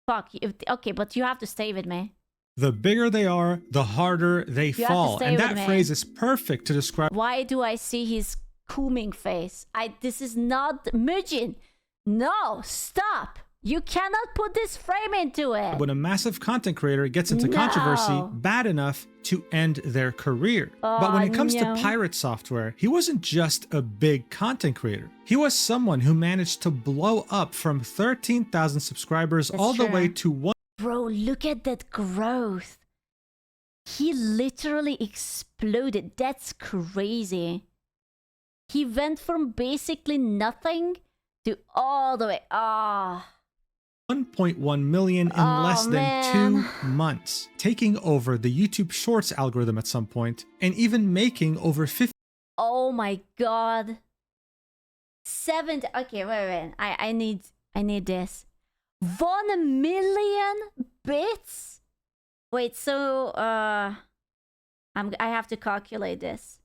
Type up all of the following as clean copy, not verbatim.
Fuck. Okay, but you have to stay with me. The bigger they are, the harder they fall. And that phrase is perfect to describe. Why do I see his combing face? This is not Mujin. No, stop. You cannot put this frame into it. When a massive content creator gets into controversy bad enough to end their career. But when it comes to PirateSoftware, he wasn't just a big content creator. He was someone who managed to blow up from 13,000 subscribers all the way to 1. Bro, look at that growth. He literally exploded. That's crazy. He went from basically nothing to all the way. 1.1 million in less than 2 months, taking over the YouTube Shorts algorithm at some point, and even making over 50. Oh my god. Okay, wait. I need this. 1 million bits? Wait, so I have to calculate this.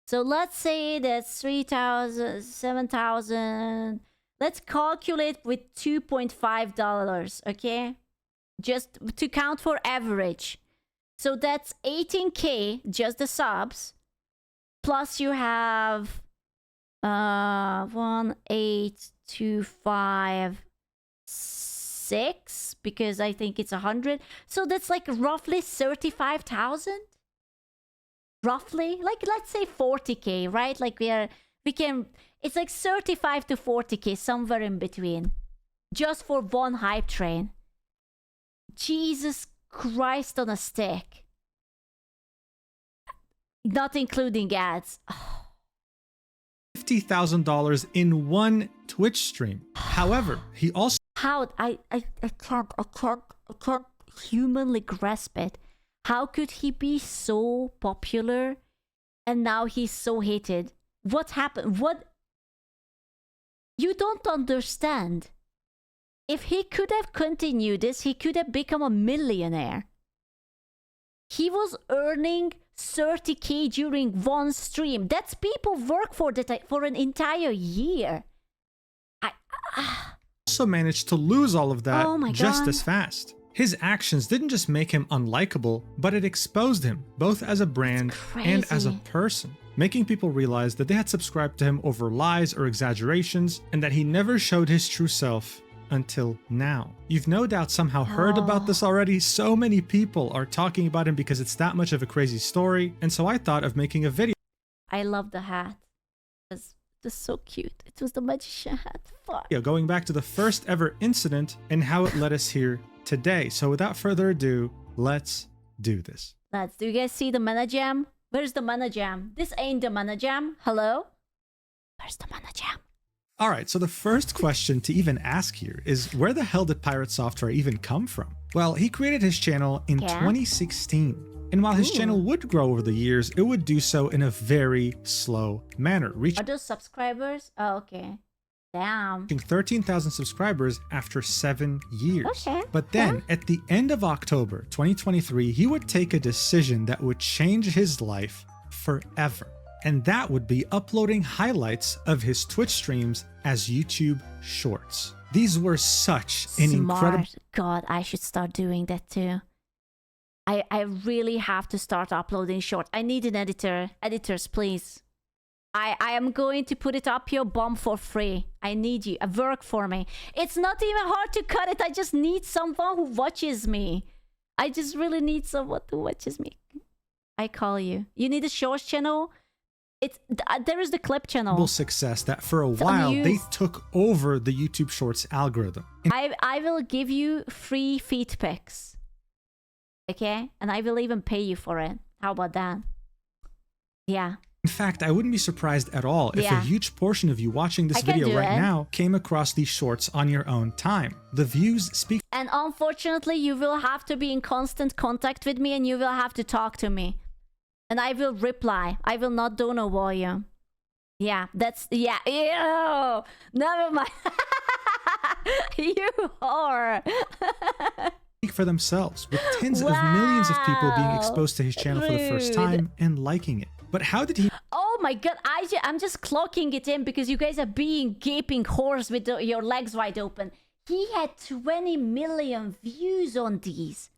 So let's say that's 3,000, 7,000. Let's calculate with $2.5, okay? Just to count for average. So that's 18K, just the subs. Plus you have 1,825,6, because I think it's 100. So that's like roughly 35,000. Roughly, like let's say 40K, right? Like we can. It's like 35 to 40K, somewhere in between. Just for one hype train. Jesus Christ on a stick. Not including ads. $50,000 in one Twitch stream. However, he also... How? I can't humanly grasp it. How could he be so popular and now he's so hated? What happened? What? You don't understand. If he could have continued this, he could have become a millionaire. He was earning 30K during one stream. That's people work for that for an entire year. Also managed to lose all of that just as fast. His actions didn't just make him unlikable, but it exposed him, both as a brand and as a person, making people realize that they had subscribed to him over lies or exaggerations, and that he never showed his true self until now. You've no doubt somehow heard about this already. So many people are talking about him because it's that much of a crazy story, and so I thought of making a video. I love the hat. It was so cute. It was the magician hat. Fuck. Going back to the first ever incident and how it led us here today. So without further ado, let's do this. Do you guys see the mana jam? Where's the mana jam? This ain't the mana jam. Hello? Where's the mana jam? All right, so the first question to even ask here is, where the hell did PirateSoftware even come from? Well, he created his channel in 2016. And while his channel would grow over the years, it would do so in a very slow manner. Are those subscribers? Oh, okay. Damn. 13,000 subscribers after 7 years. Okay. But then, at the end of October 2023, he would take a decision that would change his life forever. And that would be uploading highlights of his Twitch streams as YouTube Shorts. These were such an incredible... God, I should start doing that too. I really have to start uploading shorts. I need an editor. Editors, please. I am going to put it up your bum for free. I need you. Work for me. It's not even hard to cut it. I just need someone who watches me. I just really need someone who watches me. I call you. You need a shorts channel? There is the clip channel. Success that for a while they took over the YouTube Shorts algorithm. I will give you free feed pics. Okay? And I will even pay you for it. How about that? Yeah. In fact, I wouldn't be surprised at all if a huge portion of you watching this video right now came across these shorts on your own time. The views speak. And unfortunately, you will have to be in constant contact with me and you will have to talk to me. And I will reply. I will not donor you. Yeah, that's... Yeah. Ew! Never mind. You whore. Speak for themselves, with tens of millions of people being exposed to his channel for the first time and liking it. But how did he... Oh my god, I'm just clocking it in because you guys are being gaping whores with your legs wide open. He had 20 million views on these.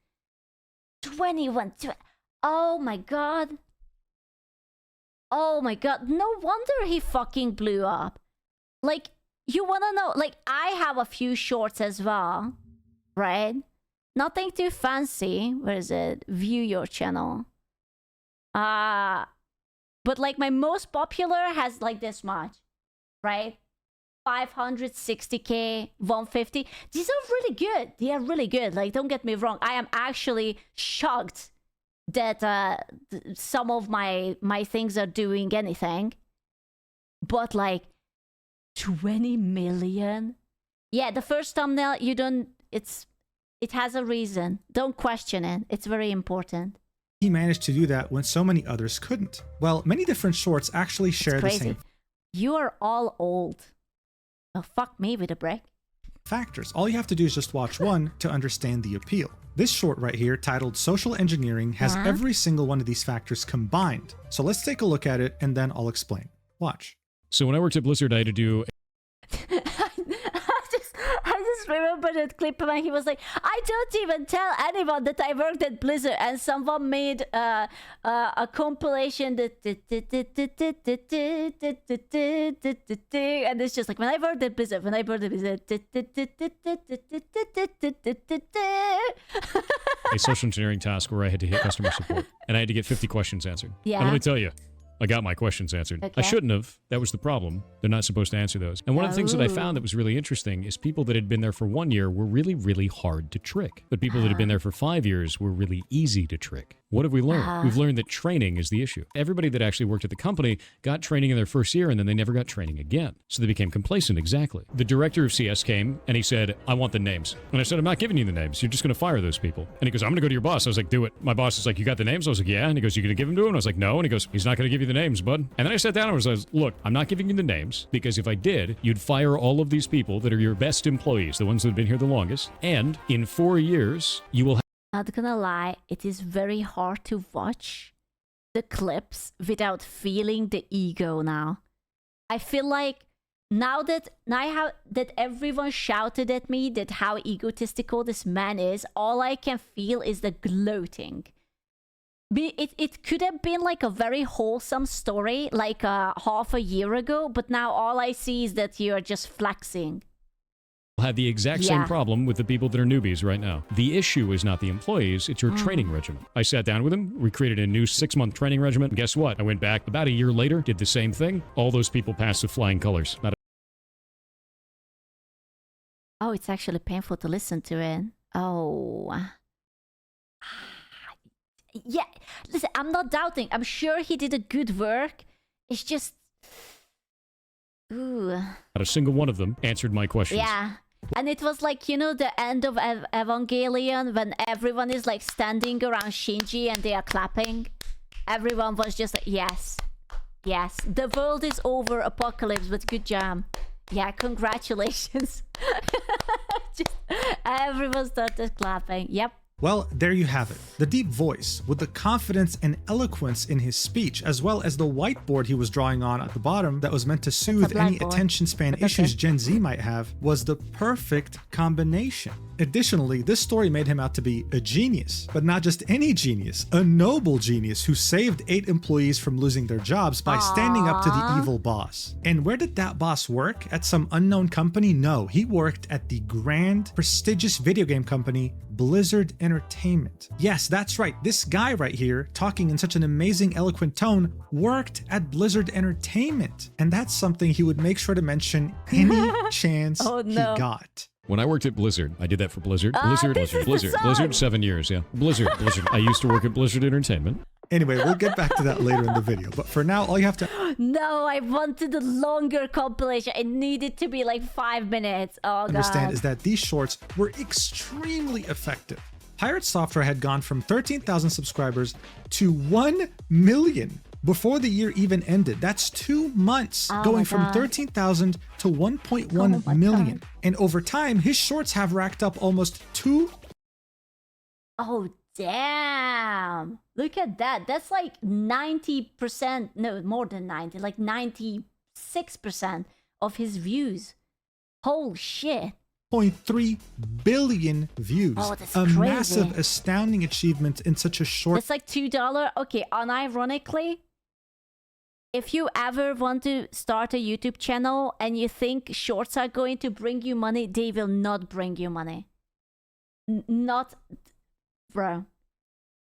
21. Oh my god. Oh my god. No wonder he fucking blew up. Like, you wanna know? Like, I have a few shorts as well, right? Nothing too fancy. Where is it? View your channel. But like my most popular has like this much, right? 560k, 150. These are really good. They are really good. Like, don't get me wrong. I am actually shocked that some of my things are doing anything. But like 20 million? Yeah, the first thumbnail, you don't, it has a reason. Don't question it. It's very important. He managed to do that when so many others couldn't. Well, many different shorts actually share the same. You are all old. Oh, fuck me with a brick. Factors. All you have to do is just watch one to understand the appeal. This short right here, titled Social Engineering, has every single one of these factors combined. So let's take a look at it and then I'll explain. Watch. So when I worked at Blizzard, I had to do... I just remember that clip when he was like, I don't even tell anyone that I worked at Blizzard, and someone made a compilation that and it's just like, when I worked at Blizzard, a social engineering task where I had to hit customer support and I had to get 50 questions answered. Yeah. And let me tell you, I got my questions answered. Okay. I shouldn't have. That was the problem. They're not supposed to answer those. And one of the things that I found that was really interesting is people that had been there for 1 year were really, really hard to trick. But people that had been there for 5 years were really easy to trick. What have we learned? We've learned that training is the issue. Everybody that actually worked at the company got training in their first year and then they never got training again. So they became complacent, exactly. The director of CS came and he said, I want the names. And I said, I'm not giving you the names. You're just going to fire those people. And he goes, I'm going to go to your boss. I was like, do it. My boss is like, you got the names? I was like, yeah. And he goes, you going to give them to him? I was like, no. And he goes, he's not going to give you the names, bud. And then I sat down and I was like, look, I'm not giving you the names because if I did, you'd fire all of these people that are your best employees, the ones that have been here the longest. And in 4 years, you will have... Not gonna lie, it is very hard to watch the clips without feeling the ego now. I feel like now that everyone shouted at me that how egotistical this man is, all I can feel is the gloating. It could have been like a very wholesome story like half a year ago, but now all I see is that you are just flexing. Had the exact same problem with the people that are newbies right now. The issue is not the employees, it's your training regimen. I sat down with him, we created a new 6-month training regimen. And guess what? I went back about a year later, did the same thing. All those people passed with flying colors. Oh, it's actually painful to listen to it. Oh. Yeah, listen, I'm not doubting. I'm sure he did a good work. It's just... Ooh. Not a single one of them answered my questions. Yeah. And it was like, you know, the end of Evangelion when everyone is like standing around Shinji and they are clapping. Everyone was just like, yes. Yes. The world is over, apocalypse, but good job. Yeah, congratulations. Just, everyone started clapping. Yep. Well, there you have it. The deep voice, with the confidence and eloquence in his speech, as well as the whiteboard he was drawing on at the bottom that was meant to soothe any attention span issues Gen Z might have, was the perfect combination. Additionally, this story made him out to be a genius, but not just any genius, a noble genius who saved 8 employees from losing their jobs by standing up to the evil boss. And where did that boss work? At some unknown company? No, he worked at the grand, prestigious video game company, Blizzard Entertainment. Yes, that's right, this guy right here, talking in such an amazing, eloquent tone, worked at Blizzard Entertainment. And that's something he would make sure to mention any chance he got. When I worked at Blizzard, I did that for Blizzard. Blizzard, 7 years, yeah. Blizzard. I used to work at Blizzard Entertainment. Anyway, we'll get back to that later in the video. But for now, all you have to... No, I wanted a longer compilation. It needed to be like 5 minutes. Oh, God. Understand is that these shorts were extremely effective. PirateSoftware had gone from 13,000 subscribers to 1 million before the year even ended. That's 2 months, going from 13,000 to 1.1 million. And over time, his shorts have racked up almost 2... Oh, damn. Look at that. That's like 90%, no, more than 90, like 96% of his views. Holy shit. 2.3 billion views. Oh, that's a crazy. massive, astounding achievement in such a short... It's like $2. Okay, unironically, if you ever want to start a YouTube channel and you think shorts are going to bring you money, they will not bring you money. Not... Bro.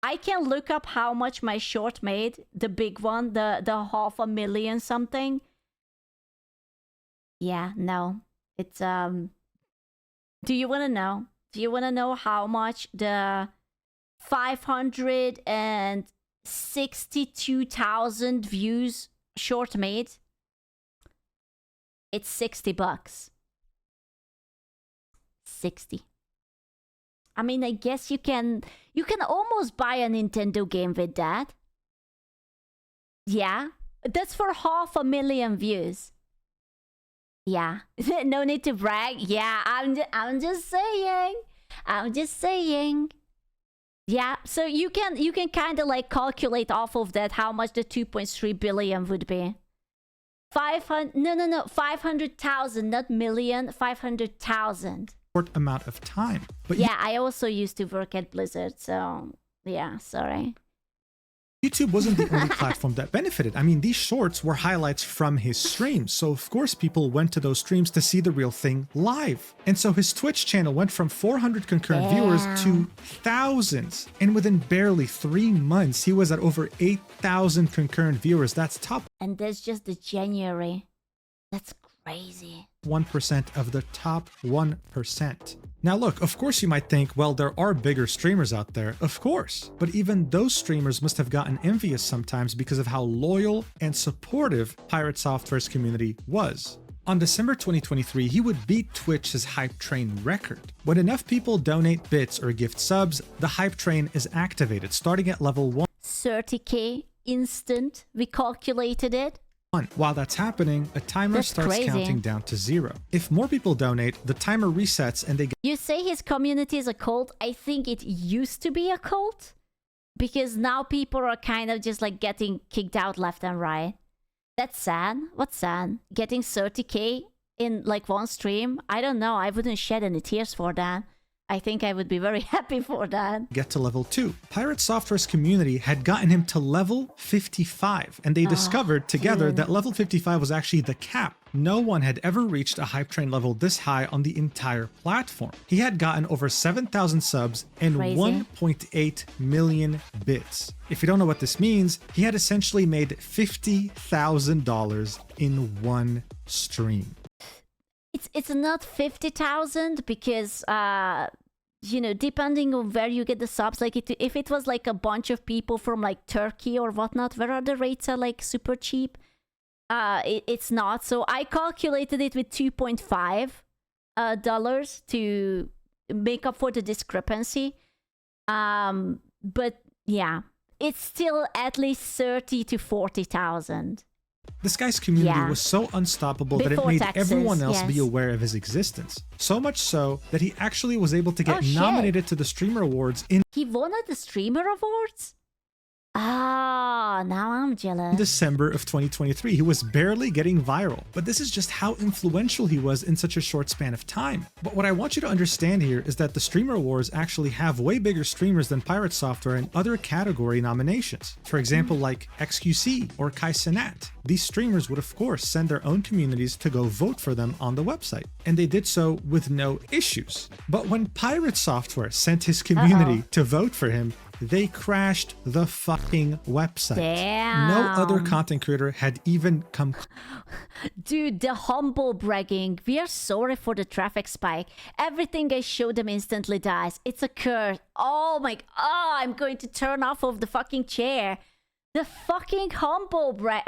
I can look up how much my short made, the big one, the 500,000 something. Yeah, no. It's, do you want to know? Do you want to know how much the 562,000 views short made? It's $60. 60. I mean, I guess you can almost buy a Nintendo game with that. Yeah, that's for 500,000 views. Yeah, no need to brag. Yeah, I'm just saying. I'm just saying. Yeah, so you can kind of like calculate off of that how much the 2.3 billion would be. 500,000, not million, 500,000. Short amount of time. But yeah, I also used to work at Blizzard, so yeah, sorry. YouTube wasn't the only platform that benefited. I mean, these shorts were highlights from his streams, so of course people went to those streams to see the real thing live. And so his Twitch channel went from 400 concurrent viewers to thousands. And within barely 3 months, he was at over 8,000 concurrent viewers. That's top. And that's just the January. That's crazy. 1% of the top 1%. Now look, of course you might think, well, there are bigger streamers out there, of course. But even those streamers must have gotten envious sometimes because of how loyal and supportive PirateSoftware's community was. On December 2023, he would beat Twitch's hype train record. When enough people donate bits or gift subs, the hype train is activated, starting at level 1. 30k instant, we calculated it. While that's happening, a timer starts counting down to 0. If more people donate, the timer resets and they get... You say his community is a cult? I think it used to be a cult. Because now people are kind of just like getting kicked out left and right. That's sad. What's sad? Getting 30k in like one stream? I don't know. I wouldn't shed any tears for that. I think I would be very happy for that. Get to level 2. PirateSoftware's community had gotten him to level 55, and they discovered together that level 55 was actually the cap. No one had ever reached a hype train level this high on the entire platform. He had gotten over 7,000 subs and 1.8 million bits. If you don't know what this means, he had essentially made $50,000 in one stream. It's not 50,000 because you know, depending on where you get the subs, like if it was like a bunch of people from like Turkey or whatnot, where are the rates are like super cheap, it's not. So I calculated it with $2.5 dollars to make up for the discrepancy. But yeah, it's still at least 30 to 40,000. This guy's community was so unstoppable that it made everyone else be aware of his existence. So much so that he actually was able to get nominated to the Streamer Awards in... He won at the Streamer Awards? Ah, now I'm jealous. In December of 2023, he was barely getting viral, but this is just how influential he was in such a short span of time. But what I want you to understand here is that the Streamer Awards actually have way bigger streamers than PirateSoftware in other category nominations. For example, like XQC or Kai Cenat. These streamers would of course send their own communities to go vote for them on the website, and they did so with no issues. But when PirateSoftware sent his community to vote for him, they crashed the fucking website. Damn. No other content creator had even come... Dude, the humble bragging. We are sorry for the traffic spike. Everything I show them instantly dies. It's a curse. Oh my... Oh, I'm going to turn off of the fucking chair. The fucking humble brag.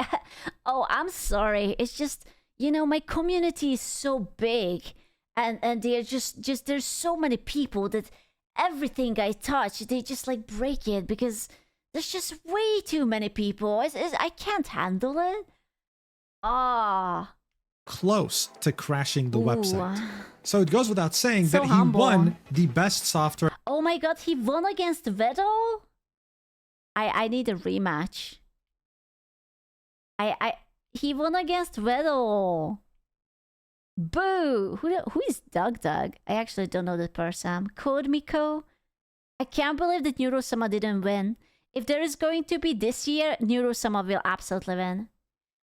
Oh, I'm sorry. It's just, you know, my community is so big. And they're just there's so many people that... Everything I touch, they just like break it because there's just way too many people. I can't handle it. Ah. Close to crashing the website. So it goes without saying that he won the best software. Oh my god, he won against Vedal? I need a rematch. He won against Vedal. Boo! Who is Doug? I actually don't know the person. Code Miko? I can't believe that Neurosama didn't win. If there is going to be this year, Neurosama will absolutely win.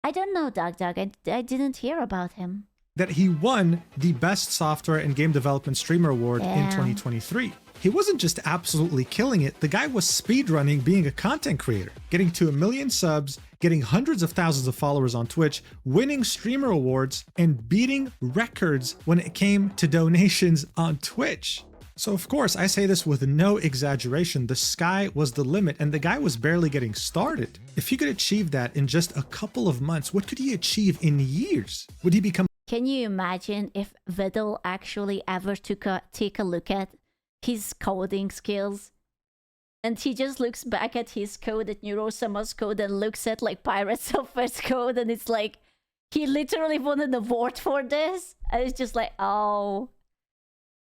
I don't know Doug. I didn't hear about him. That he won the Best Software and Game Development Streamer Award in 2023. He wasn't just absolutely killing it, the guy was speedrunning being a content creator, getting to 1 million subs, getting hundreds of thousands of followers on Twitch, winning streamer awards, and beating records when it came to donations on Twitch. So of course, I say this with no exaggeration, the sky was the limit and the guy was barely getting started. If he could achieve that in just a couple of months, what could he achieve in years? Would he become... Can you imagine if Vidal actually ever take a look at his coding skills? And he just looks back at his code, at Neurosama's code, and looks at like PirateSoftware's code, and it's like, he literally won an award for this? And it's just like, oh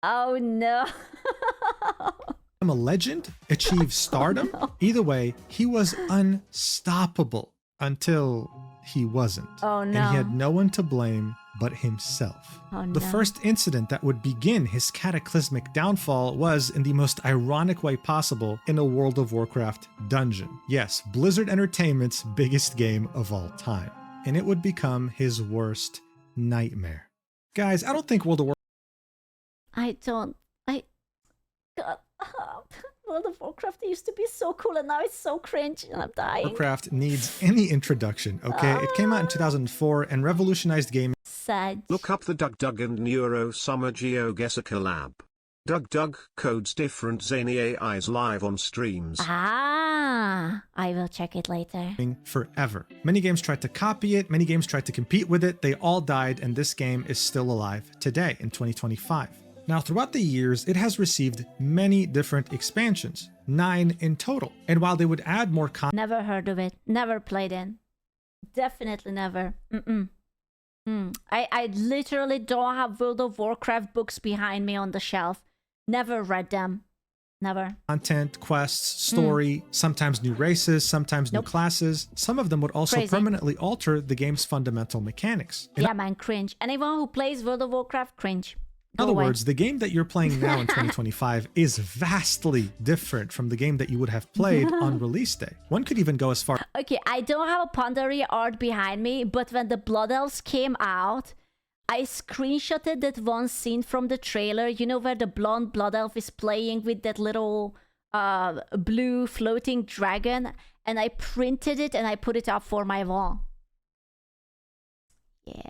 no. I'm a legend, achieve stardom. No. Either way, he was unstoppable until he wasn't. Oh no. And he had no one to blame but himself. Oh, no. The first incident that would begin his cataclysmic downfall was, in the most ironic way possible, in a World of Warcraft dungeon. Yes, Blizzard Entertainment's biggest game of all time. And it would become his worst nightmare. Guys, I don't think World of Warcraft... God, World of Warcraft used to be so cool and now it's so cringe and I'm dying. Warcraft needs any introduction, okay? It came out in 2004 and revolutionized gaming. Sad. Look up the Doug and Neurosama GeoGuessr collab. Doug codes different zany AIs live on streams. Ah, I will check it later. Forever. Many games tried to copy it, many games tried to compete with it, they all died, and this game is still alive today in 2025. Now, throughout the years, it has received many different expansions, 9 in total. And while they would add more content... Never heard of it, never played in. Definitely never. I literally don't have World of Warcraft books behind me on the shelf. Never read them. Never. Content, quests, story, sometimes new races, sometimes new classes. Some of them would also permanently alter the game's fundamental mechanics. Yeah, man, cringe. Anyone who plays World of Warcraft, cringe. In other words, the game that you're playing now in 2025 is vastly different from the game that you would have played on release day. One could even go as far... Okay, I don't have a Pandaria art behind me, but when the Blood Elves came out, I screenshotted that one scene from the trailer, you know, where the blonde Blood Elf is playing with that little blue floating dragon, and I printed it and I put it up for my wall. Yeah.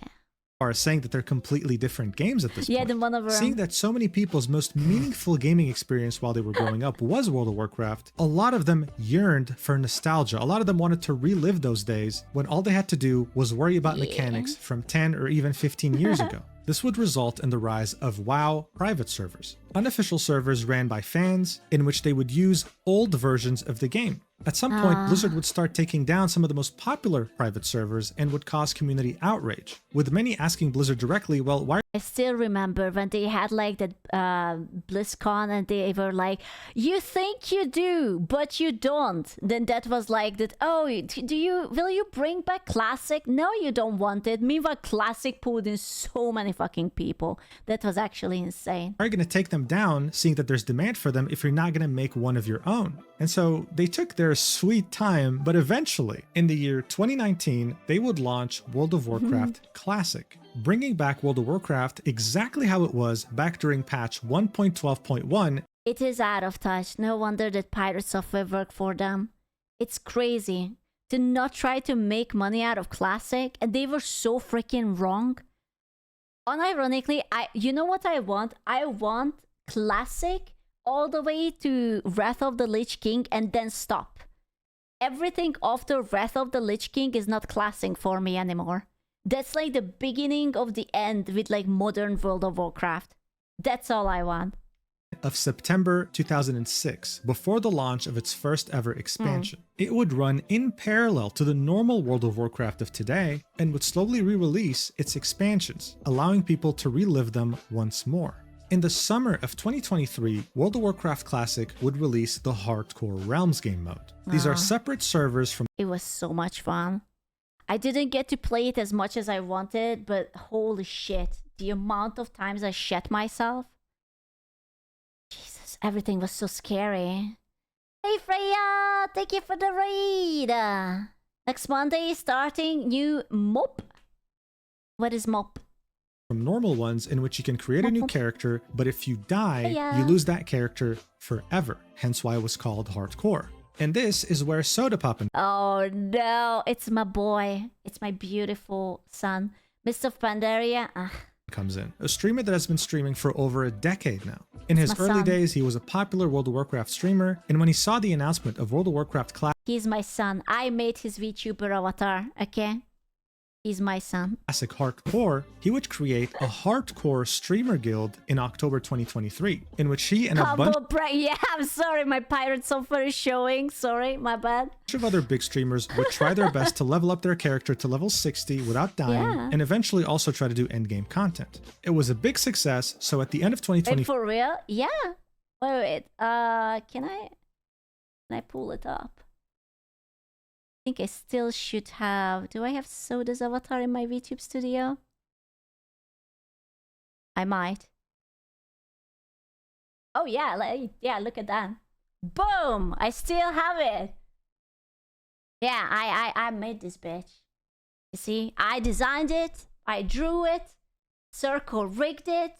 Are saying that they're completely different games at this point. Yeah, the one of them. Seeing that so many people's most meaningful gaming experience while they were growing up was World of Warcraft, a lot of them yearned for nostalgia. A lot of them wanted to relive those days when all they had to do was worry about mechanics from 10 or even 15 years ago. This would result in the rise of WoW private servers. Unofficial servers ran by fans in which they would use old versions of the game. At some point, Blizzard would start taking down some of the most popular private servers and would cause community outrage, with many asking Blizzard directly, well, why... I still remember when they had like that BlizzCon and they were like, you think you do, but you don't. Then that was like that, oh, will you bring back Classic? No, you don't want it. Meanwhile, Classic pulled in so many fucking people. That was actually insane. Are you going to take them down, seeing that there's demand for them if you're not going to make one of your own? And so they took their sweet time, but eventually, in the year 2019, they would launch World of Warcraft Classic, bringing back World of Warcraft exactly how it was back during patch 1.12.1. It is out of touch. No wonder that PirateSoftware worked for them. It's crazy to not try to make money out of Classic, and they were so freaking wrong. Unironically, you know what I want? I want Classic all the way to Wrath of the Lich King and then stop. Everything after Wrath of the Lich King is not Classic for me anymore. That's like the beginning of the end with like modern World of Warcraft. That's all I want. Of September 2006, before the launch of its first ever expansion. It would run in parallel to the normal World of Warcraft of today and would slowly re-release its expansions, allowing people to relive them once more. In the summer of 2023, World of Warcraft Classic would release the Hardcore Realms game mode. These are separate servers from... It was so much fun. I didn't get to play it as much as I wanted, but holy shit. The amount of times I shat myself. Jesus, everything was so scary. Hey Freya, thank you for the raid. Next Monday starting new mop. What is mop? From normal ones in which you can create a new character, but if you die, you lose that character forever. Hence why it was called hardcore. And this is where Soda Pop Oh no, it's my boy. It's my beautiful son. Mist of Pandaria. comes in. A streamer that has been streaming for over a decade now. In his early days, he was a popular World of Warcraft streamer, and when he saw the announcement of World of Warcraft He's my son. I made his VTuber avatar, okay? He's my son. Classic Hardcore, he would create a hardcore streamer guild in October 2023, in which he and a bunch yeah, I'm sorry, my PirateSoftware is showing. Sorry, my bad. of other big streamers would try their best to level up their character to level 60 without dying, and eventually also try to do endgame content. It was a big success, so at the end of 2020... Wait, for real? Yeah. Wait. Can I pull it up? I think I still should have... Do I have Soda's avatar in my VTube studio? I might. Oh yeah, look at that. Boom! I still have it. Yeah, I made this bitch. You see, I designed it, I drew it, Circle rigged it.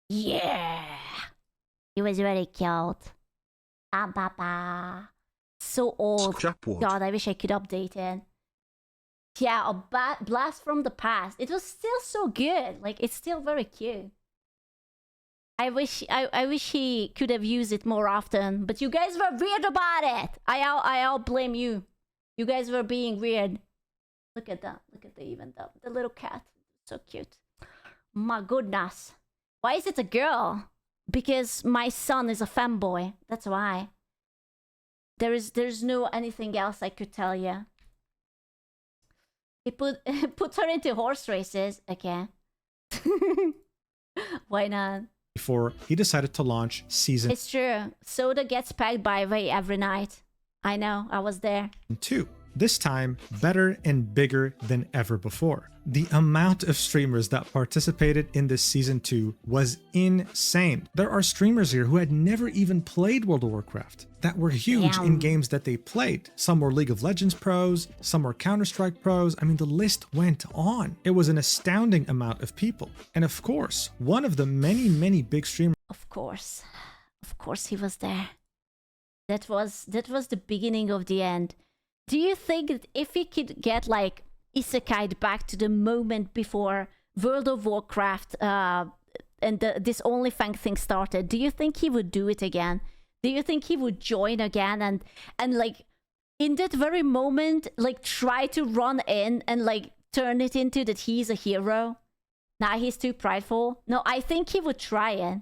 Yeah! It was very cute. Papa. So old. God, I wish I could update it. Yeah, a blast from the past. It was still so good. Like, it's still very cute. I wish he could have used it more often, but you guys were weird about it. I'll blame you. You guys were being weird. Look at that. Look at the little cat. So cute. My goodness. Why is it a girl? Because my son is a femboy. That's why. There's no anything else I could tell you. He put her into horse races. Okay. Why not? Before he decided to launch season... It's true. Soda gets packed by way every night. I know. I was there. 2. This time, better and bigger than ever before. The amount of streamers that participated in this Season 2 was insane. There are streamers here who had never even played World of Warcraft, that were huge in games that they played. Some were League of Legends pros, some were Counter-Strike pros. I mean, the list went on. It was an astounding amount of people. And of course, one of the many, many big streamers... Of course he was there. That was the beginning of the end. Do you think that if he could get like isekai'd back to the moment before World of Warcraft and this OnlyFangs thing started, do you think he would do it again? Do you think he would join again and like in that very moment like try to run in and like turn it into that he's a hero? Nah, he's too prideful. No, I think he would try it.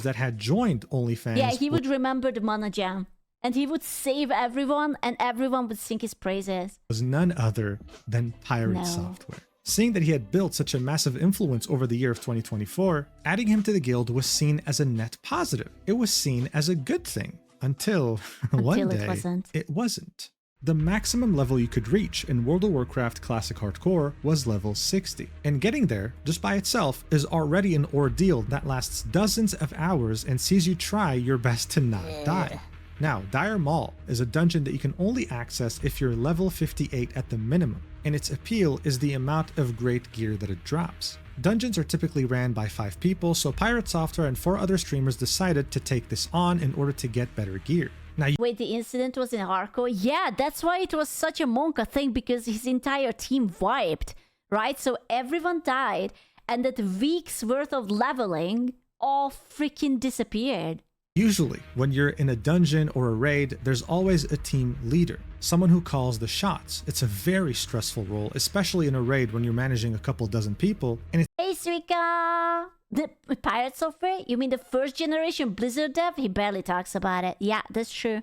That had joined OnlyFangs. Yeah, he would remember the Mana Jam. And he would save everyone, and everyone would sing his praises. Was none other than PirateSoftware. Seeing that he had built such a massive influence over the year of 2024, adding him to the guild was seen as a net positive. It was seen as a good thing. Until one day, it wasn't. The maximum level you could reach in World of Warcraft Classic Hardcore was level 60. And getting there, just by itself, is already an ordeal that lasts dozens of hours and sees you try your best to not die. Now, Dire Maul is a dungeon that you can only access if you're level 58 at the minimum, and its appeal is the amount of great gear that it drops. Dungeons are typically ran by 5 people, so PirateSoftware and 4 other streamers decided to take this on in order to get better gear. Now, wait, the incident was in hardcore? Yeah, that's why it was such a Monka thing, because his entire team wiped, right? So everyone died, and that week's worth of leveling all freaking disappeared. Usually, when you're in a dungeon or a raid, there's always a team leader, someone who calls the shots. It's a very stressful role, especially in a raid when you're managing a couple dozen people. And hey, Suika! The PirateSoftware? You mean the first generation Blizzard dev? He barely talks about it. Yeah, that's true.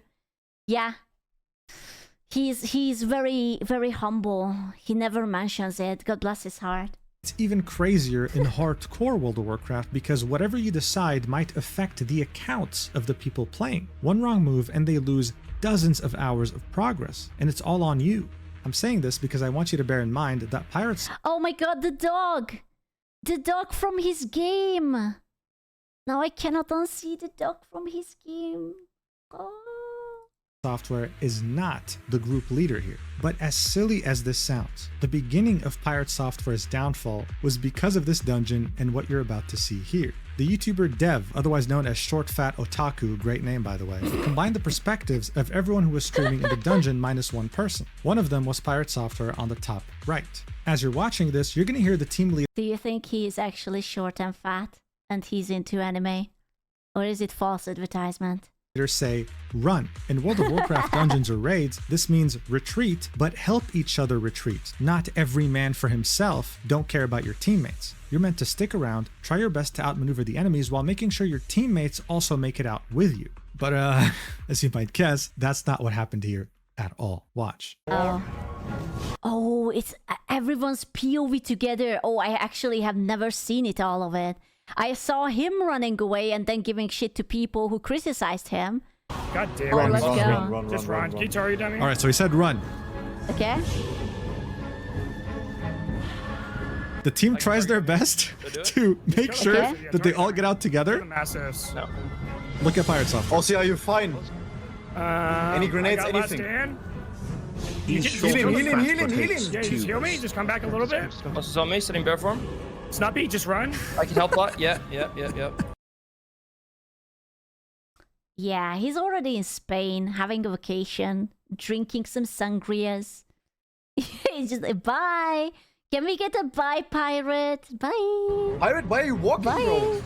Yeah. He's very, very humble. He never mentions it. God bless his heart. It's even crazier in hardcore World of Warcraft because whatever you decide might affect the accounts of the people playing. One wrong move and they lose dozens of hours of progress, and it's all on you. I'm saying this because I want you to bear in mind that Pirates... Oh my god, the dog! The dog from his game! Now I cannot unsee the dog from his game. Oh. Software is not the group leader here. But as silly as this sounds, the beginning of Pirate Software's downfall was because of this dungeon and what you're about to see here. The YouTuber Dev, otherwise known as Short Fat Otaku, great name by the way, combined the perspectives of everyone who was streaming in the dungeon minus one person. One of them was Pirate Software on the top right. As you're watching this, you're going to hear the team leader... Do you think he is actually short and fat and he's into anime? Or is it false advertisement? Say run. In World of Warcraft dungeons or raids, this means retreat, but help each other retreat. Not every man for himself. Don't care about your teammates. You're meant to stick around, try your best to outmaneuver the enemies while making sure your teammates also make it out with you. But as you might guess, that's not what happened here at all. Watch. Oh, it's everyone's POV together. Oh, I actually have never seen it, all of it. I saw him running away and then giving shit to people who criticized him. God damn it. Oh, let's go. Just run. Guitar, you dummy? Alright, so he said run. Okay. The team tries their best to make sure that they all get out together. Massives. No. Look at Pirate Software. Also, are you fine? Any grenades, anything? Heal him. Yeah, just heal me. Just come back a little bit. What's on me? Sitting bear form. Snuppy, just run. I can help a lot. Yeah. Yeah, he's already in Spain, having a vacation, drinking some sangrias. He's just like, bye. Can we get a bye, pirate? Bye. Pirate, why are you walking, bro?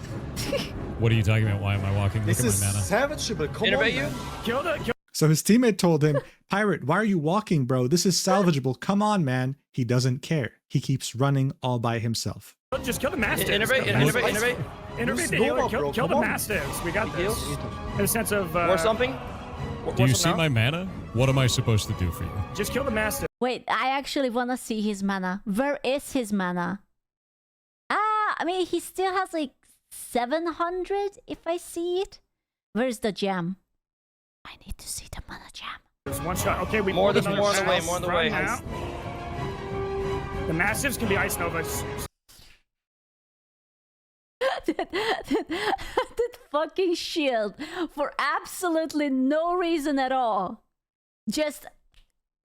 What are you talking about? Why am I walking? This Look is at my mana. savage, but come on, man. Kill the... So his teammate told him, Pirate, why are you walking, bro? This is salvageable. Come on, man. He doesn't care. He keeps running all by himself. Just kill the mastiffs. Innovate. Innovate the healer. Kill the mastiffs. We got this. In a sense of... War something? Do you see my mana? What am I supposed to do for you? Just kill the mastiffs. Wait, I actually want to see his mana. Where is his mana? I mean, he still has like 700 if I see it. Where's the gem? I need to see the mana gem. There's one shot. Okay, we more on the way. More on the way. The mastiffs can be ice novas. that fucking shield for absolutely no reason at all. Just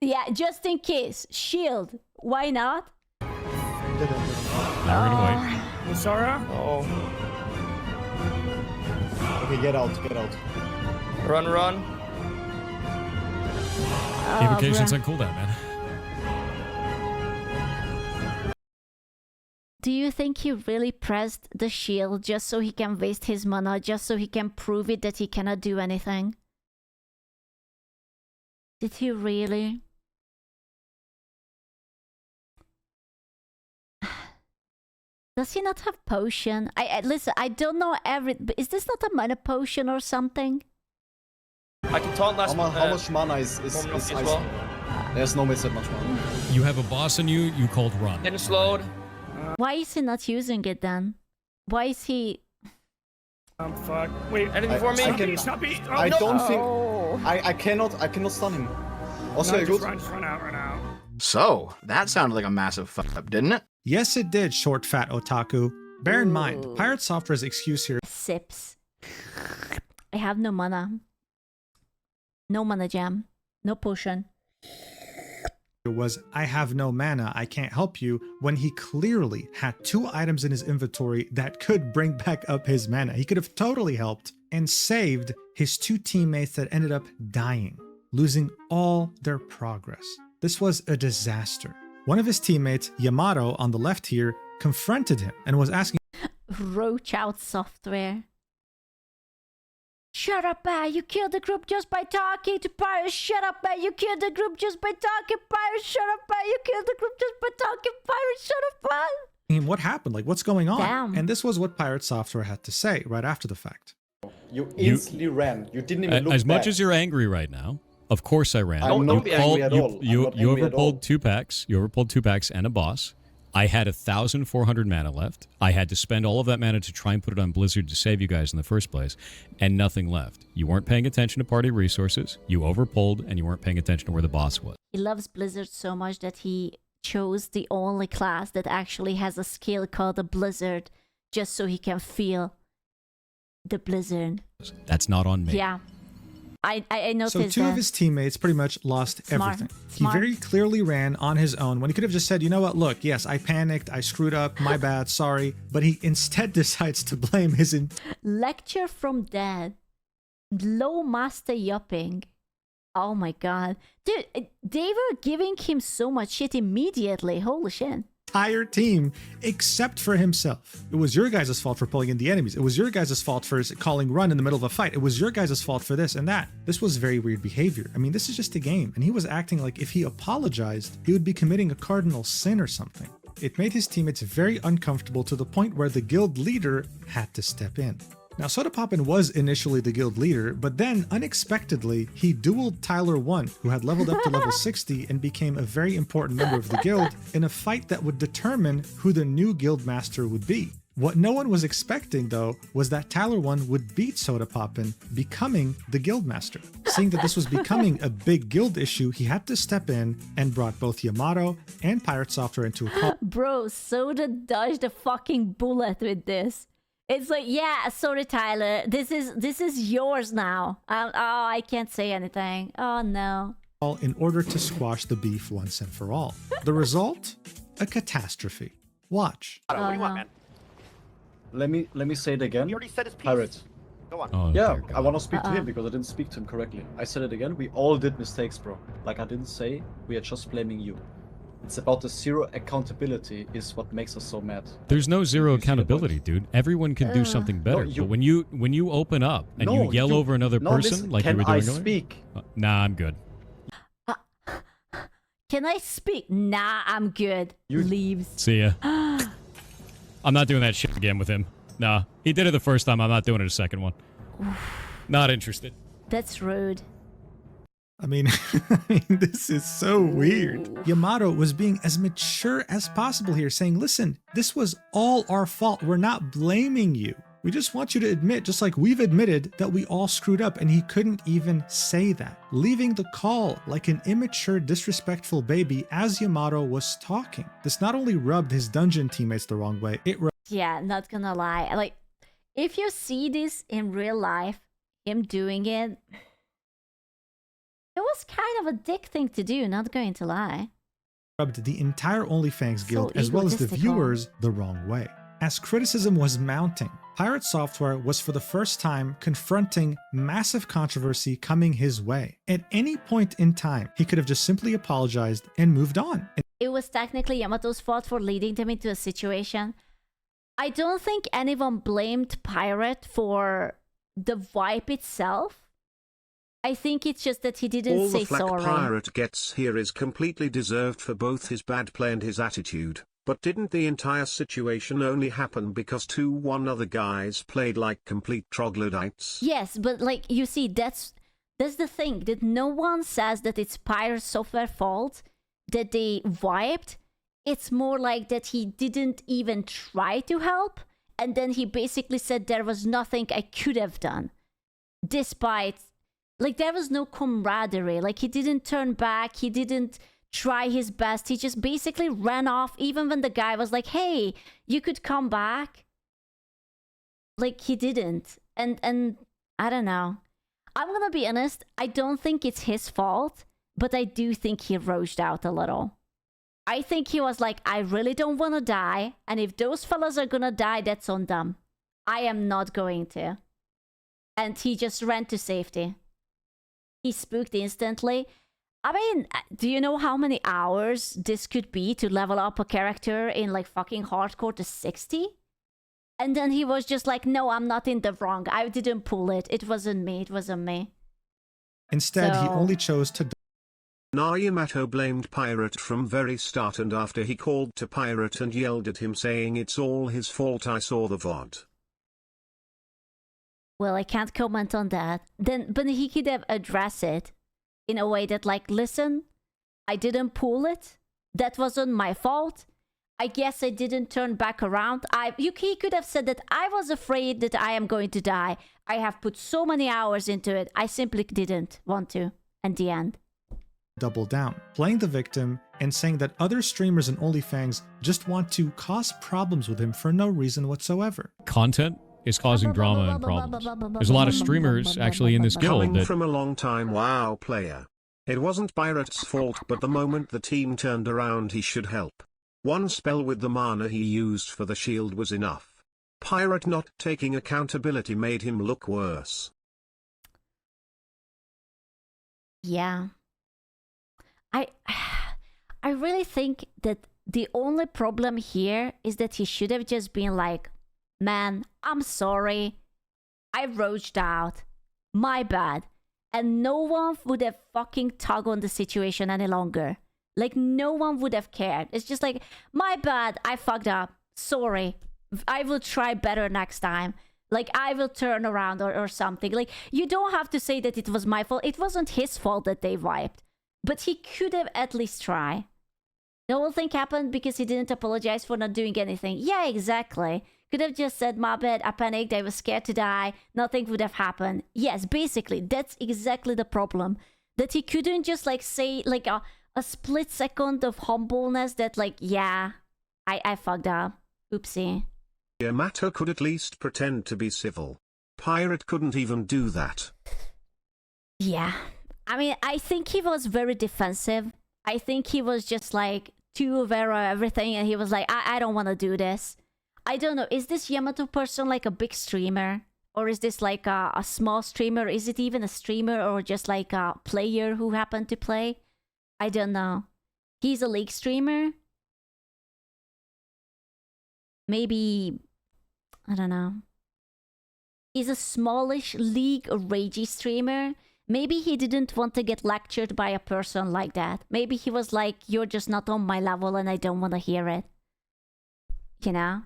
in case. Shield. Why not? Now we're gonna wait. Sarah? Oh. Okay, get out. Run. Evocation's on cooldown, man. Do you think he really pressed the shield just so he can waste his mana, just so he can prove it that he cannot do anything? Did he really? Does he not have potion? Listen, I don't know but is this not a mana potion or something? I can taunt last. How much mana is as well? There's no that much mana. You have a boss in you called run. Getting slowed. Why is he not using it then? Why is he... Fuck. Wait, anything for me? I don't think... I cannot stun him. Also, no, just run out. So, that sounded like a massive fuck up, didn't it? Yes, it did, Short Fat Otaku. Bear in mind, Pirate Software's excuse here... Sips. I have no mana. No mana gem. No potion. Was, I have no mana, I can't help you, when he clearly had 2 items in his inventory that could bring back up his mana. He could have totally helped and saved his 2 teammates that ended up dying, losing all their progress. This was a disaster. One of his teammates, Yamato, on the left here, confronted him and was asking... Roach out software. Shut up, man. You killed the group just by talking to Pirates. Shut up, man. You killed the group just by talking Pirates. Shut up, man. You killed the group just by talking Pirates. Shut up, man. I mean, what happened? Like, what's going on? Damn. And this was what Pirate Software had to say right after the fact. You instantly ran. You didn't even look as back. much as you're angry right now, of course I ran. Don't be angry at all. You overpulled 2 packs. You overpulled 2 packs and a boss. I had 1,400 mana left. I had to spend all of that mana to try and put it on Blizzard to save you guys in the first place, and nothing left. You weren't paying attention to party resources, you overpulled, and you weren't paying attention to where the boss was. He loves Blizzard so much that he chose the only class that actually has a skill called a Blizzard, just so he can feel the blizzard. That's not on me. Yeah. I noticed So two of his teammates pretty much lost everything. He very clearly ran on his own when he could have just said, you know what, look, yes, I panicked, I screwed up, my bad, sorry. But he instead decides to blame his... Lecture from Dead. Low Master Yupping. Oh my god. Dude, they were giving him so much shit immediately. Holy shit. Entire team except for himself. It was your guys' fault for pulling in the enemies. It was your guys' fault for calling run in the middle of a fight. It was your guys' fault for this and that. This was very weird behavior. I mean, this is just a game, and he was acting like if he apologized, he would be committing a cardinal sin or something. It made his teammates very uncomfortable to the point where the guild leader had to step in. Now, Sodapoppin was initially the guild leader, but then, unexpectedly, he dueled Tyler 1, who had leveled up to level 60 and became a very important member of the guild in a fight that would determine who the new guild master would be. What no one was expecting, though, was that Tyler 1 would beat Sodapoppin, becoming the guild master. Seeing that this was becoming a big guild issue, he had to step in and brought both Yamato and PirateSoftware into a call. Bro, Soda dodged a fucking bullet with this. It's like, yeah, sorry, Tyler. This is yours now. Oh, I can't say anything. Oh, no. In order to squash the beef once and for all. The result? A catastrophe. Watch. Oh, what do you want, man? Let me say it again. He already said his piece. Pirate. Go on. Oh, Yeah, dear I God. want to speak to him because I didn't speak to him correctly. I said it again. We all did mistakes, bro. Like I didn't say, we are just blaming you. It's about the zero accountability is what makes us so mad. There's no zero You see the accountability, point? dude. Everyone can do something better. you- But when you open up and No, you yell you- over another no, person listen, like you can were I doing earlier- speak? Nah, I'm good. Can I speak? Nah, I'm good. You- Leaves. See ya. I'm not doing that shit again with him. Nah, he did it the first time. I'm not doing it a second one. Not interested. That's rude. I mean, this is so weird. Yamato was being as mature as possible here, saying, listen, this was all our fault. We're not blaming you. We just want you to admit, just like we've admitted, that we all screwed up, and he couldn't even say that. Leaving the call like an immature, disrespectful baby as Yamato was talking. This not only rubbed his dungeon teammates the wrong way, it Yeah, not gonna lie. Like, if you see this in real life, him doing it, it was kind of a dick thing to do, not going to lie. rubbed the entire OnlyFangs So guild as well as the egotistical. viewers the wrong way. As criticism was mounting, PirateSoftware was for the first time confronting massive controversy coming his way. At any point in time, he could have just simply apologized and moved on. It was technically Yamato's fault for leading them into a situation. I don't think anyone blamed Pirate for the wipe itself. I think it's just that he didn't All say the flack sorry. Pirate gets here is completely deserved for both his bad play and his attitude. But didn't the entire situation only happen because one other guys played like complete troglodytes? Yes, but like you see, that's the thing, that no one says that it's PirateSoftware fault that they wiped. It's more like that he didn't even try to help, and then he basically said there was nothing I could have done, despite, like, there was no camaraderie. Like, he didn't turn back, he didn't try his best, he just basically ran off even when the guy was like, hey, you could come back. Like, he didn't. And I don't know. I'm gonna be honest, I don't think it's his fault, but I do think he roached out a little. I think he was like, I really don't want to die, and if those fellas are gonna die, that's on them. I am not going to. And he just ran to safety. He spooked instantly. I mean, do you know how many hours this could be to level up a character in like fucking hardcore to 60? And then he was just like, no, I'm not in the wrong. I didn't pull it. It wasn't me. It wasn't me. Instead, he So- only chose to Yamato blamed Pirate from very start, and after he called to Pirate and yelled at him saying it's all his fault. I saw the VOD. Well, I can't comment on that. But he could have addressed it in a way that, like, listen, I didn't pull it. That wasn't my fault. I guess I didn't turn back around. He could have said that I was afraid that I am going to die. I have put so many hours into it. I simply didn't want to. And the end. double down, playing the victim and saying that other streamers and OnlyFangs just want to cause problems with him for no reason whatsoever. Content is causing drama and problems. There's a lot of streamers actually in this guild Coming that... from a long-time WoW player. It wasn't Pirate's fault, but the moment the team turned around he should help. One spell with the mana he used for the shield was enough. Pirate not taking accountability made him look worse. Yeah. I really think that the only problem here is that he should have just been like, man, I'm sorry. I roached out. My bad. And no one would have fucking tugged on the situation any longer. Like, no one would have cared. It's just like, my bad, I fucked up. Sorry. I will try better next time. Like, I will turn around or something. Like, you don't have to say that it was my fault. It wasn't his fault that they wiped. But he could have at least tried. The whole thing happened because he didn't apologize for not doing anything. Yeah, exactly. Could have just said, my bad, I panicked, I was scared to die. Nothing would have happened. Yes, basically, that's exactly the problem. That he couldn't just, like, say, like, a split second of humbleness that, like, yeah, I fucked up. Oopsie. Yamato could at least pretend to be civil. Pirate couldn't even do that. Yeah. I mean, I think he was very defensive. I think he was just, like, too aware of everything, and he was like, I don't want to do this. I don't know. Is this Yamato person, like, a big streamer? Or is this, like, a small streamer? Is it even a streamer or just, like, a player who happened to play? I don't know. He's a league streamer? Maybe... I don't know. He's a smallish league ragey streamer. Maybe he didn't want to get lectured by a person like that. Maybe he was like, you're just not on my level and I don't want to hear it. You know?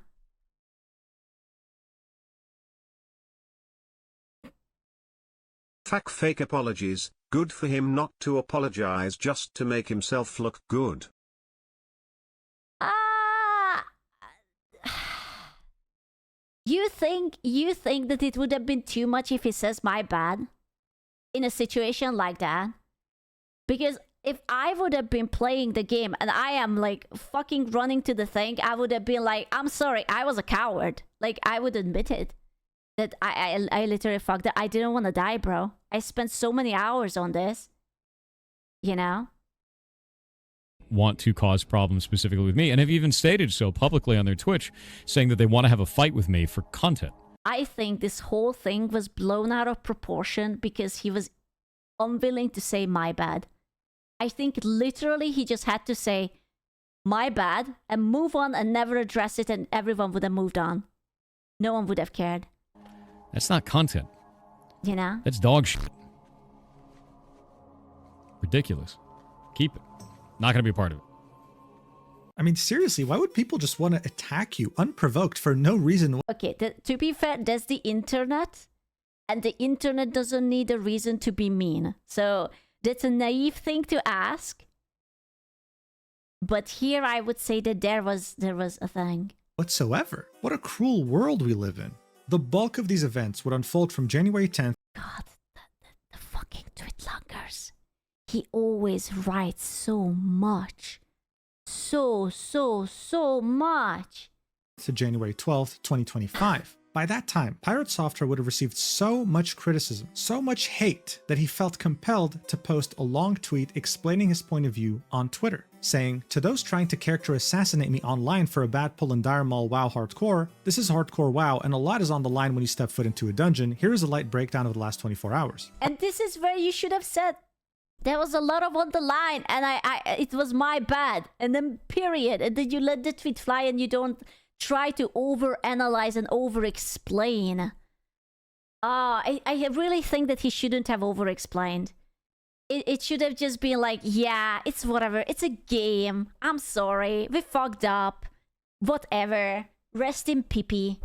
Fake apologies. Good for him not to apologize just to make himself look good. You think that it would have been too much if he says my bad in a situation like that? Because if I would have been playing the game and I am like fucking running to the thing, I would have been like, I'm sorry, I was a coward. Like, I would admit it. That I literally fucked up. I didn't want to die, bro. I spent so many hours on this. You know? Want to cause problems specifically with me and have even stated so publicly on their Twitch, saying that they want to have a fight with me for content. I think this whole thing was blown out of proportion because he was unwilling to say my bad. I think literally he just had to say my bad and move on and never address it, and everyone would have moved on. No one would have cared. That's not content. You know? That's dog shit. Ridiculous. Keep it. Not going to be a part of it. I mean, seriously, why would people just want to attack you unprovoked for no reason? Okay, to be fair, that's the internet. And the internet doesn't need a reason to be mean. So that's a naive thing to ask. But here I would say that there was a thing. Whatsoever. What a cruel world we live in. The bulk of these events would unfold from January 10th. God, the fucking Twitlangers. He always writes so much. So much. To January 12th, 2025. By that time, PirateSoftware would have received so much criticism, so much hate, that he felt compelled to post a long tweet explaining his point of view on Twitter, saying, "To those trying to character assassinate me online for a bad pull in Dire Maul WoW Hardcore, this is Hardcore WoW and a lot is on the line when you step foot into a dungeon. Here is a light breakdown of the last 24 hours. And this is where you should have said, there was a lot of on the line and it was my bad. And then period. And then you let the tweet fly and you don't try to overanalyze and over-explain. I really think that he shouldn't have over-explained. It should have just been like, yeah, it's whatever. It's a game. I'm sorry. We fucked up. Whatever. Rest in pee-pee.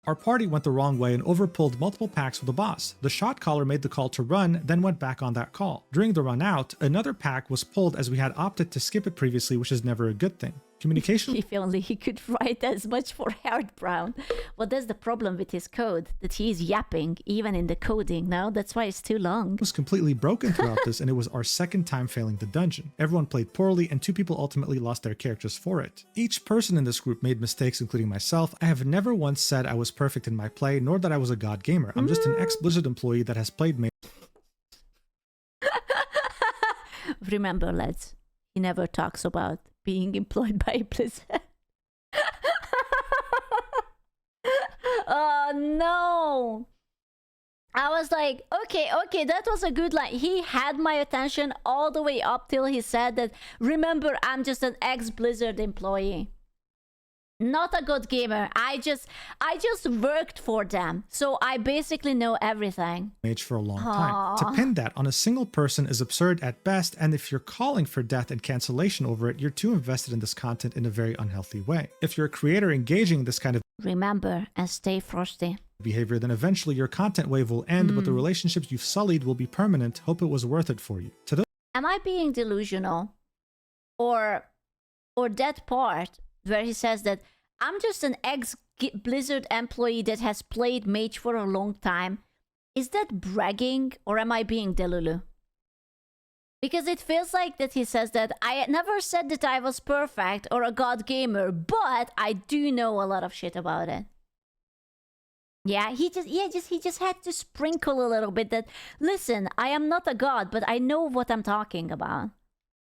Our party went the wrong way and overpulled multiple packs with the boss. The shot caller made the call to run, then went back on that call. During the run out, another pack was pulled as we had opted to skip it previously, which is never a good thing. Communication. If only he could write as much for Hard Brown. Well, that's the problem with his code, that he is yapping even in the coding now. That's why it's too long. Was completely broken throughout this, and it was our second time failing the dungeon. Everyone played poorly, and 2 people ultimately lost their characters for it. Each person in this group made mistakes, including myself. I have never once said I was perfect in my play, nor that I was a god gamer. I'm just an ex-Blizzard employee that has played Remember, lads, he never talks about being employed by Blizzard. Oh no! I was like, okay, that was a good line. He had my attention all the way up till he said that, remember, I'm just an ex-Blizzard employee. Not a good gamer. I just worked for them, so I basically know everything. Mage for a long time. To pin that on a single person is absurd at best, and if you're calling for death and cancellation over it, you're too invested in this content in a very unhealthy way. If you're a creator engaging this kind of remember and stay frosty behavior, then eventually your content wave will end, but the relationships you've sullied will be permanent. Hope it was worth it for you. To those Am I being delusional? Or that part where he says that I'm just an ex-Blizzard employee that has played Mage for a long time. Is that bragging, or am I being delulu? Because it feels like that he says that I never said that I was perfect or a god gamer, but I do know a lot of shit about it. Yeah, he just had to sprinkle a little bit that, listen, I am not a god, but I know what I'm talking about.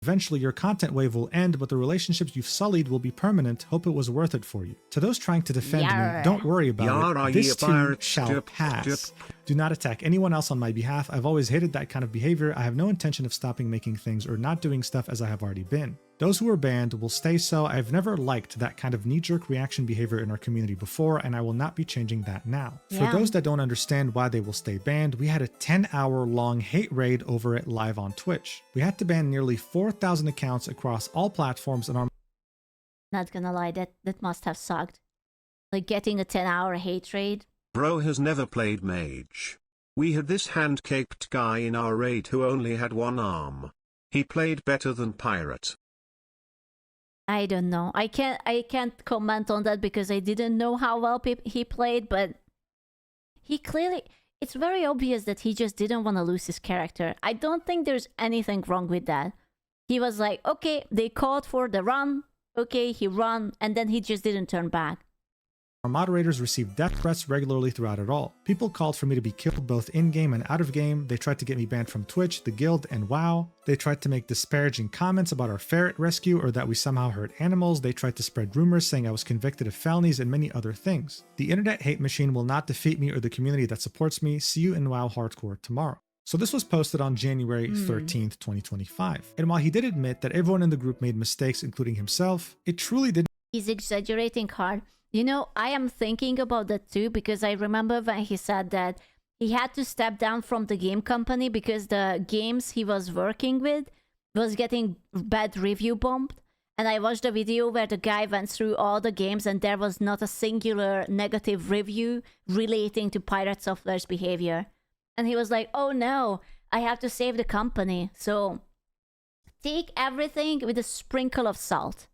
Eventually, your content wave will end, but the relationships you've sullied will be permanent. Hope it was worth it for you. To those trying to defend me, don't worry about it. This too shall pass. Do not attack anyone else on my behalf. I've always hated that kind of behavior. I have no intention of stopping making things or not doing stuff as I have already been. Those who are banned will stay so. I've never liked that kind of knee-jerk reaction behavior in our community before, and I will not be changing that now. For those that don't understand why they will stay banned, we had a 10-hour-long hate raid over it live on Twitch. We had to ban nearly 4,000 accounts across all platforms, and our not gonna lie, that must have sucked. Like getting a 10-hour hate raid. Bro has never played Mage. We had this hand-caped guy in our raid who only had one arm. He played better than Pirate. I don't know. I can't comment on that because I didn't know how well he played, but he clearly, it's very obvious that he just didn't want to lose his character. I don't think there's anything wrong with that. He was like, okay, they called for the run. Okay, he ran, and then he just didn't turn back. Our moderators received death threats regularly throughout it all. People called for me to be killed both in-game and out-of-game. They tried to get me banned from Twitch, the guild, and WoW. They tried to make disparaging comments about our ferret rescue or that we somehow hurt animals. They tried to spread rumors saying I was convicted of felonies and many other things. The internet hate machine will not defeat me or the community that supports me. See you in WoW Hardcore tomorrow. So this was posted on January 13th, 2025. And while he did admit that everyone in the group made mistakes, including himself, it truly didn't. He's exaggerating hard. You know, I am thinking about that too, because I remember when he said that he had to step down from the game company because the games he was working with was getting bad review bombed. And I watched a video where the guy went through all the games and there was not a singular negative review relating to PirateSoftware's behavior. And he was like, oh no, I have to save the company. So take everything with a sprinkle of salt.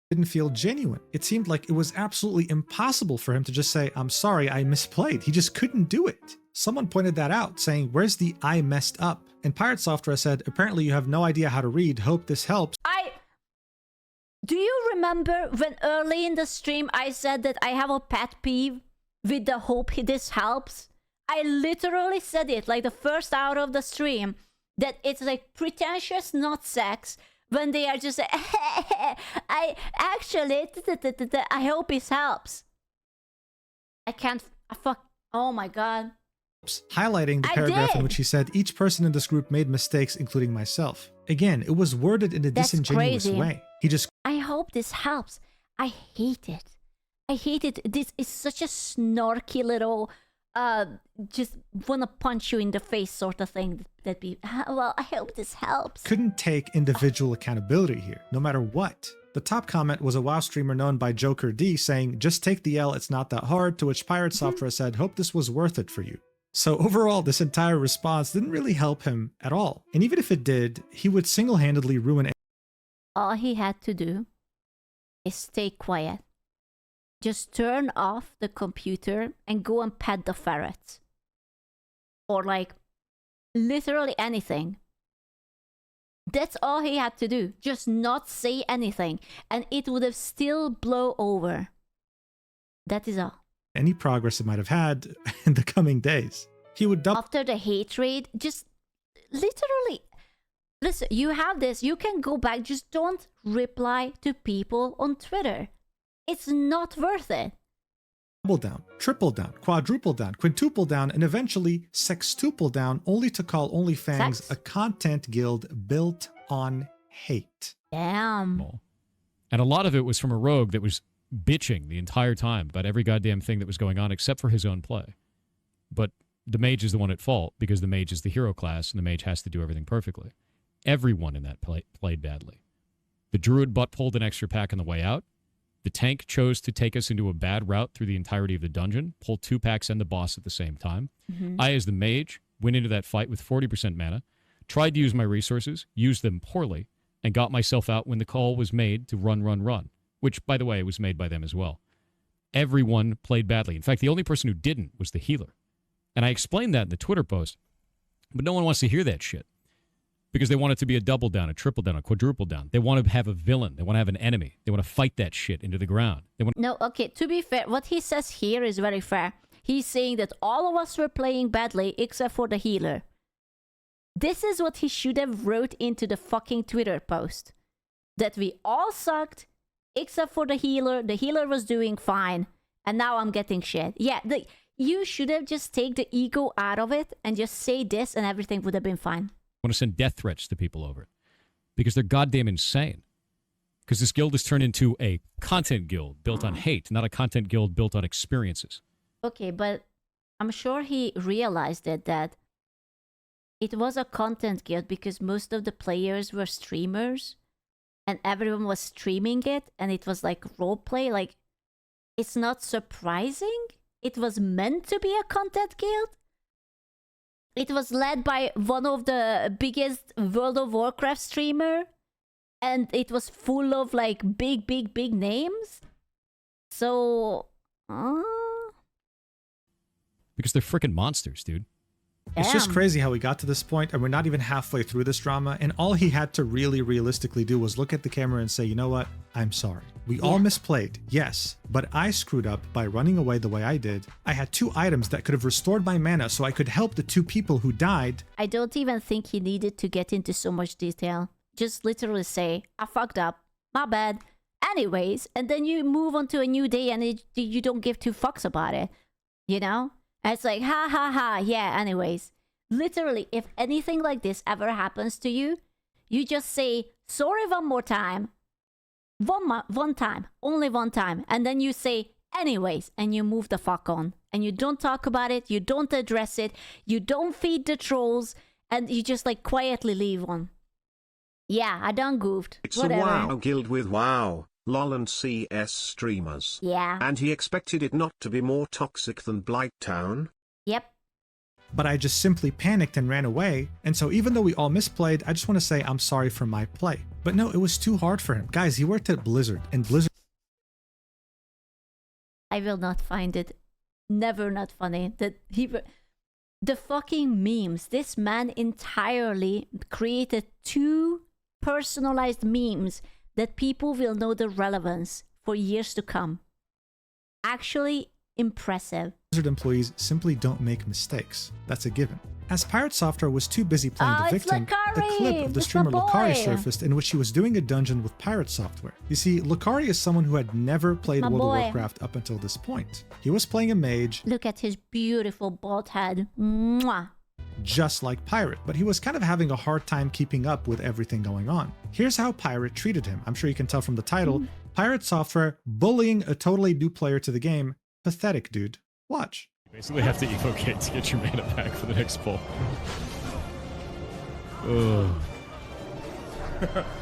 Didn't feel genuine. It seemed like it was absolutely impossible for him to just say, I'm sorry, I misplayed. He just couldn't do it. Someone pointed that out, saying, where's the I messed up? And PirateSoftware said, apparently you have no idea how to read. Hope this helps. Do you remember when early in the stream I said that I have a pet peeve with the hope this helps? I literally said it like the first hour of the stream, that it's like pretentious not sex when they are just like, I hope it helps. Oh my god. Highlighting the paragraph in which he said each person in this group made mistakes, including myself. Again, it was worded in a disingenuous way. He just, I hope this helps. I hate it. I hate it. This is such a snarky little just wanna punch you in the face sort of thing. That be, well, I hope this helps. Couldn't take individual accountability here, no matter what. The top comment was a WoW streamer known by Joker D saying, just take the L, it's not that hard, to which PirateSoftware said, hope this was worth it for you. So overall, this entire response didn't really help him at all. And even if it did, he would single-handedly ruin it. All he had to do is stay quiet. Just turn off the computer and go and pet the ferret. Or like, literally anything. That's all he had to do. Just not say anything. And it would have still blown over. That is all. Any progress it might have had in the coming days. He would double... After the hatred, just literally... Listen, you have this. You can go back. Just don't reply to people on Twitter. It's not worth it. Double down, triple down, quadruple down, quintuple down, and eventually sextuple down, only to call OnlyFangs a content guild built on hate. Damn. And a lot of it was from a rogue that was bitching the entire time about every goddamn thing that was going on except for his own play. But the mage is the one at fault because the mage is the hero class and the mage has to do everything perfectly. Everyone in that played badly. The druid butt-pulled an extra pack on the way out. The tank chose to take us into a bad route through the entirety of the dungeon, pull 2 packs and the boss at the same time. I, as the mage, went into that fight with 40% mana, tried to use my resources, used them poorly, and got myself out when the call was made to run, which, by the way, was made by them as well. Everyone played badly. In fact, the only person who didn't was the healer. And I explained that in the Twitter post, but no one wants to hear that shit. Because they want it to be a double down, a triple down, a quadruple down. They want to have a villain. They want to have an enemy. They want to fight that shit into the ground. No, okay, to be fair, what he says here is very fair. He's saying that all of us were playing badly except for the healer. This is what he should have wrote into the fucking Twitter post. That we all sucked except for the healer. The healer was doing fine. And now I'm getting shit. Yeah, you should have just taken the ego out of it and just say this and everything would have been fine. Want to send death threats to people over it because they're goddamn insane. Because this guild has turned into a content guild built on hate, not a content guild built on experiences. Okay, but I'm sure he realized that it was a content guild because most of the players were streamers and everyone was streaming it and it was like roleplay. Like, it's not surprising. It was meant to be a content guild. It was led by one of the biggest World of Warcraft streamer. And it was full of like big names. So... Because they're freaking monsters, dude. It's just crazy how we got to this point and we're not even halfway through this drama. And all he had to really realistically do was look at the camera and say, you know what? I'm sorry. We all misplayed, yes, but I screwed up by running away the way I did. I had 2 items that could have restored my mana so I could help the 2 people who died. I don't even think he needed to get into so much detail. Just literally say, I fucked up, my bad. Anyways, and then you move on to a new day and you don't give 2 fucks about it. You know? And it's like, ha ha ha, yeah, anyways. Literally, if anything like this ever happens to you, you just say, sorry one more time. One time, only one time. And then you say, anyways, and you move the fuck on. And you don't talk about it, you don't address it, you don't feed the trolls, and you just like quietly leave on. Yeah, I done goofed. It's whatever. a WoW guild with WoW, LOL and CS streamers. Yeah. And he expected it not to be more toxic than Blighttown. Yep. But I just simply panicked and ran away. And so even though we all misplayed, I just want to say I'm sorry for my play. But no, it was too hard for him. Guys, he worked at Blizzard, and Blizzard... I will not find it never not funny that the fucking memes. This man entirely created 2 personalized memes that people will know the relevance for years to come. Actually impressive. Blizzard employees simply don't make mistakes. That's a given. As PirateSoftware was too busy playing the victim, the clip of the streamer Lolcow surfaced in which he was doing a dungeon with PirateSoftware. You see, Lolcow is someone who had never played World of Warcraft up until this point. He was playing a mage. Look at his beautiful bald head. Mwah. Just like Pirate, but he was kind of having a hard time keeping up with everything going on. Here's how Pirate treated him. I'm sure you can tell from the title. PirateSoftware bullying a totally new player to the game. Pathetic, dude. Watch. You basically have to evocate to get your mana back for the next pull.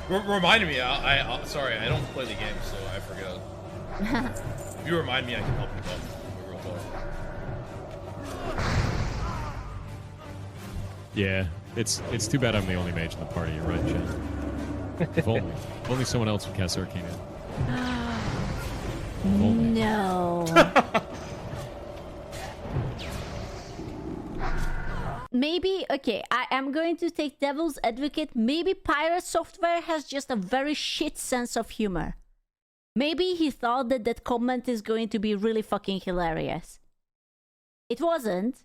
Reminded me, sorry, I don't play the game, so I forgot. If you remind me, I can help you out real quick. Yeah, it's too bad I'm the only mage in the party. You're right, Jen. If only someone else would cast Arcana. No. Maybe, okay, I am going to take devil's advocate. Maybe PirateSoftware has just a very shit sense of humor. Maybe he thought that that comment is going to be really fucking hilarious. It wasn't.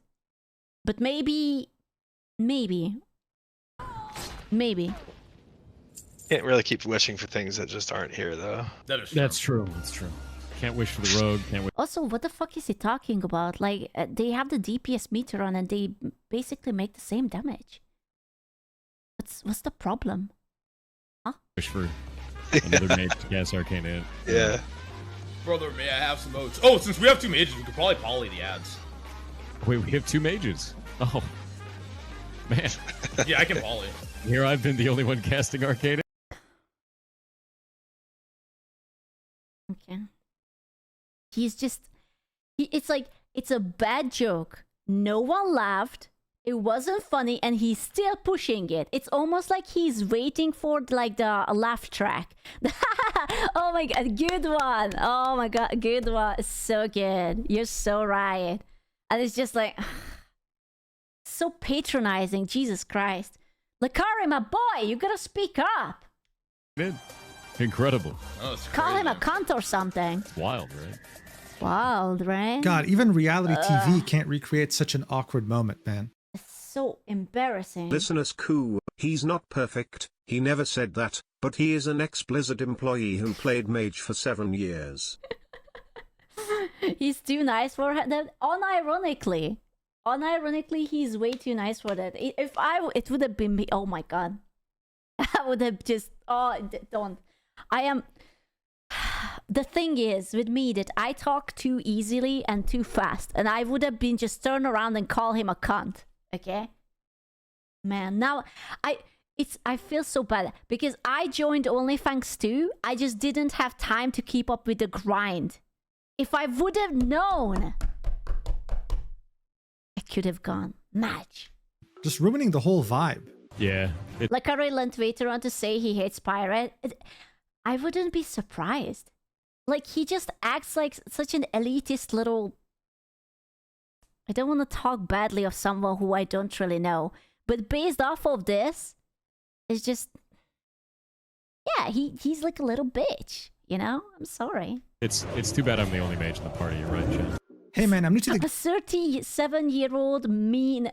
But maybe... Maybe. Can't really keep wishing for things that just aren't here, though. That's true. That's true. Can't wish for the rogue. Can't wish. Also, what the fuck is he talking about? Like, they have the DPS meter on and they basically make the same damage. What's the problem? Huh? Wish for another mage to cast Arcane in. Yeah. Brother, may I have some oats? Oh, since we have 2 mages, we could probably poly the ads. Wait, we have 2 mages. Oh. Man. Yeah, I can poly. Here I've been the only one casting Arcane. Okay. He's just... it's like, it's a bad joke. No one laughed. It wasn't funny and he's still pushing it. It's almost like he's waiting for like the laugh track. Oh my god, good one. Oh my god, good one. So good. You're so right. And it's just like... so patronizing. Jesus Christ. Lakari, my boy, you gotta speak up. Incredible. Oh, it's Call crazy. him a cunt or something. It's wild, right? Wild, right? God, even reality TV can't recreate such an awkward moment, man. It's so embarrassing. Listeners, cool. He's not perfect. He never said that, but he is an ex-Blizzard employee who played Mage for 7 years. He's too nice for that. Unironically, he's way too nice for that. If it would have been me. Oh my god, I would have just. Oh, don't. I am. The thing is with me that I talk too easily and too fast, and I would have been just turn around and call him a cunt. Okay, man. Now I feel so bad because I joined OnlyFangs too. I just didn't have time to keep up with the grind. If I would have known, I could have gone match. Just ruining the whole vibe. Yeah. Like I went later on to say he hates pirate. I wouldn't be surprised. Like, he just acts like such an elitist little... I don't want to talk badly of someone who I don't really know. But based off of this, it's just... yeah, he's like a little bitch, you know? I'm sorry. It's too bad I'm the only mage in the party. You're right, Jen. Hey man, I'm new to the... A 37-year-old mean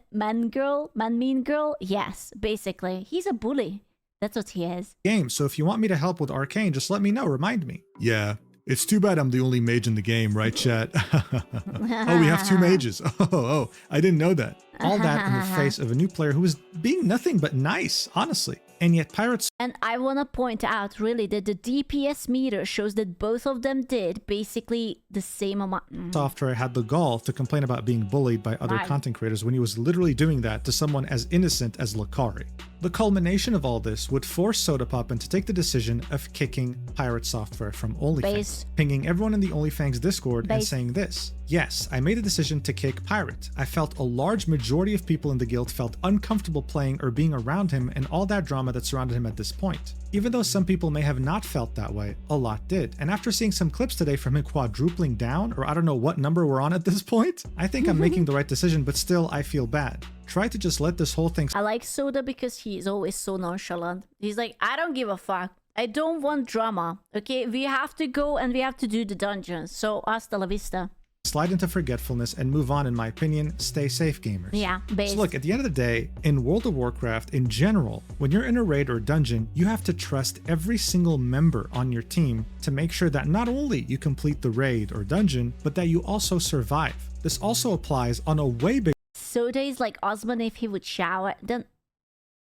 girl? Yes, basically. He's a bully. That's what he is. game, so if you want me to help with Arcane, just let me know, remind me. Yeah, it's too bad I'm the only mage in the game, right chat? Oh, we have 2 mages. Oh, I didn't know that. All that in the face of a new player who was being nothing but nice, honestly. And yet Pirates... And I want to point out, really, that the DPS meter shows that both of them did basically the same amount. Software had the gall to complain about being bullied by other content creators when he was literally doing that to someone as innocent as Lolcow. The culmination of all this would force Sodapoppin to take the decision of kicking PirateSoftware from OnlyFangs, pinging everyone in the OnlyFangs Discord and saying this: yes, I made a decision to kick Pirate. I felt a large majority of people in the guild felt uncomfortable playing or being around him and all that drama that surrounded him at this point. Even though some people may have not felt that way, a lot did. And after seeing some clips today from him quadrupling down, or I don't know what number we're on at this point, I think I'm making the right decision, but still I feel bad. Try to just let this whole thing... I like Soda because he's always so nonchalant. He's like, I don't give a fuck. I don't want drama. Okay, we have to go and we have to do the dungeons. So hasta la vista. Slide into forgetfulness and move on, in my opinion. Stay safe, gamers. Yeah, base. So look, at the end of the day, in World of Warcraft in general, when you're in a raid or dungeon, you have to trust every single member on your team to make sure that not only you complete the raid or dungeon, but that you also survive. This also applies on a way bigger... Soda is like Osman if he would shower. Then...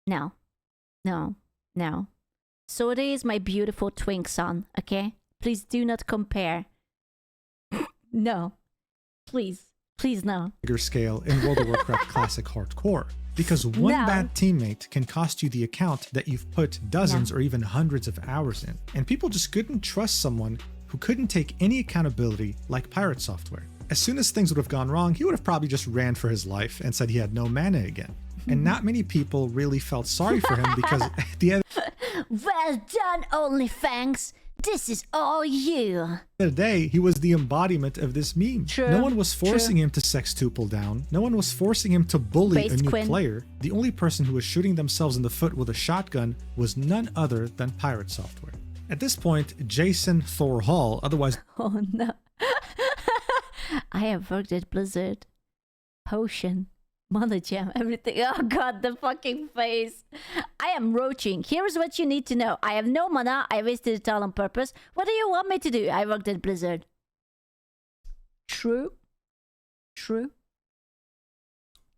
No. Soda is my beautiful twink son, okay? Please do not compare. No. Please no. Bigger scale in World of Warcraft Classic Hardcore. Because one bad teammate can cost you the account that you've put dozens or even hundreds of hours in. And people just couldn't trust someone who couldn't take any accountability like PirateSoftware. As soon as things would have gone wrong, he would have probably just ran for his life and said he had no mana again. And not many people really felt sorry for him because at the end... Well done, OnlyFangs! this is all you. Today, he was the embodiment of this meme. True. No one was forcing him to sextuple down. No one was forcing him to bully a new player. The only person who was shooting themselves in the foot with a shotgun was none other than PirateSoftware. At this point, Jason Thor Hall, otherwise... Oh no. I have worked at Blizzard. Potion. Mana Gem, everything. Oh god, the fucking face. I am roaching. Here's what you need to know. I have no mana. I wasted it all on purpose. What do you want me to do? I worked at Blizzard. True. True.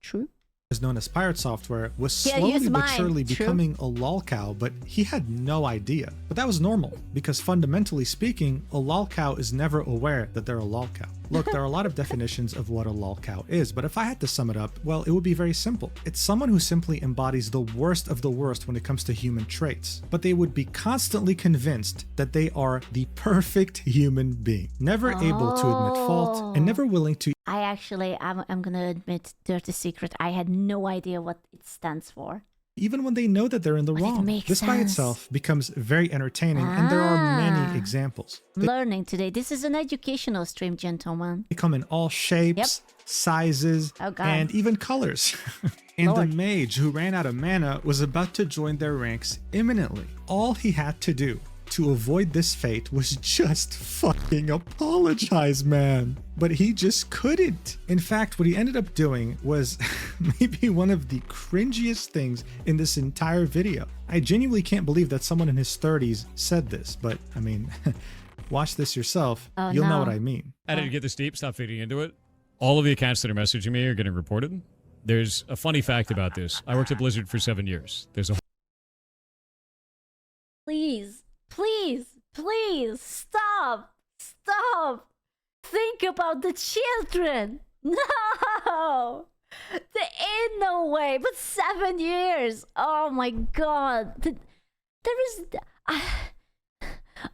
True. Is known as PirateSoftware, was slowly but surely becoming a lolcow, but he had no idea. But that was normal, because fundamentally speaking, a lolcow is never aware that they're a lolcow. Look, there are a lot of definitions of what a lolcow is, but if I had to sum it up, well, it would be very simple. It's someone who simply embodies the worst of the worst when it comes to human traits, but they would be constantly convinced that they are the perfect human being, never able to admit fault, and never willing to... I'm gonna admit, dirty secret, I had no idea what it stands for. Even when they know that they're in the wrong. This by itself becomes very entertaining, and there are many examples. Learning today. This is an educational stream, gentlemen. They come in all shapes, sizes, and even colors. And the mage who ran out of mana was about to join their ranks imminently. All he had to do to avoid this fate was just fucking apologize, man. But he just couldn't. In fact, what he ended up doing was maybe one of the cringiest things in this entire video. I genuinely can't believe that someone in his 30s said this, but I mean, watch this yourself. You'll know what I mean. I didn't get this deep. Stop feeding into it. All of the accounts that are messaging me are getting reported. There's a funny fact about this. I worked at Blizzard for 7 years. There's a... Please. Please, please, stop, stop. Think about the children. No, there ain't no way, but 7 years. Oh my god. There is...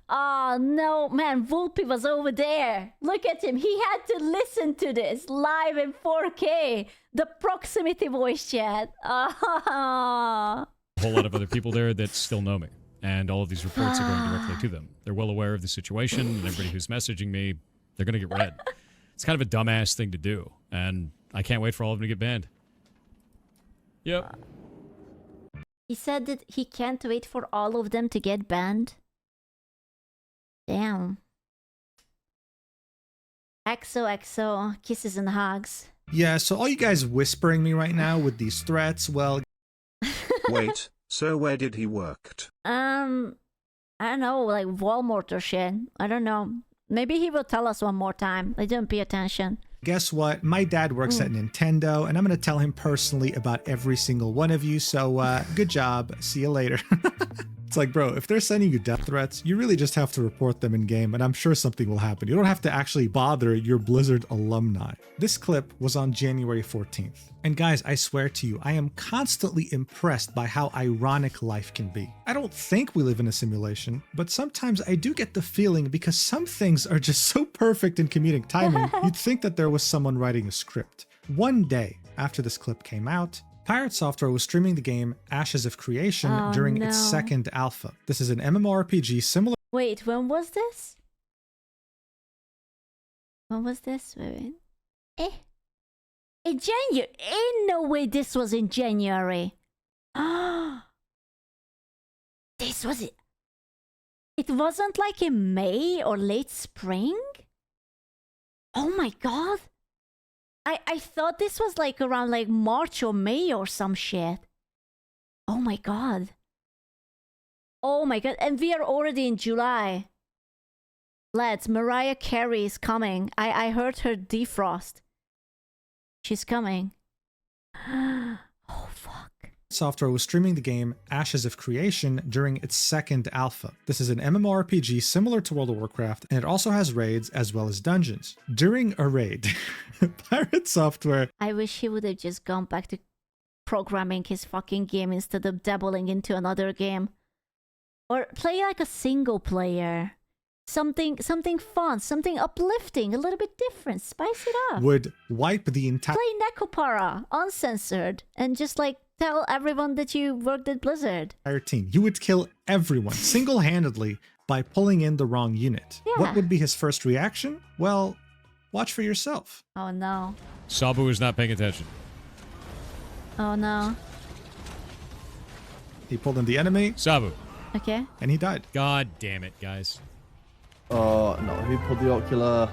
Oh no, man, Volpe was over there. Look at him, he had to listen to this live in 4K. The proximity voice chat. Oh. A whole lot of other people there that still know me. And all of these reports are going directly to them. They're well aware of the situation, and everybody who's messaging me, they're going to get read. It's kind of a dumbass thing to do, and I can't wait for all of them to get banned. Yep. He said that he can't wait for all of them to get banned. Damn. XOXO, kisses and hugs. Yeah, so all you guys whispering me right now with these threats, well... Wait. So where did he worked? I don't know, like Walmart or shit. I don't know. Maybe he will tell us one more time. I didn't pay attention. Guess what? My dad works at Nintendo, and I'm going to tell him personally about every single one of you. So good job. See you later. It's like, bro, if they're sending you death threats, you really just have to report them in game, and I'm sure something will happen. You don't have to actually bother your Blizzard alumni. This clip was on January 14th. And guys, I swear to you, I am constantly impressed by how ironic life can be. I don't think we live in a simulation, but sometimes I do get the feeling because some things are just so perfect in comedic timing, you'd think that there was someone writing a script. One day after this clip came out, PirateSoftware was streaming the game Ashes of Creation during its second alpha. This is an MMORPG similar... Wait, when was this? When was this? Wait. In January? Ain't no way this was in January. This was it. It wasn't like in May or late spring? Oh my god. I thought this was like around like March or May or some shit. Oh my god. Oh my god. And we are already in July. Lads, Mariah Carey is coming. I heard her defrost. She's coming. Oh fuck. Software was streaming the game Ashes of Creation during its second alpha. This is an MMORPG similar to World of Warcraft, and it also has raids as well as dungeons. During a raid, PirateSoftware... I wish he would have just gone back to programming his fucking game instead of dabbling into another game. Or play like a single player. Something fun, something uplifting, a little bit different, spice it up. Would wipe the entire... Play Nekopara, uncensored, and just like tell everyone that you worked at Blizzard. Entire team. You would kill everyone single-handedly by pulling in the wrong unit. Yeah. What would be his first reaction? Well, watch for yourself. Oh no. Sabu is not paying attention. Oh no. He pulled in the enemy. Sabu. Okay. And he died. God damn it, guys. Oh, no. Who pulled the ocular?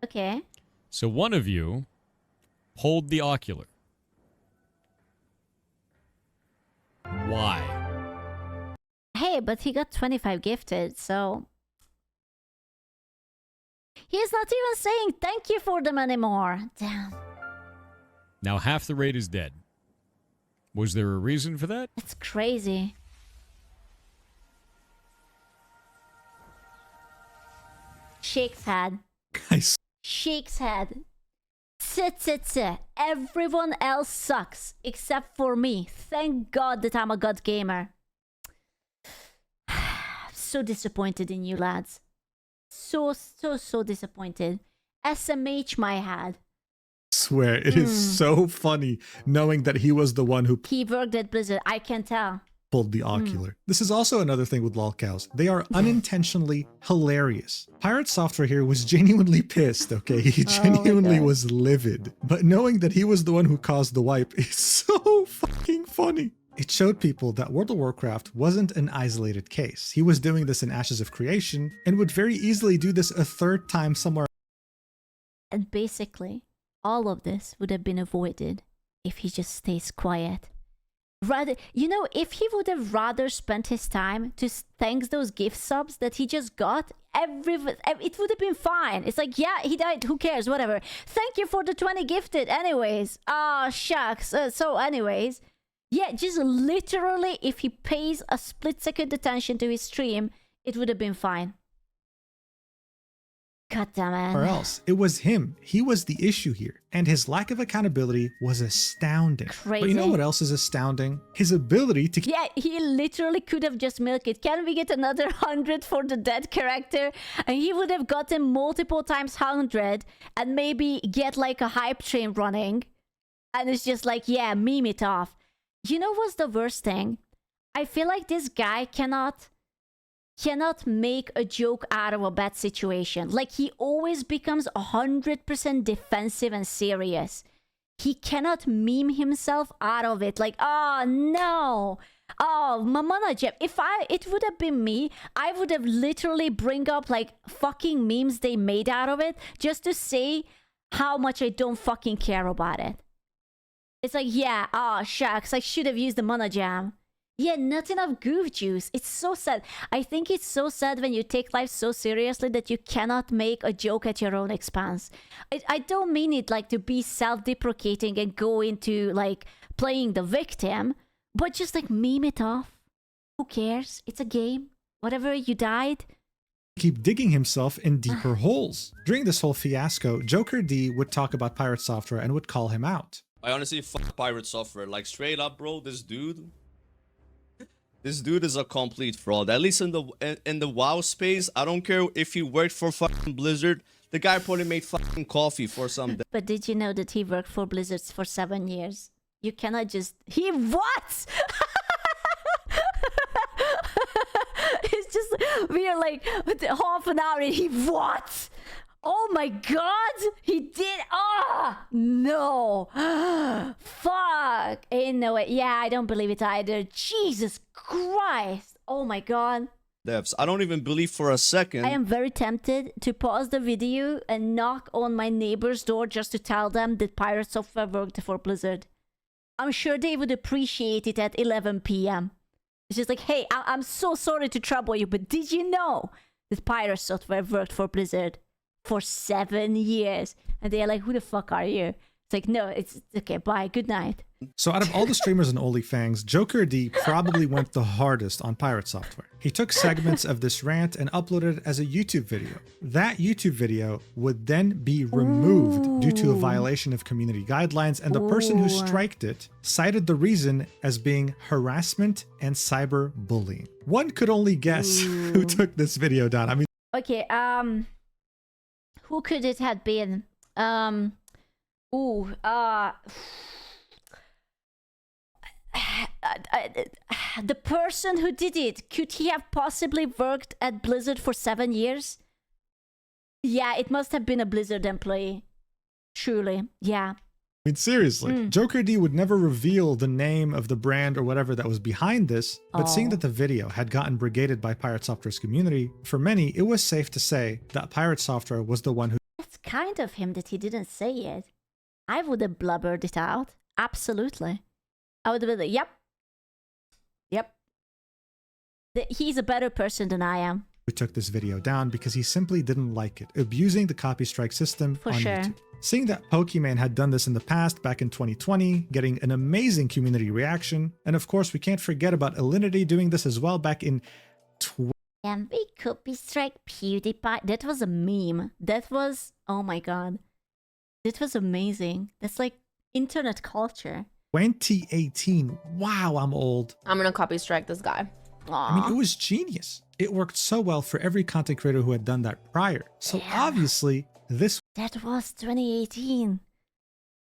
Okay. So one of you pulled the ocular. Why? Hey, but he got 25 gifted, so... He's not even saying thank you for them anymore. Damn. Now half the raid is dead. Was there a reason for that? It's crazy. Shakes head. Guys. Shakes head. Everyone else sucks except for me. Thank God that I'm a god gamer. So disappointed in you lads. So disappointed. SMH my head. Swear, it is so funny knowing that he was the one who He worked at Blizzard, I can tell. pulled the ocular. This is also another thing with lolcows. They are unintentionally hilarious. PirateSoftware here was genuinely pissed, okay? He genuinely was livid. But knowing that he was the one who caused the wipe is so fucking funny. It showed people that World of Warcraft wasn't an isolated case. He was doing this in Ashes of Creation and would very easily do this a third time somewhere. And basically, all of this would have been avoided if he just stays quiet. Rather, you know, if he would have rather spent his time to thank those gift subs that he just got, it would have been fine. It's like, yeah, he died, who cares, whatever. Thank you for the 20 gifted anyways. Ah, shucks. So anyways, yeah, just literally, if he pays a split-second attention to his stream, it would have been fine. God damn it. Or else, it was him. He was the issue here. And his lack of accountability was astounding. Crazy. But you know what else is astounding? His ability to... Yeah, he literally could have just milked it. Can we get another 100 for the dead character? And he would have gotten multiple times 100 and maybe get like a hype train running. And it's just like, yeah, meme it off. You know what's the worst thing? I feel like this guy cannot make a joke out of a bad situation. Like, he always becomes 100% defensive and serious. He cannot meme himself out of it. Like, oh no, oh Mamana Jeb. If it would have been me, I would have literally bring up like fucking memes they made out of it just to say how much I don't fucking care about it. It's like, yeah, oh shucks, I should have used the Mana Jam. Yeah, not enough goof juice. It's so sad. I think it's so sad when you take life so seriously that you cannot make a joke at your own expense. I don't mean it like to be self-deprecating and go into like playing the victim, but just like meme it off. Who cares? It's a game. Whatever, you died. Keep digging himself in deeper holes. During this whole fiasco, Joker D would talk about PirateSoftware and would call him out. I honestly fuck PirateSoftware. Like, straight up, bro, this dude is a complete fraud. At least in the WoW space, I don't care if he worked for fucking Blizzard. The guy probably made fucking coffee for some day. But did you know that he worked for Blizzard for 7 years? You cannot just... He what? It's just... We are like half an hour and he what? Oh my god! He did... Ah! No! Fuck! Ain't no way. Yeah, I don't believe it either. Jesus Christ! Oh my god. Devs, I don't even believe for a second. I am very tempted to pause the video and knock on my neighbor's door just to tell them that PirateSoftware worked for Blizzard. I'm sure they would appreciate it at 11 p.m. It's just like, hey, I'm so sorry to trouble you, but did you know that PirateSoftware worked for Blizzard for 7 years? And they're like, who the fuck are you? It's like, no, it's okay, bye, good night. So out of all the streamers in OnlyFangs, Joker D probably went the hardest on PirateSoftware. He took segments of this rant and uploaded it as a YouTube video. That YouTube video would then be removed due to a violation of community guidelines, and the person who striked it cited the reason as being harassment and cyberbullying. One could only guess who took this video down. I mean, okay, who could it have been? the person who did it, could he have possibly worked at Blizzard for 7 years? Yeah, it must have been a Blizzard employee. Truly, yeah. I mean, seriously, Joker D would never reveal the name of the brand or whatever that was behind this, but seeing that the video had gotten brigaded by PirateSoftware's community, for many, it was safe to say that PirateSoftware was the one who... It's kind of him that he didn't say it. I would have blubbered it out. Absolutely. I would have been like, yep. Yep. He's a better person than I am. Who took this video down because he simply didn't like it, abusing the copy strike system on YouTube. Seeing that Pokemon had done this in the past back in 2020, getting an amazing community reaction, and of course we can't forget about Alinity doing this as well back in Can we copy strike PewDiePie? That was a meme. That was, oh my god. That was amazing. That's like internet culture. 2018. Wow, I'm old. I'm gonna copy strike this guy. Aww. I mean, it was genius. It worked so well for every content creator who had done that prior. So obviously, this... That was 2018.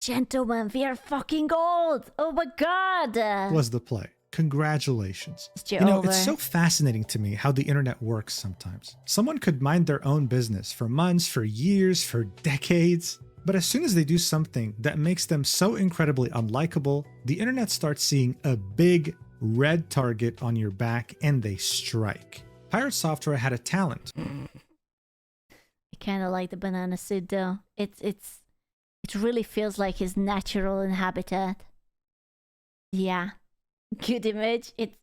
Gentlemen, we are fucking old. Oh my god. Was the play. Congratulations. You know, it's so fascinating to me how the internet works sometimes. Someone could mind their own business for months, for years, for decades. But as soon as they do something that makes them so incredibly unlikable, the internet starts seeing a big red target on your back and they strike. PirateSoftware had a talent. I kind of like the banana suit though. It really feels like his natural habitat. Yeah. Good image. It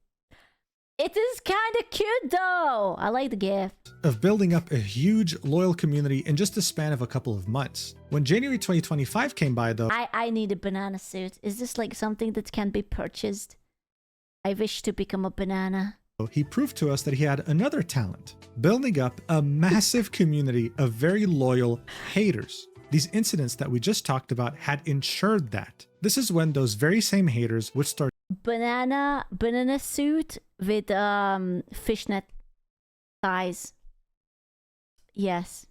is kind of cute though. I like the gift. Of building up a huge loyal community in just the span of a couple of months. When January 2025 came by though, I need a banana suit. Is this like something that can be purchased? I wish to become a banana. He proved to us that he had another talent, building up a massive community of very loyal haters. These incidents that we just talked about had ensured that. This is when those very same haters would start banana suit with fishnet ties. Yes.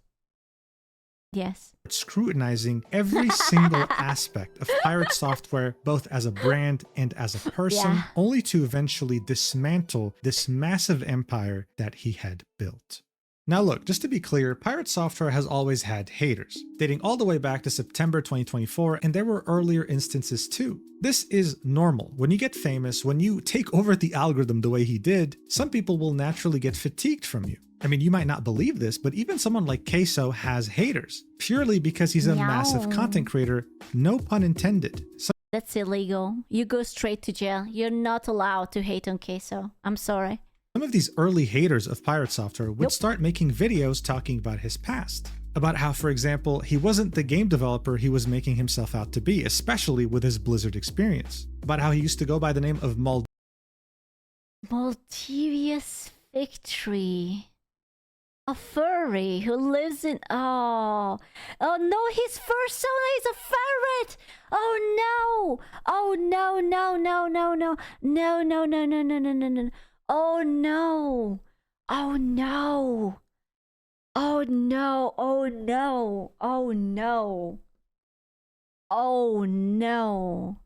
Scrutinizing every single aspect of PirateSoftware, both as a brand and as a person, only to eventually dismantle this massive empire that he had built. Now look, just to be clear, PirateSoftware has always had haters, dating all the way back to September 2024, and there were earlier instances too. This is normal. When you get famous, when you take over the algorithm the way he did, some people will naturally get fatigued from you. I mean, you might not believe this, but even someone like Queso has haters, purely because he's a massive content creator, no pun intended. That's illegal. You go straight to jail. You're not allowed to hate on Queso. I'm sorry. Some of these early haters of PirateSoftware would start making videos talking about his past. About how, for example, he wasn't the game developer he was making himself out to be, especially with his Blizzard experience. About how he used to go by the name of Maldevious Victory. A furry who lives in... Oh no, his persona is a ferret! Oh no! Oh no, no, no, no, no. No, no, no, no, no, no, no, no. Oh no! Oh no! Oh no! Oh no! Oh no! Oh no!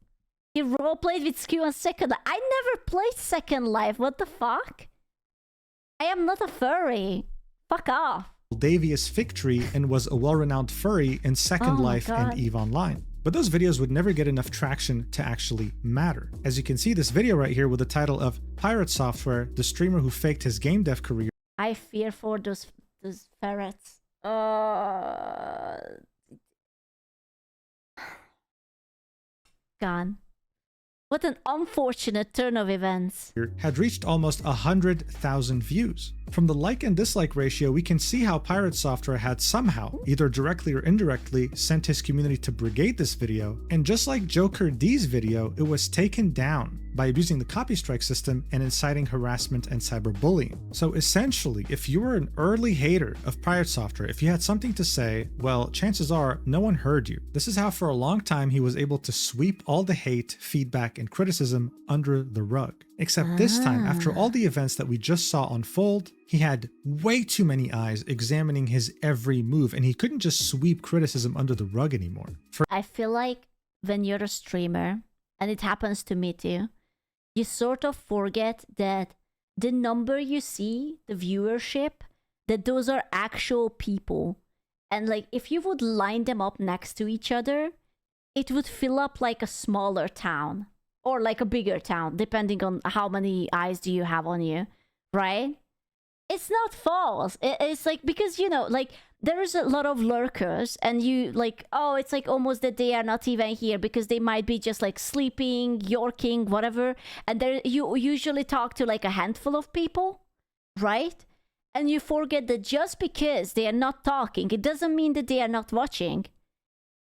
He roleplayed with Skew on Second Life. I never played Second Life. What the fuck? I am not a furry. Fuck off. Maldevious Victory and was a well-renowned furry in Second Life and EVE Online. But those videos would never get enough traction to actually matter. As you can see this video right here with the title of PirateSoftware, the streamer who faked his game dev career. I fear for those ferrets. Gone. What an unfortunate turn of events. Had reached almost 100,000 views. From the like and dislike ratio, we can see how PirateSoftware had somehow, either directly or indirectly, sent his community to brigade this video, and just like Joker D's video, it was taken down by abusing the copy strike system and inciting harassment and cyberbullying. So essentially, if you were an early hater of PirateSoftware, if you had something to say, well, chances are no one heard you. This is how for a long time he was able to sweep all the hate, feedback, and criticism under the rug. Except this time, after all the events that we just saw unfold, he had way too many eyes examining his every move, and he couldn't just sweep criticism under the rug anymore. I feel like when you're a streamer, and it happens to me too, you sort of forget that the number you see, the viewership, that those are actual people. And like, if you would line them up next to each other, it would fill up like a smaller town or like a bigger town, depending on how many eyes do you have on you, right? It's not false. It's like, because, you know, like, there's a lot of lurkers and you like, oh, it's like almost that they are not even here because they might be just like sleeping, yorking, whatever. And there you usually talk to like a handful of people, right? And you forget that just because they are not talking, it doesn't mean that they are not watching.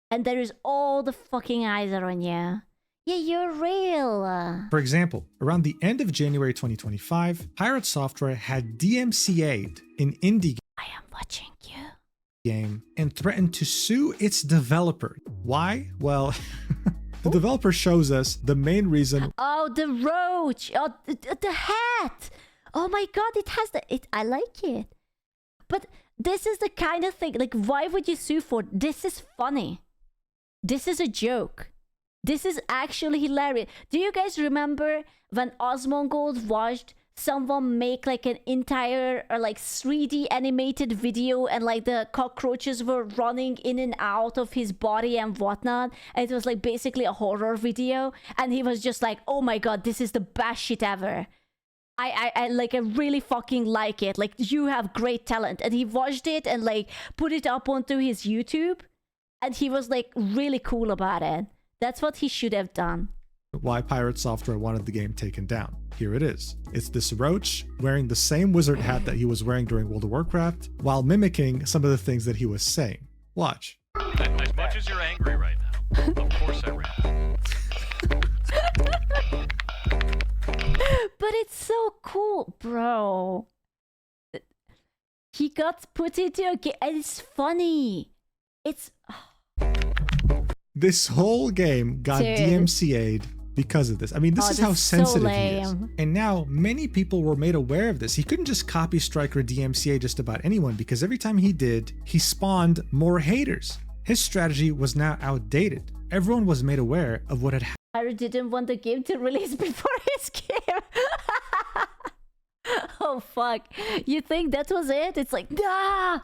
And there is all the fucking eyes are on you. Yeah, you're real. For example, around the end of January 2025, PirateSoftware had DMCA'd an indie I am watching you. game and threatened to sue its developer. Why? Well, the developer shows us the main reason. Oh, the roach. Oh, the hat. Oh my god, it has I like it. But this is the kind of thing, like, why would you sue for? This is funny. This is a joke. This is actually hilarious. Do you guys remember when Osmongold watched someone make like an entire or like 3D animated video and like the cockroaches were running in and out of his body and whatnot? And it was like basically a horror video. And he was just like, oh my god, this is the best shit ever. I really fucking like it. Like, you have great talent. And he watched it and like put it up onto his YouTube. And he was like really cool about it. That's what he should have done. Why PirateSoftware wanted the game taken down. Here it is. It's this roach wearing the same wizard hat that he was wearing during World of Warcraft, while mimicking some of the things that he was saying. Watch. As much as you're angry right now, of course I ran. But it's so cool, bro. He got put into a game, and it's funny. It's... This whole game got DMCA'd because of this. I mean, this is how sensitive he is. And now many people were made aware of this. He couldn't just copy, strike, or DMCA just about anyone, because every time he did, he spawned more haters. His strategy was now outdated. Everyone was made aware of what had happened. Pirate didn't want the game to release before his game. Oh, fuck. You think that was it? It's like, nah!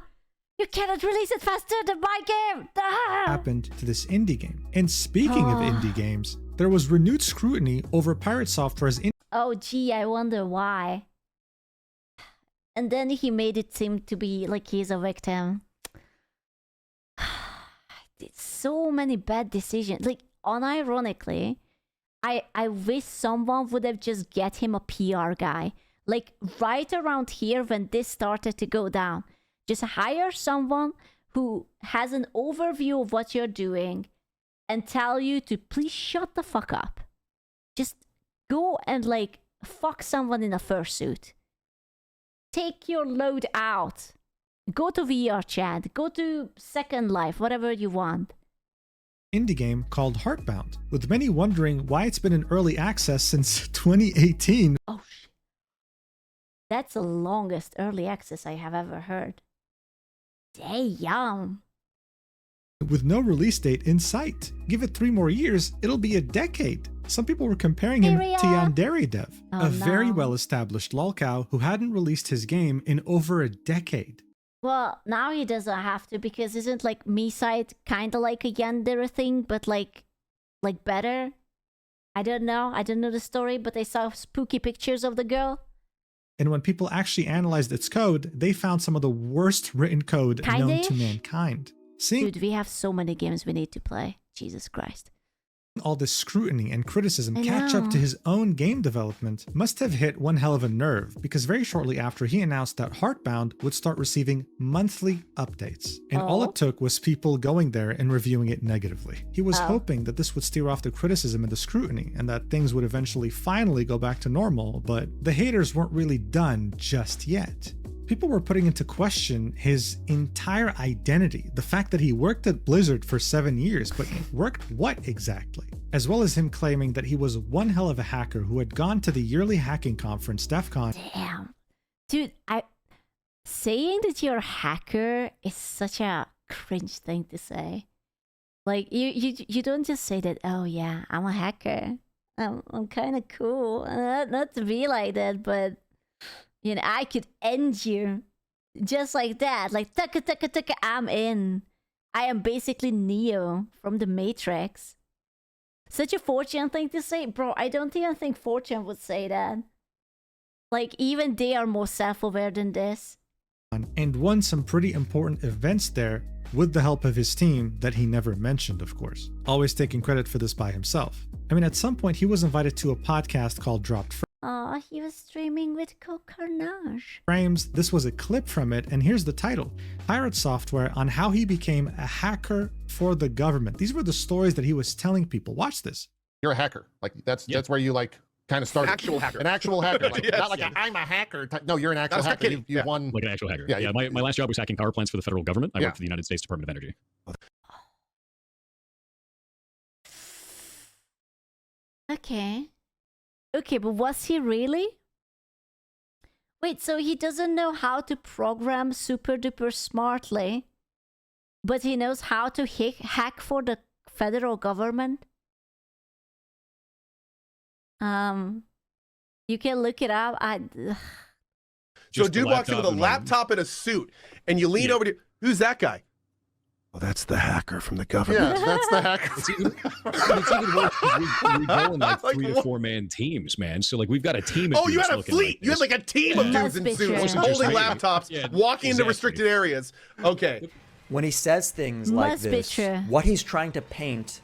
You cannot release it faster than my game! Ah! Happened to this indie game. And speaking of indie games, there was renewed scrutiny over PirateSoftware's oh gee, I wonder why. And then he made it seem to be like he's a victim. So many bad decisions. Like, unironically, I wish someone would have just get him a PR guy. Like, right around here when this started to go down. Just hire someone who has an overview of what you're doing and tell you to please shut the fuck up. Just go and like fuck someone in a fursuit. Take your load out. Go to VR chat. Go to Second Life, whatever you want. Indie game called Heartbound, with many wondering why it's been in early access since 2018. Oh shit. That's the longest early access I have ever heard. Damn. With no release date in sight. Give it 3 more years, it'll be a decade. Some people were comparing him to Yandere Dev, a very well-established Lolcow who hadn't released his game in over a decade. Well, now he doesn't have to, because isn't like Me-Side kind of like a Yandere thing, but like better? I don't know the story, but I saw spooky pictures of the girl. And when people actually analyzed its code, they found some of the worst written code known to mankind. Dude, we have so many games we need to play. Jesus Christ. All this scrutiny and criticism catch up to his own game development must have hit one hell of a nerve, because very shortly after he announced that Heartbound would start receiving monthly updates. And all it took was people going there and reviewing it negatively. He was hoping that this would steer off the criticism and the scrutiny, and that things would eventually finally go back to normal, but the haters weren't really done just yet. People were putting into question his entire identity, the fact that he worked at Blizzard for 7 years, but worked what exactly? As well as him claiming that he was one hell of a hacker who had gone to the yearly hacking conference, DEF CON. Damn. Dude, saying that you're a hacker is such a cringe thing to say. Like, you don't just say that, oh yeah, I'm a hacker. I'm kind of cool. Not to be like that, but you know, I could end you just like that. Like tucka tucka tucka, I'm in. I am basically Neo from the Matrix. Such a Fortune thing to say, bro. I don't even think Fortune would say that. Like, even they are more self-aware than this. And won some pretty important events there with the help of his team that he never mentioned, of course. Always taking credit for this by himself. I mean, at some point, he was invited to a podcast called Dropped Aw, he was streaming with Carnage. Frames. This was a clip from it, and here's the title. PirateSoftware on how he became a hacker for the government. These were the stories that he was telling people. Watch this. You're a hacker. Like, that's where you, like, kind of started. Actual hacker. An actual hacker. Like, Yes. not like I'm a hacker. No, you're an actual hacker. You've won. Like an actual hacker. Yeah. My last job was hacking power plants for the federal government. I worked for the United States Department of Energy. Okay, but was he really? Wait, so he doesn't know how to program super duper smartly, but he knows how to hack for the federal government? You can look it up. So a dude walks in with a laptop and a suit, and you lean over to, who's that guy? Well, that's the hacker from the government. Yeah, that's the hacker. It's even worse. We go in like 3 to 4 man teams, man. So like we've got a team. Oh, you had a fleet. You had like a team of dudes in suits holding laptops, walking into restricted areas. Okay. When he says things like this, what he's trying to paint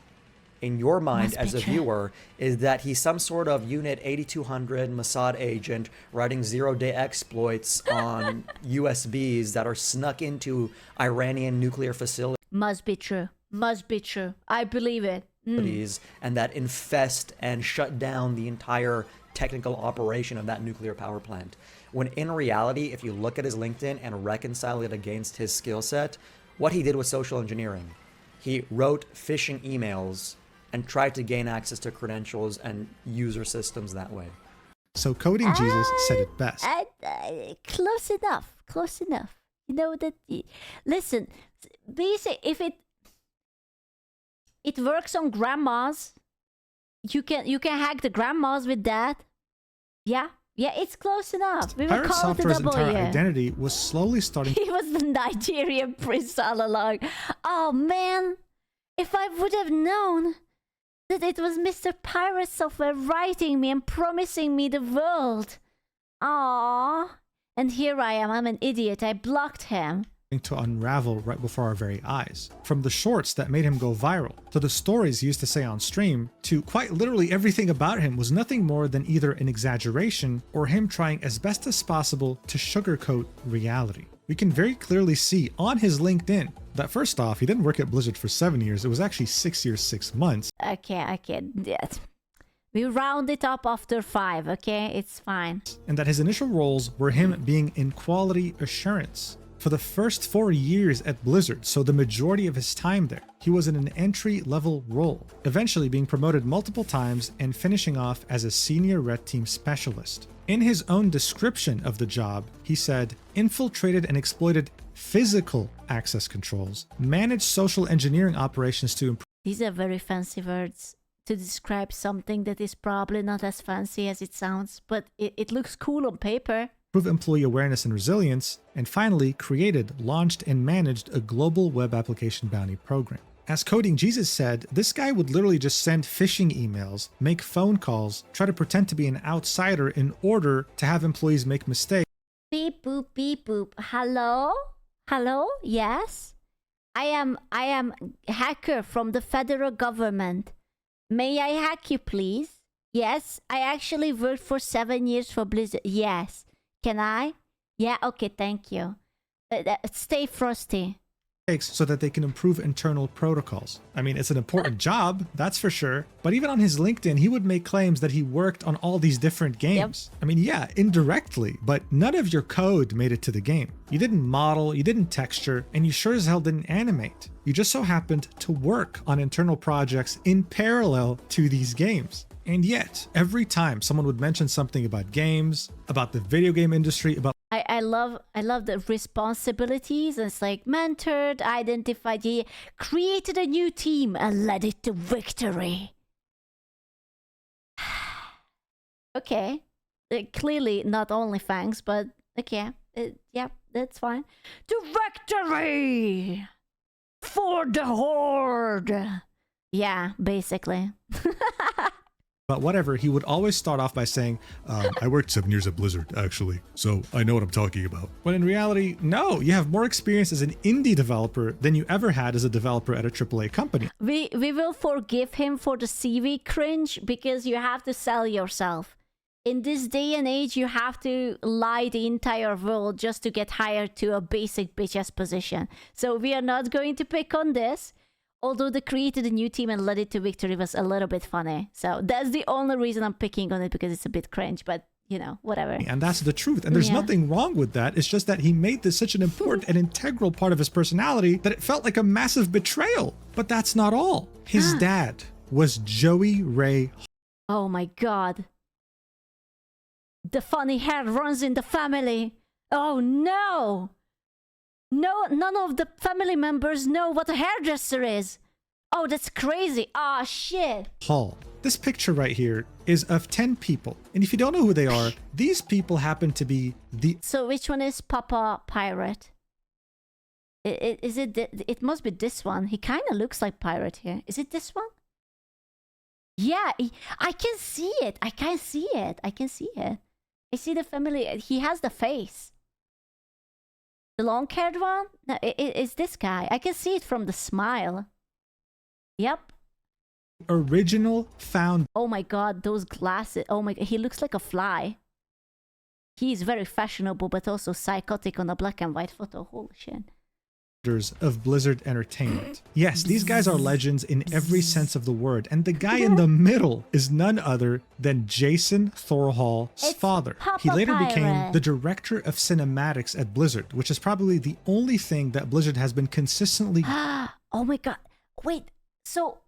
in your mind as a viewer is that he's some sort of Unit 8200 Mossad agent writing zero-day exploits on USBs that are snuck into Iranian nuclear facilities. Must be true. Must be true. I believe it. And that infest and shut down the entire technical operation of that nuclear power plant. When in reality, if you look at his LinkedIn and reconcile it against his skill set, what he did was social engineering. He wrote phishing emails and tried to gain access to credentials and user systems that way. So Coding Jesus said it best. Close enough. Close enough. You know that. Listen, basically, if it works on grandmas, you can hack the grandmas with that. Yeah, it's close enough. We will call it a PirateSoftware's W. entire identity was slowly starting. He was the Nigerian prince all along. Oh man, if I would have known that it was Mr. PirateSoftware writing me and promising me the world. Aww. And here I am, I'm an idiot, I blocked him. To unravel right before our very eyes. From the shorts that made him go viral, to the stories he used to say on stream, to quite literally everything about him was nothing more than either an exaggeration or him trying as best as possible to sugarcoat reality. We can very clearly see on his LinkedIn that first off, he didn't work at Blizzard for 7 years, it was actually 6 years, 6 months. Okay, we round it up after 5, okay? It's fine. And that his initial roles were him being in quality assurance. For the first 4 years at Blizzard, so the majority of his time there, he was in an entry-level role, eventually being promoted multiple times and finishing off as a senior red team specialist. In his own description of the job, he said, infiltrated and exploited physical access controls, managed social engineering operations to improve. These are very fancy words to describe something that is probably not as fancy as it sounds, but it looks cool on paper. Improve employee awareness and resilience, and finally created, launched, and managed a global web application bounty program. As Coding Jesus said, this guy would literally just send phishing emails, make phone calls, try to pretend to be an outsider in order to have employees make mistakes. Beep boop beep boop. Hello? Hello? Yes? I am hacker from the federal government. May I hack you, please? Yes, I actually worked for 7 years for Blizzard. Yes. Can I? Yeah, okay, thank you. Stay frosty. So that they can improve internal protocols. I mean, it's an important job, that's for sure. But even on his LinkedIn, he would make claims that he worked on all these different games. I mean, yeah, indirectly, but none of your code made it to the game. You didn't model, you didn't texture, and you sure as hell didn't animate. You just so happened to work on internal projects in parallel to these games. And yet, every time someone would mention something about games, about the video game industry, about I love the responsibilities. It's like mentored, identified, created a new team and led it to victory. Okay. Clearly not OnlyFangs, but okay. Yeah, that's fine. Directory for the Horde. Yeah, basically. But whatever, he would always start off by saying, I worked 7 years at Blizzard, actually, so I know what I'm talking about. When in reality, no, you have more experience as an indie developer than you ever had as a developer at a AAA company. We will forgive him for the CV cringe because you have to sell yourself. In this day and age, you have to lie the entire world just to get hired to a basic bitch-ass position. So we are not going to pick on this. Although they created a new team and led it to victory was a little bit funny. So that's the only reason I'm picking on it, because it's a bit cringe, but you know, whatever. And that's the truth. And there's nothing wrong with that. It's just that he made this such an important and integral part of his personality that it felt like a massive betrayal. But that's not all. His dad was Joey Ray. Oh my God. The funny hair runs in the family. Oh no. No, none of the family members know what a hairdresser is. Oh, that's crazy. Ah, shit. Hall. This picture right here is of 10 people. And if you don't know who they are, these people happen to be the... So which one is Papa Pirate? It must be this one. He kind of looks like Pirate here. Is it this one? Yeah, I can see it. I can see it. I can see it. I see the family. He has the face. The long-haired one? No, it's this guy. I can see it from the smile. Yep. Original found. Oh my God, those glasses. Oh my God, he looks like a fly. He's very fashionable, but also psychotic on a black and white photo. Holy shit. Of Blizzard Entertainment. Yes, these guys are legends in every sense of the word, and the guy in the middle is none other than Jason Thorhall's father. He later became the director of cinematics at Blizzard, which is probably the only thing that Blizzard has been consistently... Oh my God. Wait, so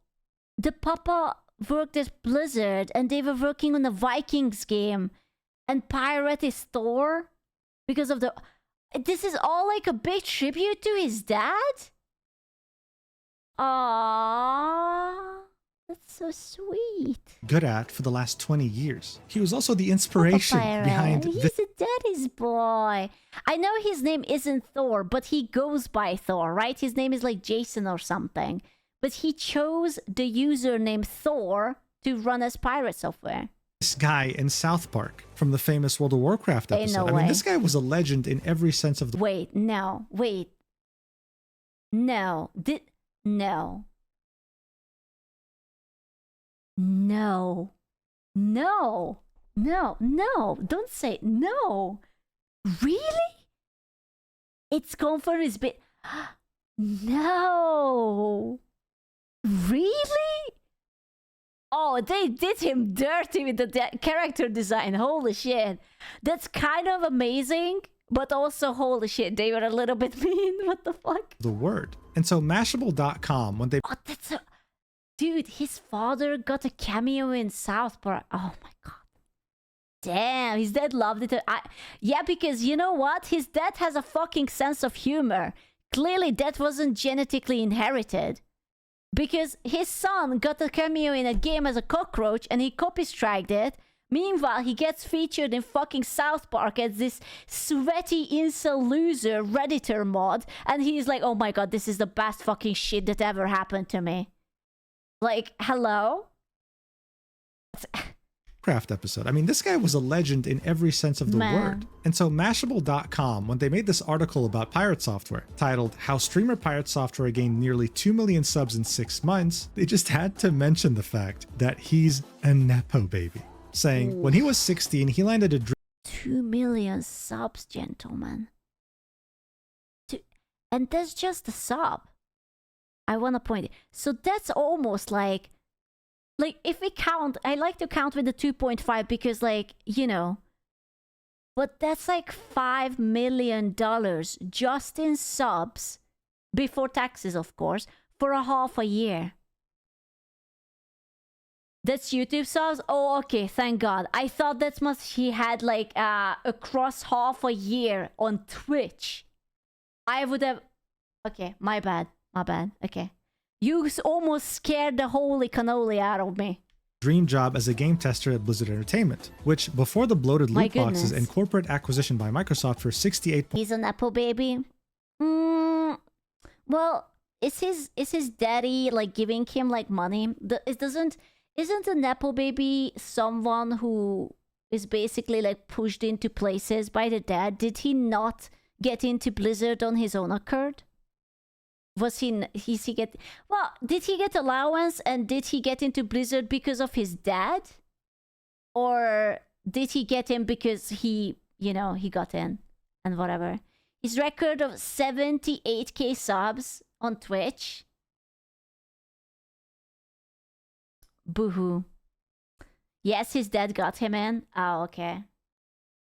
the papa worked at Blizzard and they were working on the Vikings game, and Pirate is Thor because of the... This is all like a big tribute to his dad? Aww, that's so sweet. Good at for the last 20 years. He was also the inspiration behind... He's a daddy's boy. I know his name isn't Thor, but he goes by Thor, right? His name is like Jason or something. But he chose the username Thor to run as PirateSoftware. This guy in South Park from the famous World of Warcraft episode. I mean, this guy was a legend in every sense of the... Wait, no, wait. No. No. No. No. No. No. Don't say no. Really? It's confirmed his bit... No. Really? Oh, they did him dirty with the character design. Holy shit. That's kind of amazing, but also holy shit, they were a little bit mean. What the fuck? The word. And so Mashable.com, when they... Oh, that's a... Dude, his father got a cameo in South Park. Oh my God. Damn, his dad loved it. Yeah, because you know what? His dad has a fucking sense of humor. Clearly, that wasn't genetically inherited. Because his son got a cameo in a game as a cockroach and he copy-striked it. Meanwhile, he gets featured in fucking South Park as this sweaty incel loser Redditor mod. And he's like, oh my God, this is the best fucking shit that ever happened to me. Like, hello? Craft episode. I mean, this guy was a legend in every sense of the word. And so Mashable.com, when they made this article about PirateSoftware titled How Streamer PirateSoftware Gained Nearly 2 million subs in 6 months, they just had to mention the fact that he's a nepo baby, saying when he was 16, he landed a 2 million subs, gentlemen. And that's just a sub. I want to point it. So that's almost like if we count, I like to count with the 2.5 because like, you know, but that's like $5 million just in subs, before taxes, of course, for a half a year. That's YouTube subs? Oh, okay, thank God. I thought that's what he had like across half a year on Twitch. I would have... Okay, my bad. Okay. You almost scared the holy cannoli out of me. dream job as a game tester at Blizzard Entertainment, which, before the bloated loot boxes and corporate acquisition by Microsoft for 68... He's a nepo baby? Well, is his daddy, like, giving him, like, money? Isn't a nepo baby someone who is basically, like, pushed into places by the dad? Did he not get into Blizzard on his own accord? Did he get allowance, and did he get into Blizzard because of his dad? Or did he get in because he got in and whatever? His record of 78k subs on Twitch. Boohoo. Yes, his dad got him in. Oh, okay.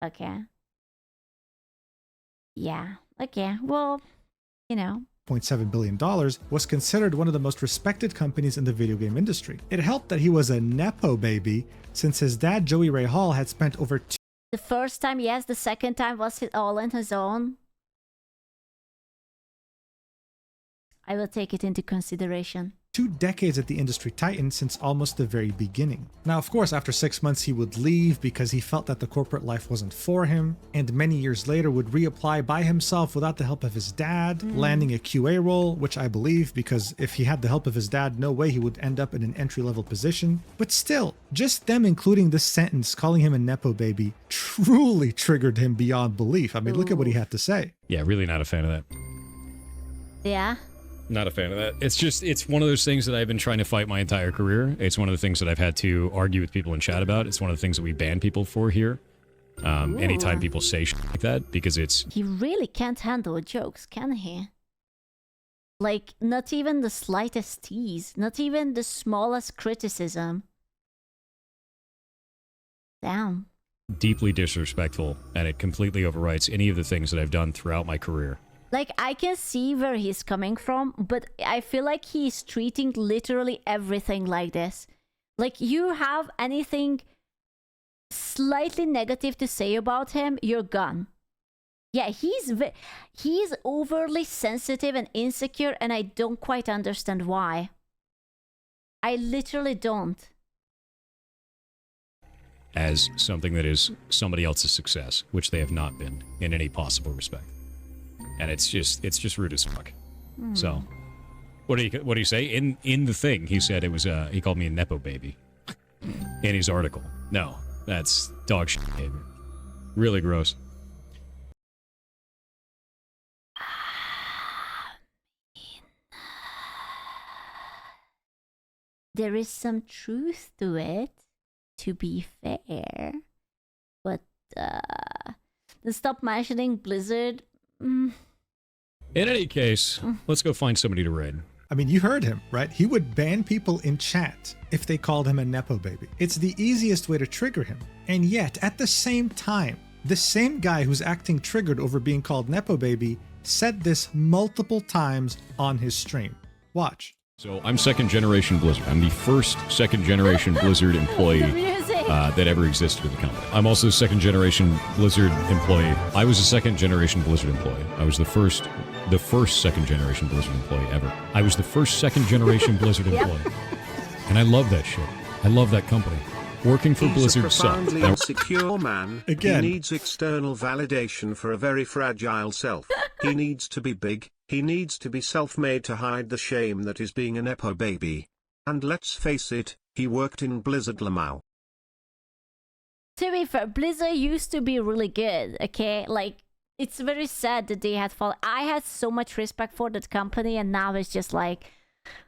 Okay. Yeah. Okay. Well, $0.7 billion, was considered one of the most respected companies in the video game industry. It helped that he was a nepo baby, since his dad, Joey Ray Hall, had spent over the first time, yes. The second time was all on his own. I will take it into consideration. 2 decades at the industry titan since almost the very beginning. Now, of course, after 6 months he would leave because he felt that the corporate life wasn't for him, and many years later would reapply by himself without the help of his dad, landing a QA role, which I believe, because if he had the help of his dad, no way he would end up in an entry-level position. But still, just them including this sentence, calling him a nepo baby, truly triggered him beyond belief. I mean, look at what he had to say. Yeah, really not a fan of that. Yeah? Not a fan of that. It's one of those things that I've been trying to fight my entire career. It's one of the things that I've had to argue with people in chat about. It's one of the things that we ban people for here. Anytime people say shit like that, because it's... He really can't handle jokes, can he? Like, not even the slightest tease. Not even the smallest criticism. Damn. Deeply disrespectful, and it completely overwrites any of the things that I've done throughout my career. Like, I can see where he's coming from, but I feel like he's treating literally everything like this. Like, you have anything slightly negative to say about him, you're gone. Yeah, he's overly sensitive and insecure, and I don't quite understand why. I literally don't. As something that is somebody else's success, which they have not been in any possible respect. And it's just rude as fuck. So, what do you say? In the thing, he said it was he called me a nepo baby. In his article. No, that's dog shit behavior. Really gross. There is some truth to it, to be fair. But stop mentioning Blizzard. In any case, let's go find somebody to raid. I mean, you heard him, right? He would ban people in chat if they called him a nepo baby. It's the easiest way to trigger him. And yet, at the same time, the same guy who's acting triggered over being called nepo baby said this multiple times on his stream. Watch. So I'm second generation Blizzard. I'm the first second generation Blizzard employee that ever existed in the company. I'm also a second generation Blizzard employee. I was a second generation Blizzard employee. I was the first second generation Blizzard employee ever. I was the first second generation Blizzard employee. And I love that shit. I love that company. Working for Blizzard sucked. He's a profoundly insecure man. Again. He needs external validation for a very fragile self. He needs to be big. He needs to be self-made to hide the shame that is being a nepo baby. And let's face it, he worked in Blizzard Lolcow. To be fair, Blizzard used to be really good, okay? Like, it's very sad that they had fallen. I had so much respect for that company, and now it's just like,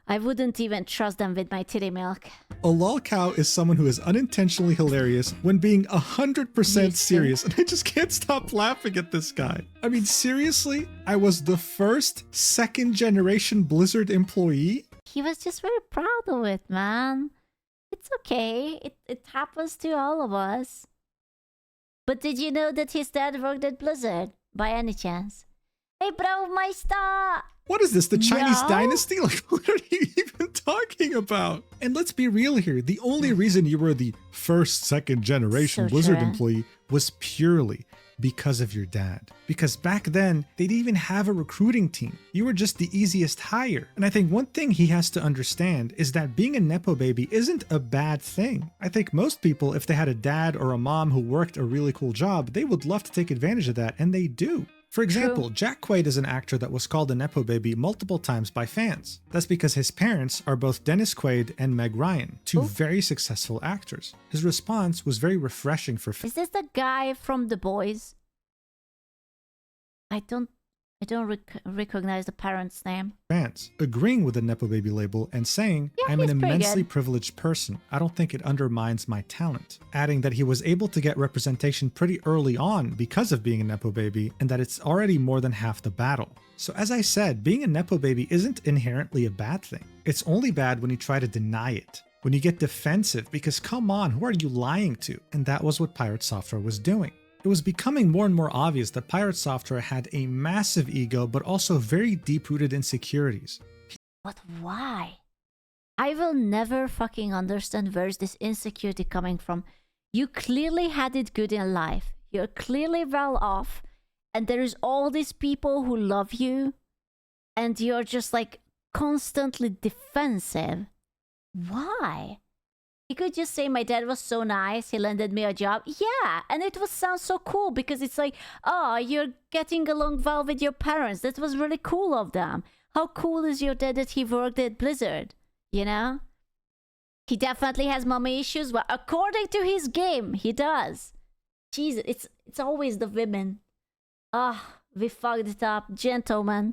I wouldn't even trust them with my titty milk. A lolcow is someone who is unintentionally hilarious when being 100% serious, and I just can't stop laughing at this guy. I mean, seriously? I was the first second-generation Blizzard employee? He was just very proud of it, man. It's okay. It happens to all of us. But did you know that his dad worked at Blizzard, by any chance? Hey, bro, Meister! What is this, the Chinese dynasty? Like, what are you even talking about? And let's be real here. The only reason you were the first second generation Blizzard employee was purely because of your dad. Because back then, they didn't even have a recruiting team. You were just the easiest hire. And I think one thing he has to understand is that being a nepo baby isn't a bad thing. I think most people, if they had a dad or a mom who worked a really cool job, they would love to take advantage of that, and they do. For example, Jack Quaid is an actor that was called a nepo baby multiple times by fans. That's because his parents are both Dennis Quaid and Meg Ryan, two very successful actors. His response was very refreshing for fans. Is this the guy from The Boys? I don't recognize the parent's name. Fans agreeing with the nepo baby label and saying, I'm an immensely privileged person. I don't think it undermines my talent. Adding that he was able to get representation pretty early on because of being a nepo baby, and that it's already more than half the battle. So as I said, being a nepo baby isn't inherently a bad thing. It's only bad when you try to deny it, when you get defensive, because come on, who are you lying to? And that was what PirateSoftware was doing. It was becoming more and more obvious that PirateSoftware had a massive ego, but also very deep-rooted insecurities. But why? I will never fucking understand where's this insecurity coming from. You clearly had it good in life. You're clearly well off. And there's all these people who love you. And you're just like constantly defensive. Why? He could just say, my dad was so nice, he landed me a job. Yeah, and it sounds so cool because it's like, oh, you're getting along well with your parents. That was really cool of them. How cool is your dad that he worked at Blizzard? You know? He definitely has mommy issues. Well, according to his game, he does. Jesus, it's always the women. Ah, we fucked it up. Gentlemen,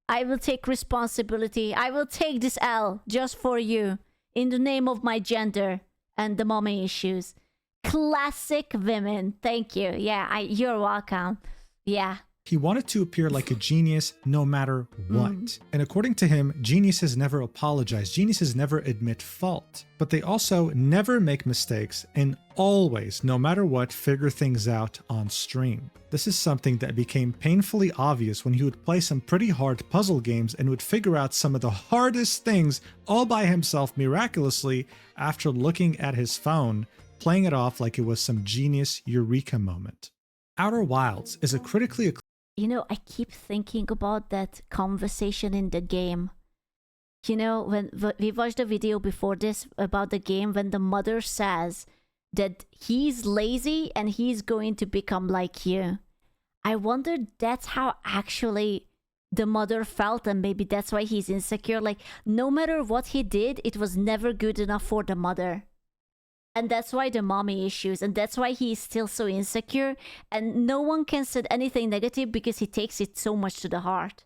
I will take responsibility. I will take this L just for you. In the name of my gender and the mommy issues. Classic women. Thank you. Yeah, you're welcome. Yeah. He wanted to appear like a genius no matter what. And according to him, geniuses never apologize. Geniuses never admit fault. But they also never make mistakes and always, no matter what, figure things out on stream. This is something that became painfully obvious when he would play some pretty hard puzzle games and would figure out some of the hardest things all by himself miraculously after looking at his phone, playing it off like it was some genius eureka moment. Outer Wilds is a critically acclaimed. You know, I keep thinking about that conversation in the game. You know, when we watched a video before this about the game, when the mother says that he's lazy and he's going to become like you. I wonder that's how actually the mother felt, and maybe that's why he's insecure. Like, no matter what he did, it was never good enough for the mother. And that's why the mommy issues, and that's why he's still so insecure, and no one can say anything negative because he takes it so much to the heart.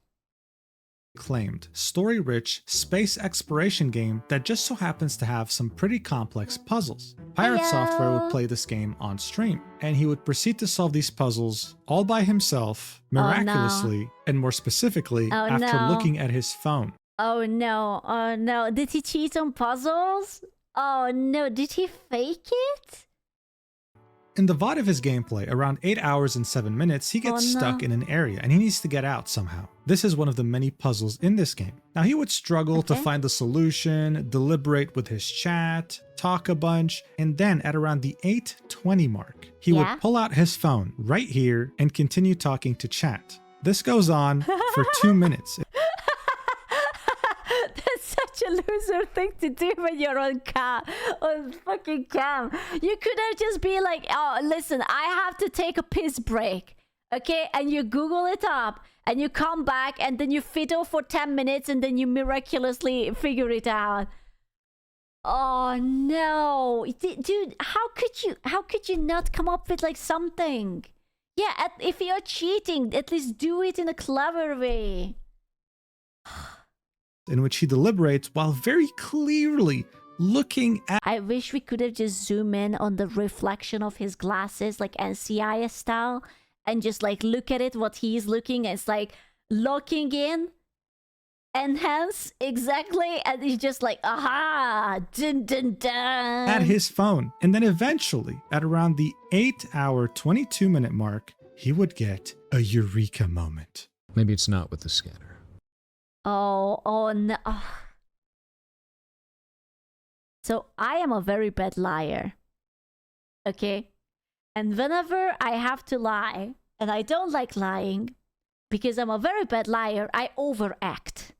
Acclaimed, story-rich space exploration game that just so happens to have some pretty complex puzzles. PirateSoftware would play this game on stream, and he would proceed to solve these puzzles all by himself, miraculously, and more specifically, after looking at his phone. Oh no, did he cheat on puzzles? Oh no, did he fake it? In the VOD of his gameplay, around 8 hours and 7 minutes, he gets stuck in an area and he needs to get out somehow. This is one of the many puzzles in this game. Now he would struggle to find the solution, deliberate with his chat, talk a bunch, and then at around the 8:20 mark, he would pull out his phone right here and continue talking to chat. This goes on for 2 minutes. That's such a loser thing to do when you're on fucking cam. You could have just be like, oh, listen, I have to take a piss break. Okay, and you Google it up, and you come back, and then you fiddle for 10 minutes, and then you miraculously figure it out. Oh no, dude, how could you not come up with like something? Yeah, if you're cheating, at least do it in a clever way. In which he deliberates while very clearly looking at... I wish we could have just zoom in on the reflection of his glasses, like NCIS style, and just like look at it, what he's looking at. It's like locking in, enhance, exactly, and he's just like, aha, dun dun dun. At his phone. And then eventually, at around the 8-hour, 22-minute mark, he would get a eureka moment. Maybe it's not with the scanner. Oh no. So I am a very bad liar. Okay? And whenever I have to lie, and I don't like lying because I'm a very bad liar. I overact.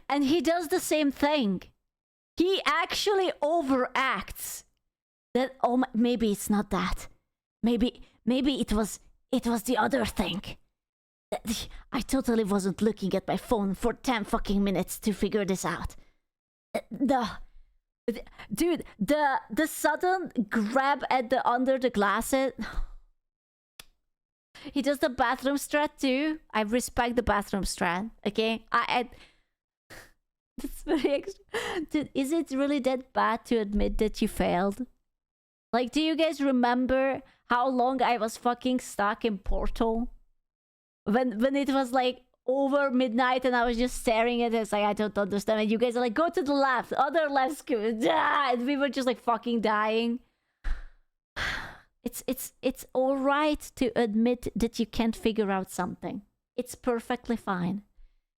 And he does the same thing. He actually overacts. That, oh, maybe it's not that. Maybe it was the other thing. I totally wasn't looking at my phone for 10 fucking minutes to figure this out. Dude, the sudden grab at the under the glasses. He does the bathroom strat too. I respect the bathroom strat. Okay, that's very extra. Dude, is it really that bad to admit that you failed? Like, do you guys remember how long I was fucking stuck in Portal? When it was like over midnight and I was just staring at it, it's like, I don't understand. And you guys are like, go to the left, other left school. And we were just like fucking dying. It's alright to admit that you can't figure out something. It's perfectly fine.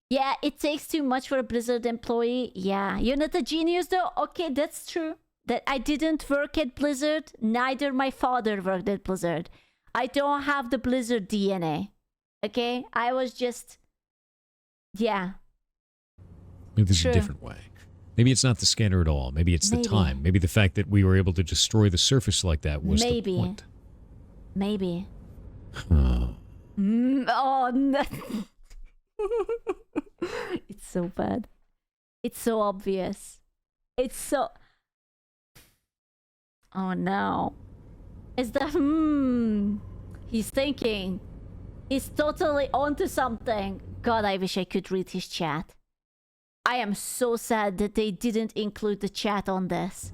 Yeah, it takes too much for a Blizzard employee. Yeah, you're not a genius though. Okay, that's true. That I didn't work at Blizzard. Neither my father worked at Blizzard. I don't have the Blizzard DNA. Okay? I was just... Yeah. Maybe there's a different way. Maybe it's not the scanner at all. Maybe it's the time. Maybe the fact that we were able to destroy the surface like that was the point. Maybe. Oh. Oh, no. It's so bad. It's so obvious. It's so... Oh no. Is that... He's thinking. He's totally onto something. God, I wish I could read his chat. I am so sad that they didn't include the chat on this.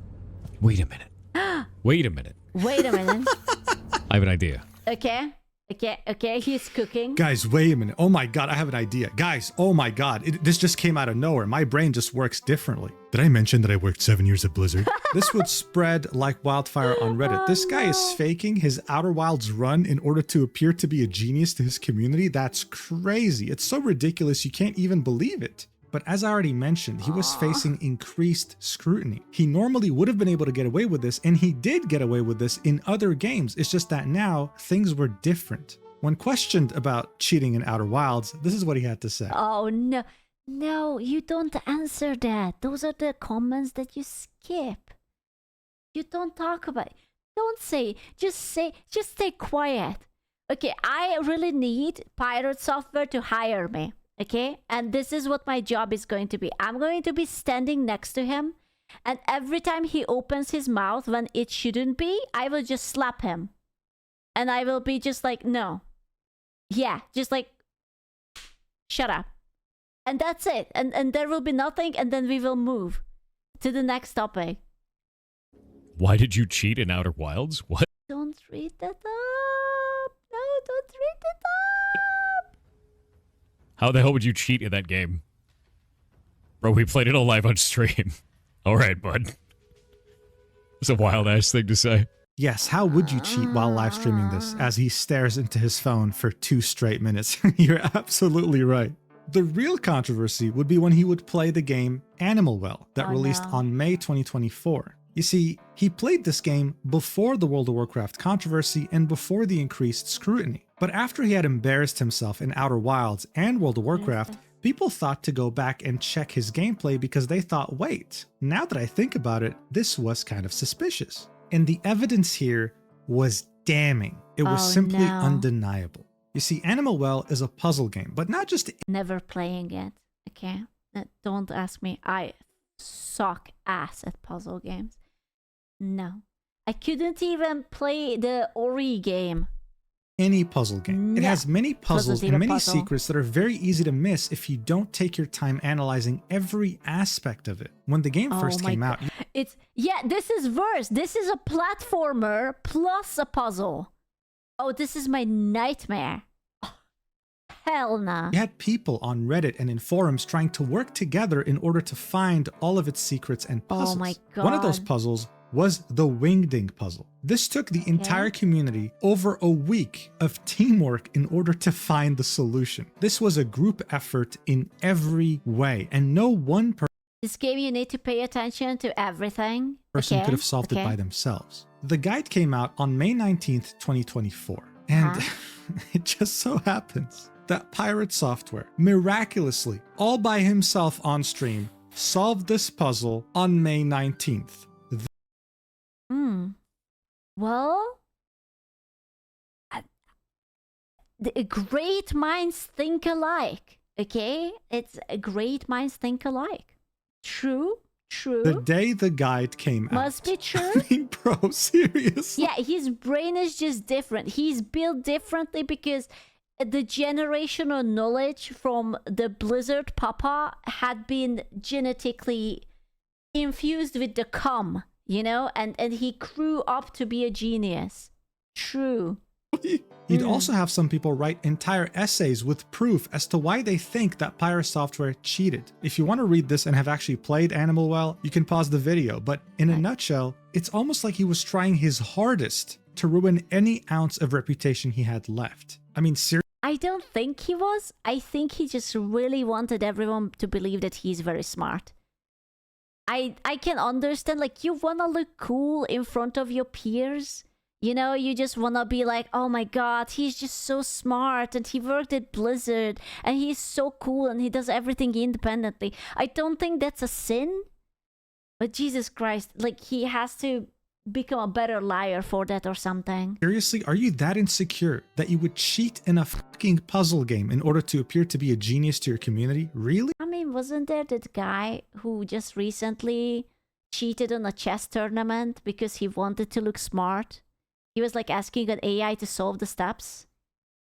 Wait a minute. Wait a minute. Wait a minute. I have an idea. Okay. Okay, he's cooking. Guys, wait a minute. Oh my god, I have an idea. Guys, oh my god. This just came out of nowhere. My brain just works differently. Did I mention that I worked 7 years at Blizzard? This would spread like wildfire on Reddit. This guy is faking his Outer Wilds run in order to appear to be a genius to his community. That's crazy. It's so ridiculous you can't even believe it. But as I already mentioned, he was facing increased scrutiny. He normally would have been able to get away with this, and he did get away with this in other games. It's just that now things were different. When questioned about cheating in Outer Wilds, this is what he had to say. Oh no. No, you don't answer that. Those are the comments that you skip. You don't talk about it. Don't say, just stay quiet. Okay, I really need PirateSoftware to hire me. Okay, and this is what my job is going to be. I'm going to be standing next to him, and every time he opens his mouth when it shouldn't be, I will just slap him. And I will be just like, no. Yeah, just like, shut up. And that's it. And there will be nothing, and then we will move to the next topic. Why did you cheat in Outer Wilds? What? Don't read that up. No, don't read it up. How the hell would you cheat in that game? Bro, we played it all live on stream. Alright, bud. It's a wild-ass thing to say. Yes, how would you cheat while live streaming this as he stares into his phone for 2 straight minutes? You're absolutely right. The real controversy would be when he would play the game Animal Well that released on May 2024. You see, he played this game before the World of Warcraft controversy and before the increased scrutiny. But after he had embarrassed himself in Outer Wilds and World of Warcraft, people thought to go back and check his gameplay because they thought, wait, now that I think about it, this was kind of suspicious. And the evidence here was damning. It was simply undeniable. You see, Animal Well is a puzzle game, but not just... Never playing it, okay? Don't ask me. I suck ass at puzzle games. No. I couldn't even play the Ori game. Any puzzle game. It has many puzzles and many secrets that are very easy to miss if you don't take your time analyzing every aspect of it. When the game first came out... this is worse. This is a platformer plus a puzzle. Oh, this is my nightmare. Oh, hell nah. You had people on Reddit and in forums trying to work together in order to find all of its secrets and puzzles. Oh my god. One of those puzzles was the Wingding puzzle. This took the entire community over a week of teamwork in order to find the solution. This was a group effort in every way, and no one This game you need to pay attention to everything. person could have solved it by themselves. The guide came out on May 19th, 2024. And it just so happens that PirateSoftware miraculously, all by himself on stream, solved this puzzle on May 19th. Well, the great minds think alike, okay? It's great minds think alike. True. The day the guide came out. Must be true. I mean, bro, seriously. Yeah, his brain is just different. He's built differently because the generational knowledge from the Blizzard Papa had been genetically infused with the cum, you know? And he grew up to be a genius. True. You'd also have some people write entire essays with proof as to why they think that PirateSoftware cheated. If you want to read this and have actually played Animal Well, you can pause the video, but in a nutshell, it's almost like he was trying his hardest to ruin any ounce of reputation he had left. I mean, seriously. I don't think he was. I think he just really wanted everyone to believe that he's very smart. I can understand, like, you want to look cool in front of your peers. You know, you just want to be like, oh my god, he's just so smart and he worked at Blizzard and he's so cool and he does everything independently. I don't think that's a sin. But Jesus Christ, like, he has to become a better liar for that or something. Seriously, are you that insecure that you would cheat in a fucking puzzle game in order to appear to be a genius to your community? Really? I mean, wasn't there that guy who just recently cheated on a chess tournament because he wanted to look smart? He was like asking an AI to solve the steps.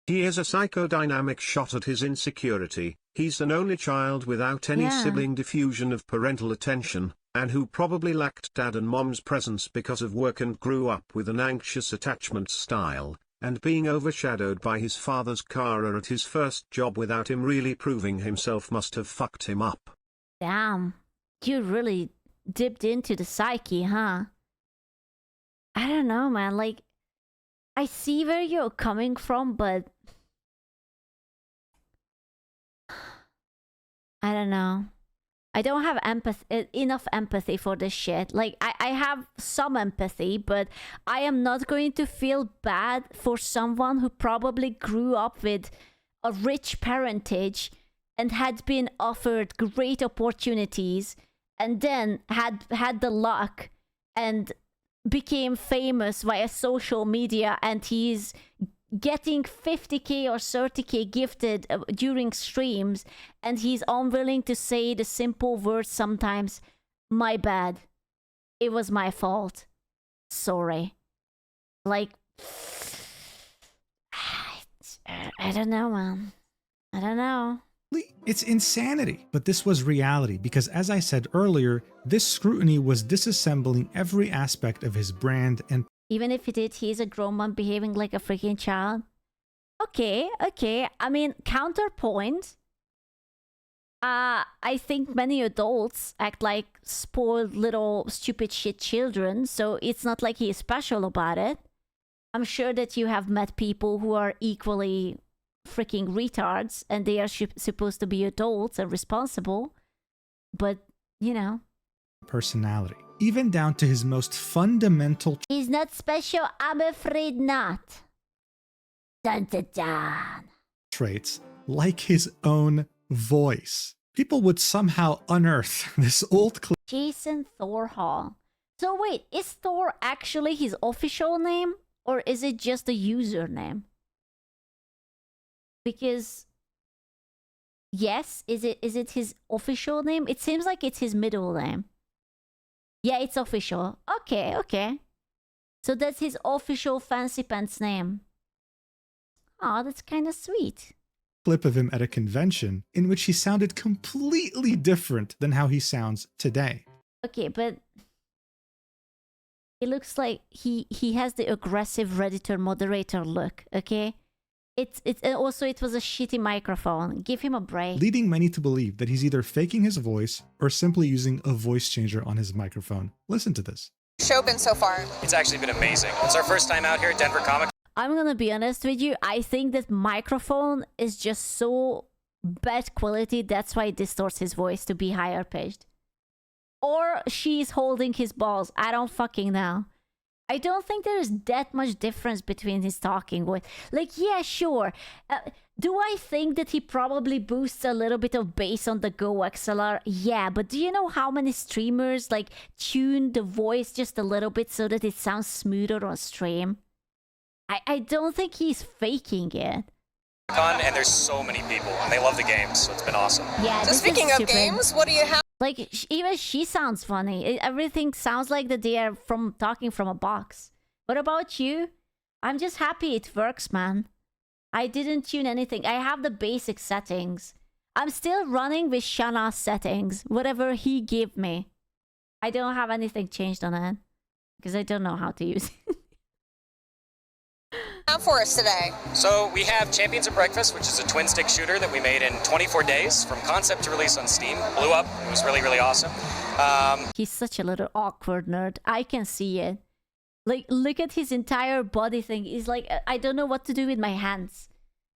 He is a psychodynamic shot at his insecurity. He's an only child without any sibling diffusion of parental attention, and who probably lacked dad and mom's presence because of work and grew up with an anxious attachment style, and being overshadowed by his father's career at his first job without him really proving himself must have fucked him up. Damn, you really dipped into the psyche, huh? I don't know, man, like, I see where you're coming from, but I don't know. I don't have enough empathy for this shit. Like, I have some empathy, but I am not going to feel bad for someone who probably grew up with a rich parentage and had been offered great opportunities and then had the luck and became famous via social media, and he's getting 50k or 30k gifted during streams, and he's unwilling to say the simple words sometimes, my bad, it was my fault, sorry. Like, I don't know, man. I don't know. It's insanity. But this was reality because, as I said earlier, this Scrutiny was disassembling every aspect of his brand, and even if he did, he's a grown man behaving like a freaking child. Okay. I mean, counterpoint. I think many adults act like spoiled little stupid shit children, so it's not like he's special about it. I'm sure that you have met people who are equally freaking retards and they are supposed to be adults and responsible, but you know, personality, even down to his most fundamental. He's not special, I'm afraid not. Dun dun dun. Traits like his own voice. People would somehow unearth this old clip. Jason Thorhall. So wait, is Thor actually his official name or is it just a username? Because yes, is it his official name? It seems like it's his middle name. Yeah, it's official. Okay. So that's his official fancy pants name. Oh, that's kind of sweet. Clip of him at a convention in which he sounded completely different than how he sounds today. Okay, but it looks like he has the aggressive Redditor moderator look, okay? It was a shitty microphone. Give him a break. Leading many to believe that he's either faking his voice or simply using a voice changer on his microphone. Listen to this. Show been so far? It's actually been amazing. It's our first time out here at Denver Comic. I'm gonna be honest with you. I think that microphone is just so bad quality. That's why it distorts his voice to be higher pitched. Or she's holding his balls. I don't fucking know. I don't think there is that much difference between his talking voice. Like, yeah, sure. Do I think that he probably boosts a little bit of bass on the Go XLR? Yeah, but do you know how many streamers like tune the voice just a little bit so that it sounds smoother on stream? I don't think he's faking it. And there's so many people, and they love the games, so it's been awesome. Yeah. So speaking of games, what do you have? Like, even she sounds funny. Everything sounds like that they are talking from a box. What about you? I'm just happy it works, man. I didn't tune anything. I have the basic settings. I'm still running with Shana's settings, whatever he gave me. I don't have anything changed on it because I don't know how to use it. For us today. So we have Champions of Breakfast, which is a twin stick shooter that we made in 24 days from concept to release on Steam. Blew up. It was really, really awesome. He's such a little awkward nerd. I can see it. Like, look at his entire body thing. He's like, I don't know what to do with my hands.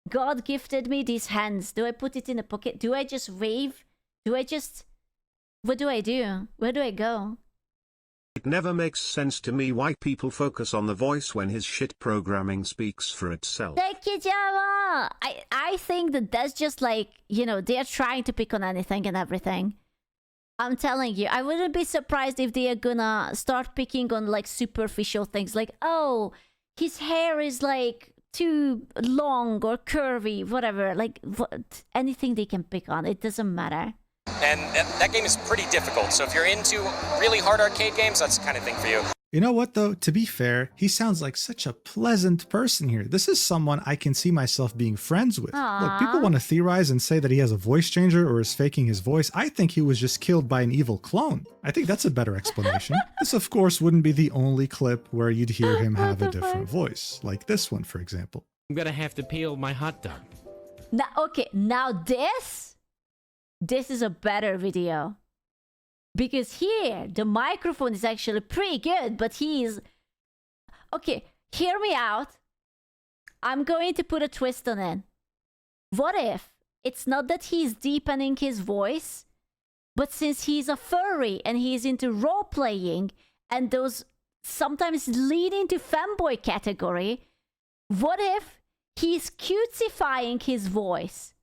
God gifted me these hands. Do I put it in a pocket? Do I just wave? What do I do? Where do I go? It never makes sense to me why people focus on the voice when his shit programming speaks for itself. Thank you, Java! I think that's just like, you know, they're trying to pick on anything and everything. I'm telling you, I wouldn't be surprised if they are gonna start picking on like superficial things like, oh, his hair is like too long or curvy, whatever. Like, anything they can pick on, it doesn't matter. And that game is pretty difficult, so if you're into really hard arcade games, that's the kind of thing for you. You know what though? To be fair, he sounds like such a pleasant person here. This is someone I can see myself being friends with. Aww. Look, people want to theorize and say that he has a voice changer or is faking his voice. I think he was just killed by an evil clone. I think that's a better explanation. This of course wouldn't be the only clip where you'd hear him have a different voice, like this one for example. I'm gonna have to peel my hot dog. Now, okay, now this is a better video. Because here, the microphone is actually pretty good, but he's... Okay, hear me out. I'm going to put a twist on it. What if it's not that he's deepening his voice, but since he's a furry and he's into role-playing, and those sometimes lead into fanboy category, what if he's cutesifying his voice?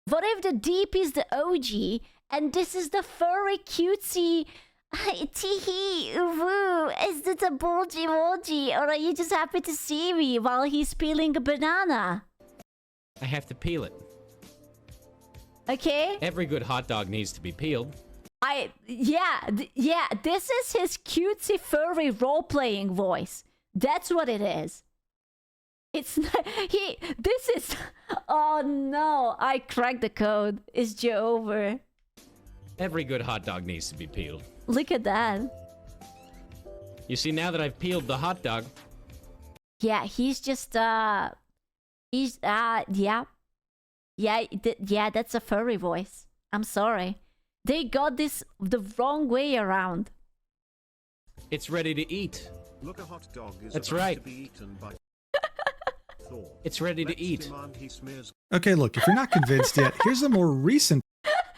What if the deep is the OG and this is the furry cutesy teehee woo? Is it a bulgy wolgy, or are you just happy to see me while he's peeling a banana? I have to peel it. Okay. Every good hot dog needs to be peeled. Yeah, this is his cutesy furry role-playing voice. That's what it is. It's not, this is, oh no, I cracked the code. It's Joe over. Every good hot dog needs to be peeled. Look at that. You see, now that I've peeled the hot dog. Yeah, he's just, yeah. Yeah, that's a furry voice. I'm sorry. They got this the wrong way around. It's ready to eat. Look, a hot dog is That's about right. to be eaten by It's ready to eat. Okay, look, if you're not convinced yet, here's a more recent...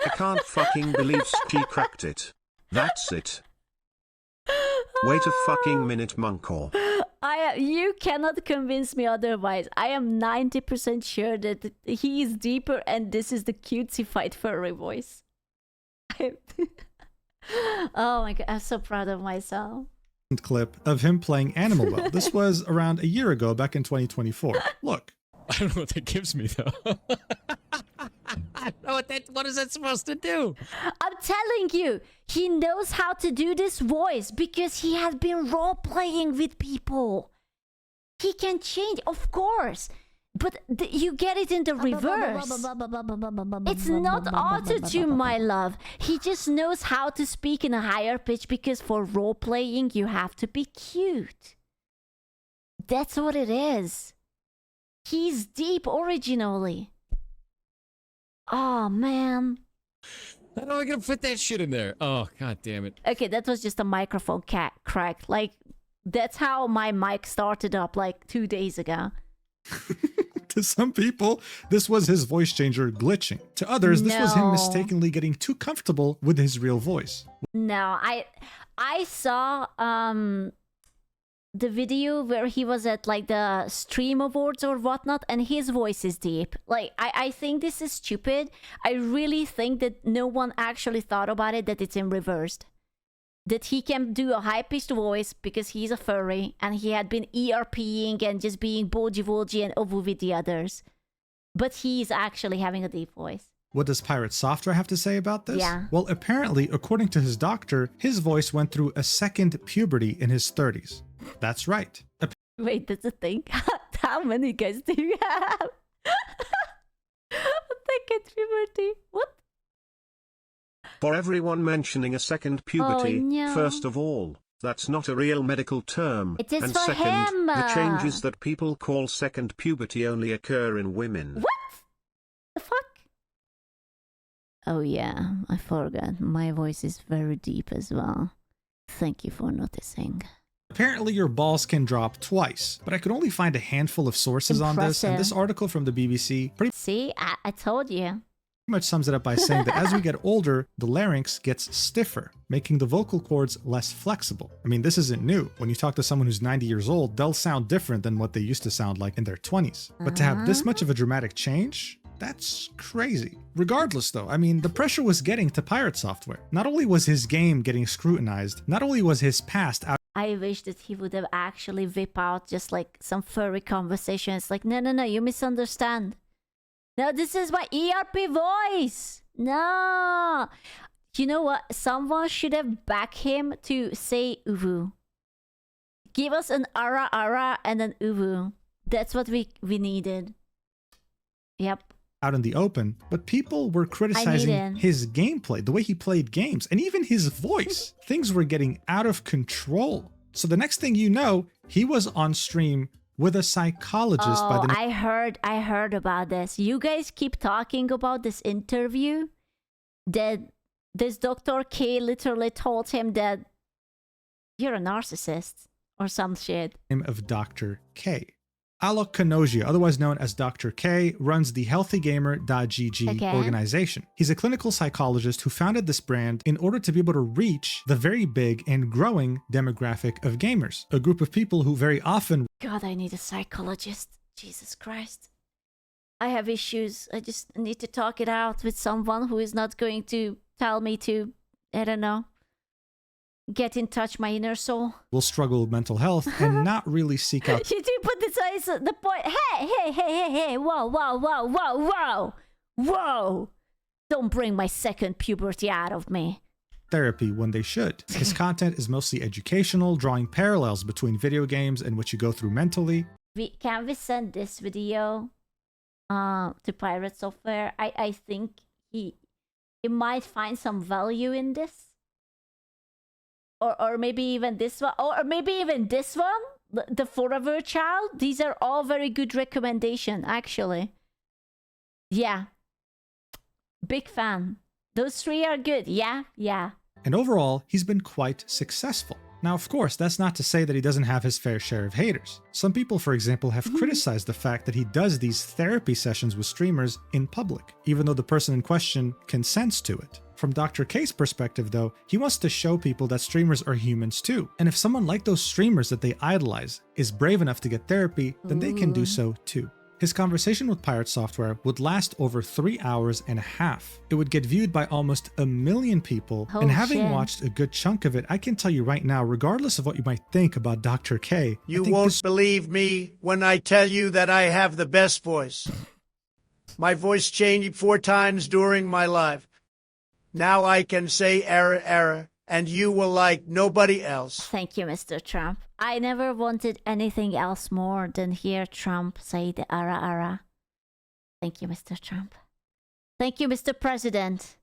I can't fucking believe she cracked it. That's it. Wait a fucking minute, Monkor. You cannot convince me otherwise. I am 90% sure that he is deeper and this is the cutesy-fied furry voice. Oh my god, I'm so proud of myself. Clip of him playing Animal Well. This was around a year ago, back in 2024. Look. I don't know what that gives me though. I don't know what is that supposed to do? I'm telling you, he knows how to do this voice because he has been role-playing with people. He can change, of course. But you get it in the reverse. It's not auto-tune, my love. He just knows how to speak in a higher pitch because for role-playing, you have to be cute. That's what it is. He's deep originally. Oh, man. How am I gonna fit that shit in there? Oh, god damn it. Okay, that was just a microphone crack. Like, that's how my mic started up like 2 days ago. To some people, this was his voice changer glitching. To others, this was him mistakenly getting too comfortable with his real voice. No, I saw the video where he was at like the stream awards or whatnot, and his voice is deep. Like, I think this is stupid. I really think that no one actually thought about it, that it's in reversed. That he can do a high-pitched voice because he's a furry, and he had been ERPing and just being boji and ovu with the others. But he's actually having a deep voice. What does PirateSoftware have to say about this? Yeah. Well, apparently, according to his doctor, his voice went through a second puberty in his 30s. That's right. Wait, that's a thing? How many guys do you have? Second puberty? What? For everyone mentioning a second puberty, no. first of all, that's not a real medical term. It is and for second, him. the changes that people call second puberty only occur in women. What? The fuck? Oh yeah, I forgot. My voice is very deep as well. Thank you for noticing. Apparently your balls can drop twice, but I could only find a handful of sources on this, and this article from the BBC See, I told you. much sums it up by saying that as we get older, the larynx gets stiffer, making the vocal cords less flexible. I mean, this isn't new. When you talk to someone who's 90 years old, they'll sound different than what they used to sound like in their 20s. But to have this much of a dramatic change? That's crazy. Regardless though, I mean, the pressure was getting to PirateSoftware. Not only was his game getting scrutinized, not only was his past out. I wish that he would have actually whip out just like some furry conversations. Like, no, you misunderstand. No, this is my ERP voice. No. You know what? Someone should have backed him to say uwu. Give us an ara and an uwu. That's what we needed. Yep. Out in the open, but people were criticizing his gameplay, the way he played games, and even his voice. Things were getting out of control. So the next thing you know, he was on stream with a psychologist by the name. I heard about this. You guys keep talking about this interview that this Dr. K literally told him that you're a narcissist or some shit. Name of Dr. K. Alok Kanogia, otherwise known as Dr. K, runs the healthygamer.gg organization. He's a clinical psychologist who founded this brand in order to be able to reach the very big and growing demographic of gamers, a group of people who very often... God, I need a psychologist. Jesus Christ. I have issues. I just need to talk it out with someone who is not going to tell me to, I don't know, get in touch my inner soul. Will struggle with mental health and not really seek out. You do put this as the point. Hey, whoa. Don't bring my second puberty out of me. Therapy when they should. His content is mostly educational, drawing parallels between video games and what you go through mentally. Can we send this video to PirateSoftware? I think he might find some value in this. Or maybe even this one, or maybe even this one, the Forever Child. These are all very good recommendation, actually. Yeah. Big fan. Those three are good. Yeah. And overall, he's been quite successful. Now, of course, that's not to say that he doesn't have his fair share of haters. Some people, for example, have criticized the fact that he does these therapy sessions with streamers in public, even though the person in question consents to it. From Dr. K's perspective, though, he wants to show people that streamers are humans too. And if someone like those streamers that they idolize is brave enough to get therapy, then they can do so too. His conversation with PirateSoftware would last over 3 hours and a half. It would get viewed by almost 1 million people, and having watched a good chunk of it, I can tell you right now, regardless of what you might think about Dr. K, you won't believe me when I tell you that I have the best voice. My voice changed 4 times during my life. Now I can say error, and you will like nobody else. Thank you, Mr. Trump. I never wanted anything else more than hear Trump say the ara. Thank you, Mr. Trump. Thank you, Mr. President.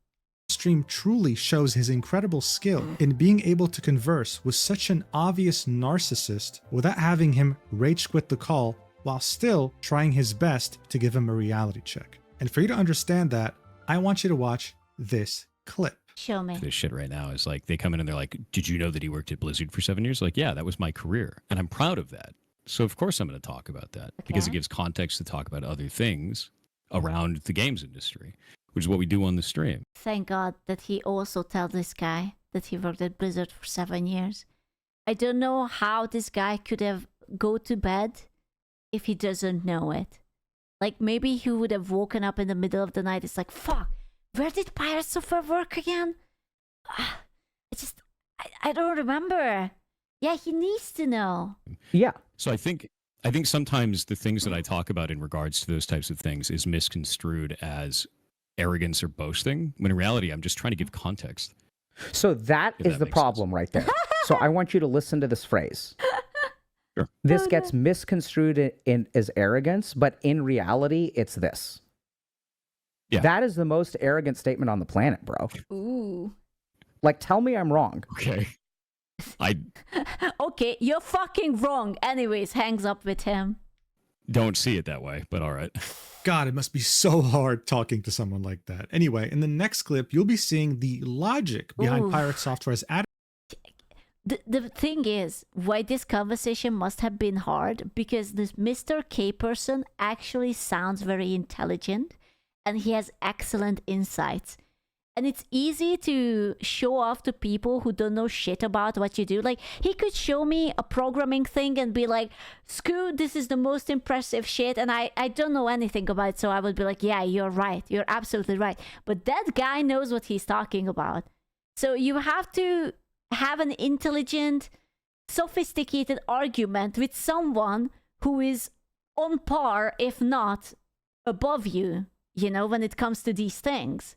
Stream truly shows his incredible skill in being able to converse with such an obvious narcissist without having him rage quit the call while still trying his best to give him a reality check. And for you to understand that, I want you to watch this clip. Show me. This shit right now is like, they come in and they're like, did you know that he worked at Blizzard for 7 years? Like, yeah, that was my career. And I'm proud of that. So of course I'm going to talk about that because it gives context to talk about other things around the games industry, which is what we do on the stream. Thank God that he also told this guy that he worked at Blizzard for 7 years. I don't know how this guy could have go to bed if he doesn't know it. Like, maybe he would have woken up in the middle of the night. It's like, fuck, where did PirateSoftware work again? I don't remember. Yeah, he needs to know. Yeah. So I think sometimes the things that I talk about in regards to those types of things is misconstrued as arrogance or boasting, when in reality, I'm just trying to give context. So that is the problem right there. So I want you to listen to this phrase. Sure. This gets misconstrued as arrogance, but in reality, it's this. Yeah. That is the most arrogant statement on the planet, bro. Ooh. Like, tell me I'm wrong. Okay. Okay, you're fucking wrong. Anyways, hangs up with him. Don't see it that way, but all right. God, it must be so hard talking to someone like that. Anyway, in the next clip, you'll be seeing the logic behind PirateSoftware's attitude. The thing is, why this conversation must have been hard, because this Mr. K person actually sounds very intelligent and he has excellent insights. And it's easy to show off to people who don't know shit about what you do. Like, he could show me a programming thing and be like, Scoot, this is the most impressive shit. And I don't know anything about it. So I would be like, yeah, you're right. You're absolutely right. But that guy knows what he's talking about. So you have to have an intelligent, sophisticated argument with someone who is on par, if not above you, you know, when it comes to these things.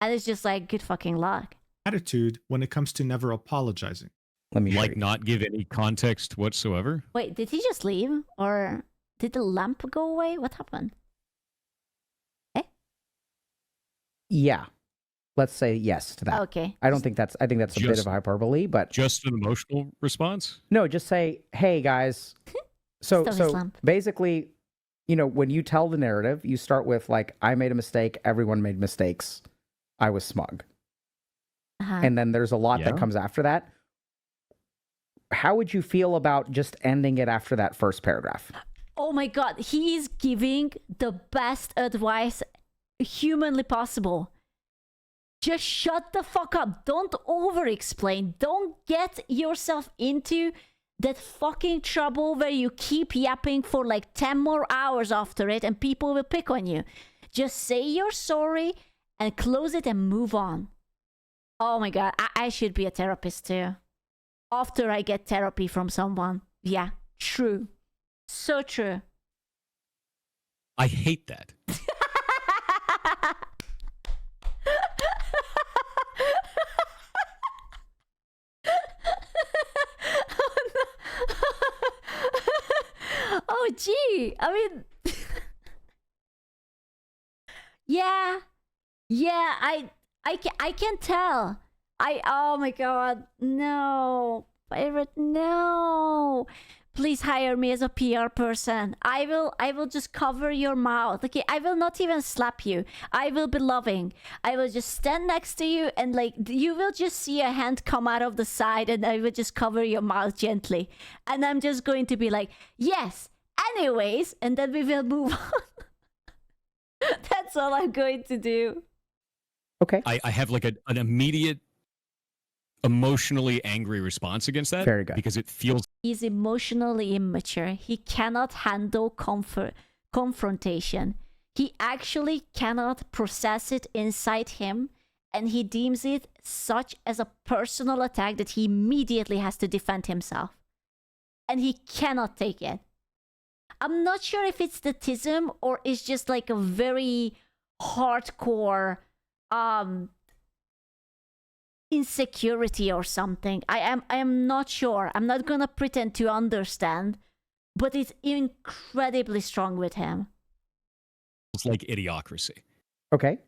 And it's just like, good fucking luck. Attitude when it comes to never apologizing. Let me like not give any context whatsoever. Wait, did he just leave? Or did the lamp go away? What happened? Yeah. Let's say yes to that. Okay. I think that's a bit of hyperbole, but just an emotional response? No, just say, "Hey guys." So basically, you know, when you tell the narrative, you start with like, I made a mistake, everyone made mistakes. I was smug. And then there's a lot that comes after that. How would you feel about just ending it after that first paragraph? Oh my god, he is giving the best advice humanly possible. Just shut the fuck up. Don't over-explain. Don't get yourself into that fucking trouble where you keep yapping for like 10 more hours after it and people will pick on you. Just say you're sorry and close it and move on. Oh my god, I should be a therapist too. After I get therapy from someone. Yeah, true. So true. I hate that. Oh gee, I mean, yeah, I can tell. Oh my god, no, Pirate, no. Please hire me as a PR person. I will just cover your mouth. Okay, I will not even slap you. I will be loving. I will just stand next to you and like you will just see a hand come out of the side and I will just cover your mouth gently. And I'm just going to be like, yes, anyways, and then we will move on. That's all I'm going to do. Okay. I have like an immediate emotionally angry response against that. Very good. Because it feels... He's emotionally immature. He cannot handle confrontation. He actually cannot process it inside him, and he deems it such as a personal attack that he immediately has to defend himself. And he cannot take it. I'm not sure if it's statism or it's just like a very hardcore insecurity or something. I am not sure. I'm not gonna pretend to understand, but it's incredibly strong with him. It's like idiocracy. Okay.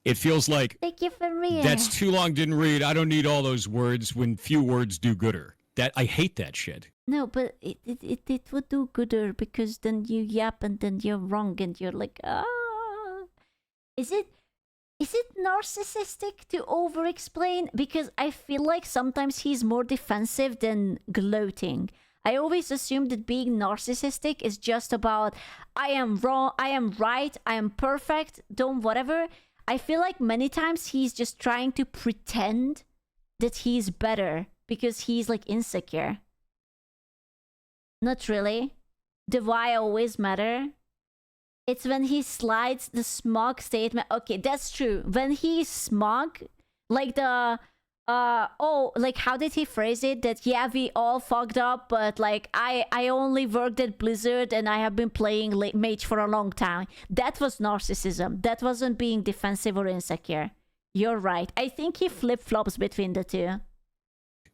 It feels like thank you for reading. That's too long, didn't read. I don't need all those words when few words do gooder. That I hate that shit. No, but it would do gooder because then you yap and then you're wrong and you're like, Is it narcissistic to over-explain? Because I feel like sometimes he's more defensive than gloating. I always assumed that being narcissistic is just about, I am wrong, I am right, I am perfect, don't whatever. I feel like many times he's just trying to pretend that he's better because he's like insecure. Not really. The why always matter. It's when he slides the smug statement. Okay, that's true. When he's smug, like the like how did he phrase it? That yeah, we all fucked up, but like I only worked at Blizzard and I have been playing Mage for a long time. That was narcissism. That wasn't being defensive or insecure. You're right. I think he flip-flops between the two.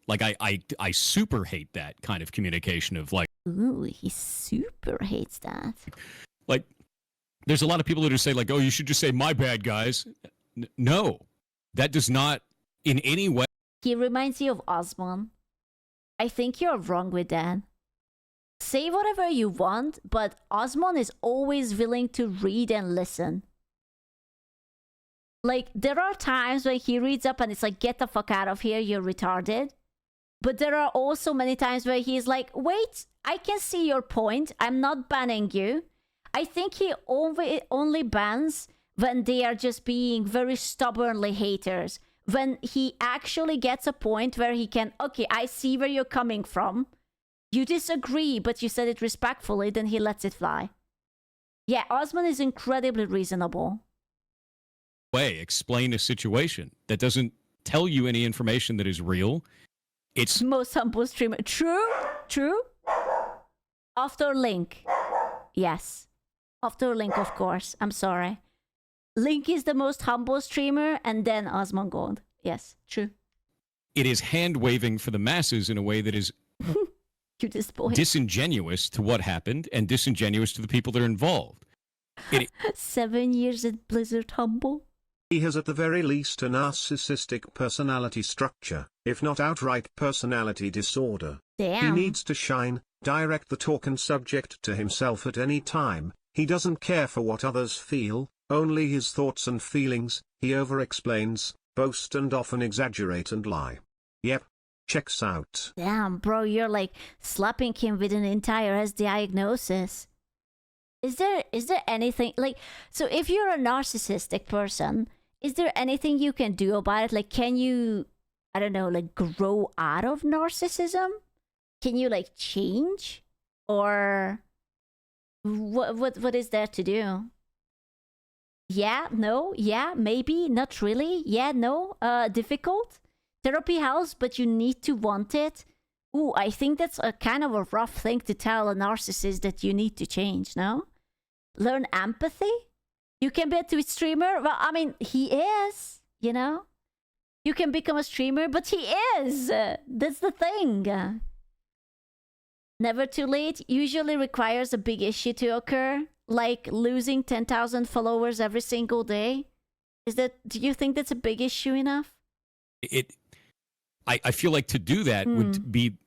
Like I super hate that kind of communication of like, ooh, he super hates that. Like, there's a lot of people who just say like, oh, you should just say my bad, guys. No, that does not in any way. He reminds you of Osmond. I think you're wrong with that. Say whatever you want, but Osmond is always willing to read and listen. Like, there are times when he reads up and it's like, get the fuck out of here, you're retarded. But there are also many times where he's like, wait, I can see your point. I'm not banning you. I think he only bans when they are just being very stubbornly haters. When he actually gets a point where he can, okay, I see where you're coming from. You disagree, but you said it respectfully, then he lets it fly. Yeah, Osmond is incredibly reasonable. Way explain a situation that doesn't tell you any information that is real. It's most humble streamer. True. After Link. Yes. After Link, of course. I'm sorry. Link is the most humble streamer, and then Osmongold. Yes, true. It is hand-waving for the masses in a way that is disingenuous to what happened and disingenuous to the people that are involved. 7 years at Blizzard humble. He has at the very least a narcissistic personality structure, if not outright personality disorder. Damn. He needs to shine, direct the talk and subject to himself at any time. He doesn't care for what others feel, only his thoughts and feelings. He over-explains, boast and often exaggerate and lie. Yep, checks out. Damn, bro, you're like slapping him with an entire S diagnosis. Is there anything, like, so if you're a narcissistic person, is there anything you can do about it? Like, can you, I don't know, like, grow out of narcissism? Can you, like, change? Or what is there to do? Yeah, no, yeah, maybe, not really. Yeah, no, difficult. Therapy helps, but you need to want it. Ooh, I think that's a kind of a rough thing to tell a narcissist that you need to change, no? Learn empathy? You can be a Twitch streamer? Well, I mean, he is, you know? You can become a streamer, but he is! That's the thing. Never too late usually requires a big issue to occur, like losing 10,000 followers every single day. Do you think that's a big issue enough? I feel like to do that would be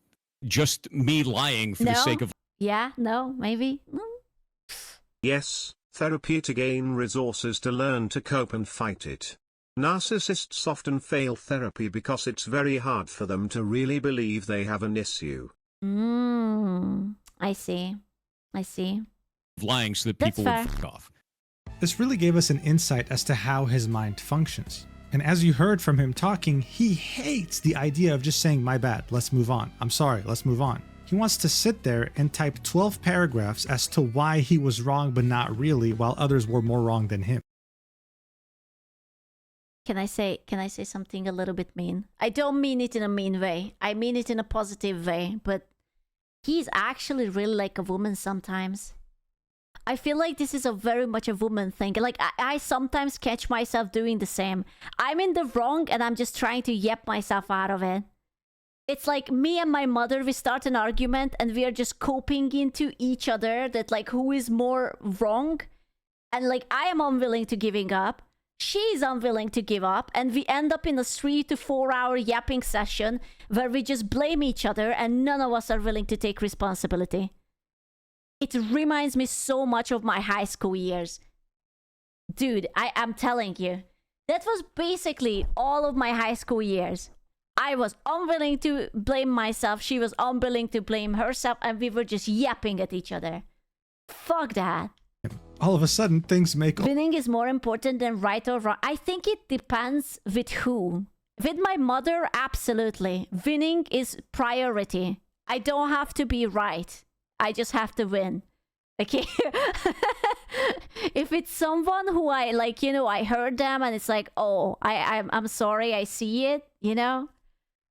just me lying for the sake of... Yeah, no, maybe. Yes, therapy to gain resources to learn to cope and fight it. Narcissists often fail therapy because it's very hard for them to really believe they have an issue. I see. Lying so that people would fuck off. This really gave us an insight as to how his mind functions. And as you heard from him talking, he hates the idea of just saying, my bad, let's move on. I'm sorry, let's move on. He wants to sit there and type 12 paragraphs as to why he was wrong but not really, while others were more wrong than him. Can I say something a little bit mean? I don't mean it in a mean way. I mean it in a positive way, but he's actually really like a woman sometimes. I feel like this is a very much a woman thing. Like, I sometimes catch myself doing the same. I'm in the wrong and I'm just trying to yep myself out of it. It's like me and my mother, we start an argument and we are just coping into each other that like who is more wrong. And like I am unwilling to giving up. She's unwilling to give up. And we end up in a 3 to 4 hour yapping session where we just blame each other and none of us are willing to take responsibility. It reminds me so much of my high school years. Dude, I'm telling you, that was basically all of my high school years. I was unwilling to blame myself, she was unwilling to blame herself, and we were just yapping at each other. Fuck that. All of a sudden, things make... Winning is more important than right or wrong. I think it depends with who. With my mother, absolutely. Winning is priority. I don't have to be right. I just have to win. Okay? If it's someone who I, like, you know, I heard them and it's like, oh, I'm sorry, I see it, you know?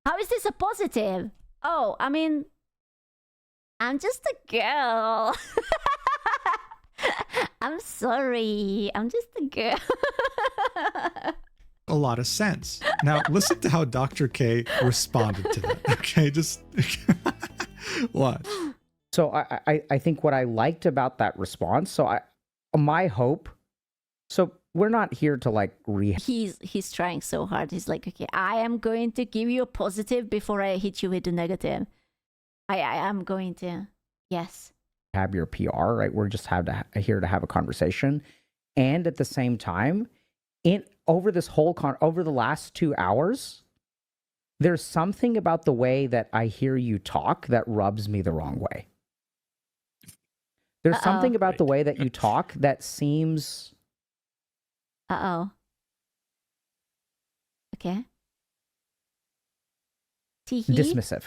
How is this a positive? Oh, I mean, I'm just a girl. I'm sorry. I'm just a girl. A lot of sense. Now, listen to how Dr. K responded to that. Okay, just watch. So I think what I liked about that response, so my hope, so we're not here to like He's trying so hard. He's like, okay, I am going to give you a positive before I hit you with the negative. I am going to, yes. Have your PR, right? We're just here to have a conversation. And at the same time, over the last 2 hours, there's something about the way that I hear you talk that rubs me the wrong way. There's something about the way that you talk that seems... Okay. Dismissive.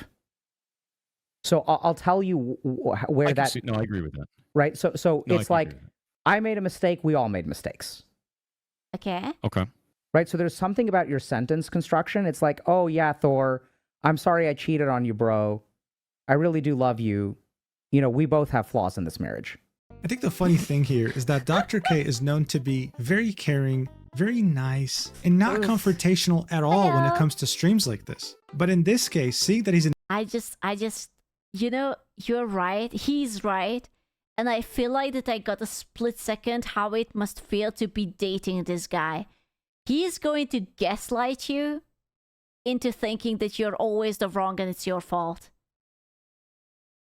So I'll tell you where that... No, I agree with that. Right? So it's like, I made a mistake, we all made mistakes. Okay. Okay. Right? So there's something about your sentence construction. It's like, oh yeah, Thor, I'm sorry I cheated on you, bro. I really do love you. You know, we both have flaws in this marriage. I think the funny thing here is that Dr. K is known to be very caring, very nice, and not confrontational at all when it comes to streams like this. But in this case, see that he's I just, you know, you're right. He's right. And I feel like that I got a split second how it must feel to be dating this guy. He's going to gaslight you into thinking that you're always the wrong and it's your fault.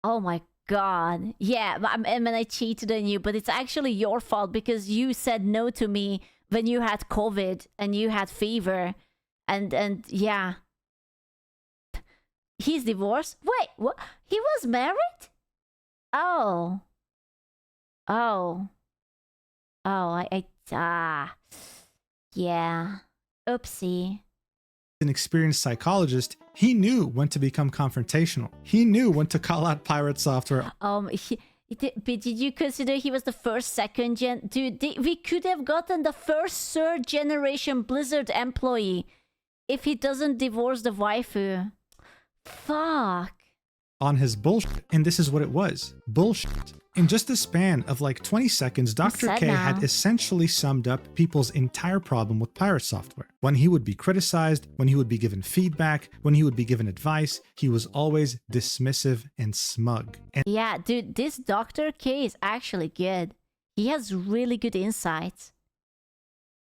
Oh my God. Yeah, I mean, I cheated on you, but it's actually your fault because you said no to me when you had COVID and you had fever. And yeah. He's divorced? Wait, what? He was married? Oh. Yeah. Oopsie. an experienced psychologist, he knew when to become confrontational. He knew when to call out PirateSoftware. But did you consider he was the first second gen? Dude, we could have gotten the first third generation Blizzard employee if he doesn't divorce the waifu. Fuck. On his bullshit, and this is what it was. Bullshit. In just a span of like 20 seconds, Dr. K had essentially summed up people's entire problem with PirateSoftware. When he would be criticized, when he would be given feedback, when he would be given advice, he was always dismissive and smug. And yeah, dude, this Dr. K is actually good. He has really good insights.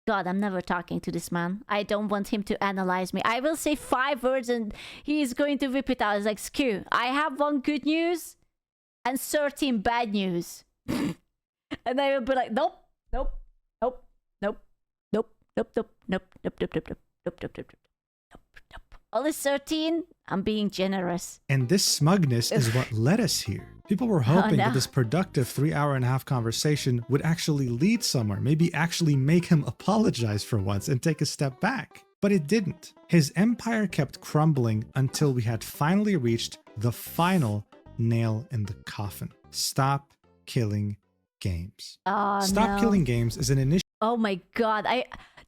God, I'm never talking to this man. I don't want him to analyze me. I will say 5 words and he's going to whip it out. It's like, Skew, I have 1 good news and 13 bad news. And I will be like, nope, nope, nope, nope, nope, nope, nope, nope, nope, nope, nope, nope, nope, nope, nope, nope, nope. Only 13? I'm being generous. And this smugness is what led us here. People were hoping that this productive 3.5-hour conversation would actually lead somewhere, maybe actually make him apologize for once and take a step back. But it didn't. His empire kept crumbling until we had finally reached the final nail in the coffin. Stop killing games. Stop killing games is an initiative. Oh my god,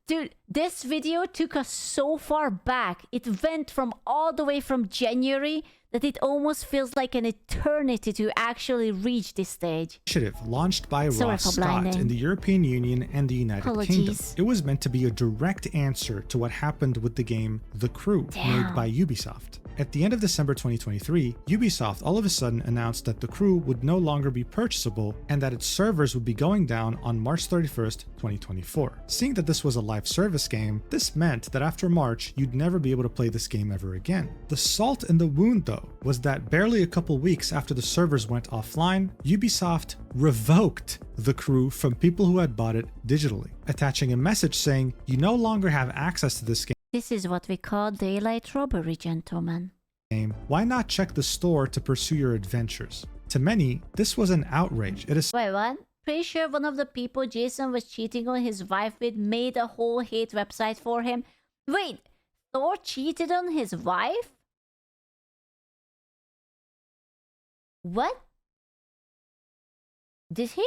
dude, this video took us so far back. It went from all the way from January that it almost feels like an eternity to actually reach this stage. Initiative launched by Ross Scott in the European Union and the United Kingdom. It was meant to be a direct answer to what happened with the game The Crew, made by Ubisoft. At the end of December 2023, Ubisoft all of a sudden announced that The Crew would no longer be purchasable and that its servers would be going down on March 31st, 2024. Seeing that this was a live service game, this meant that after March, you'd never be able to play this game ever again. The salt in the wound, though, was that barely a couple weeks after the servers went offline, Ubisoft revoked The Crew from people who had bought it digitally, attaching a message saying, "You no longer have access to this game. This is what we call daylight robbery, gentlemen. Why not check the store to pursue your adventures?" To many, this was an outrage. Wait, what? Pretty sure one of the people Jason was cheating on his wife with made a whole hate website for him. Wait, Thor cheated on his wife? What? Did he?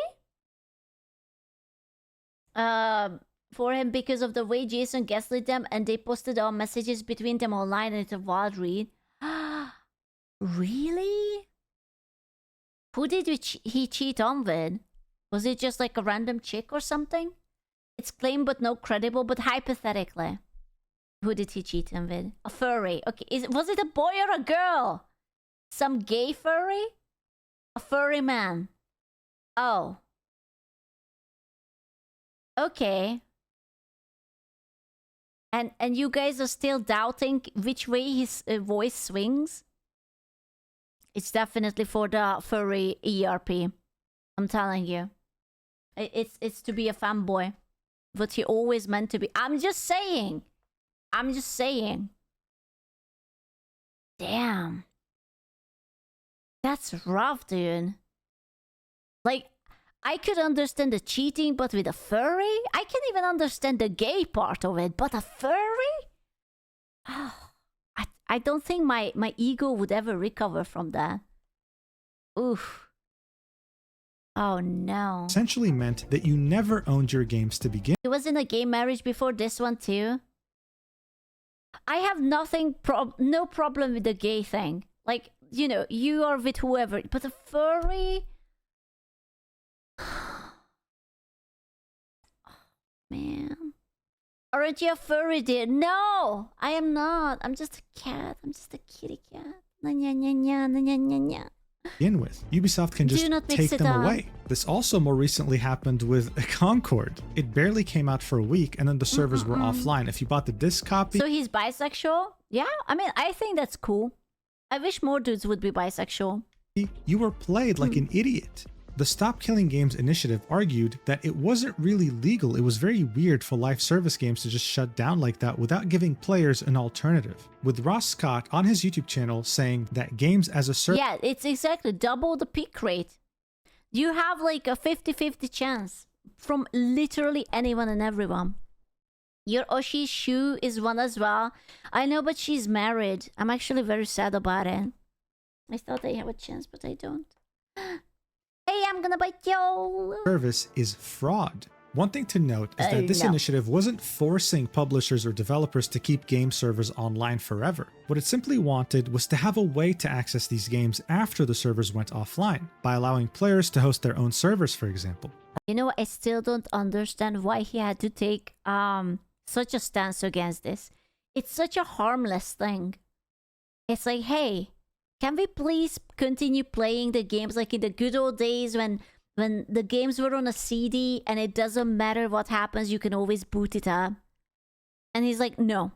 For him because of the way Jason gaslit them and they posted all messages between them online and it's a wild read. Really? Who did he cheat on with? Was it just like a random chick or something? It's claimed but no credible, but hypothetically. Who did he cheat him with? A furry. Okay, was it a boy or a girl? Some gay furry? A furry man. Oh. Okay. And you guys are still doubting which way his voice swings? It's definitely for the furry ERP. I'm telling you. It's to be a fanboy. What he always meant to be. I'm just saying. Damn. That's rough, dude. Like, I could understand the cheating, but with a furry? I can even understand the gay part of it, but a furry? Oh, I don't think my ego would ever recover from that. Oof. Oh no. Essentially meant that you never owned your games to begin. He was in a gay marriage before this one too. I have no problem with the gay thing. Like, you know, you are with whoever, but a furry? Man. Aren't you a furry, dear? No, I am not. I'm just a cat. I'm just a kitty cat. Begin with. Ubisoft can just take them away. This also more recently happened with Concord. It barely came out for a week and then the servers were offline. If you bought the disc copy... So he's bisexual? Yeah, I mean, I think that's cool. I wish more dudes would be bisexual. You were played like an idiot. The Stop Killing Games initiative argued that it wasn't really legal. It was very weird for live service games to just shut down like that without giving players an alternative. With Ross Scott on his YouTube channel saying that games as a service... Yeah, it's exactly double the peak rate. You have like a 50-50 chance from literally anyone and everyone. Your Oshi's shoe is one as well. I know, but she's married. I'm actually very sad about it. I thought I have a chance, but I don't. Hey, I'm gonna bite you! Service is fraud. One thing to note is that this initiative wasn't forcing publishers or developers to keep game servers online forever. What it simply wanted was to have a way to access these games after the servers went offline, by allowing players to host their own servers, for example. You know, I still don't understand why he had to take such a stance against this. It's such a harmless thing. It's like, hey, can we please continue playing the games like in the good old days when the games were on a CD and it doesn't matter what happens, you can always boot it up? And he's like, no.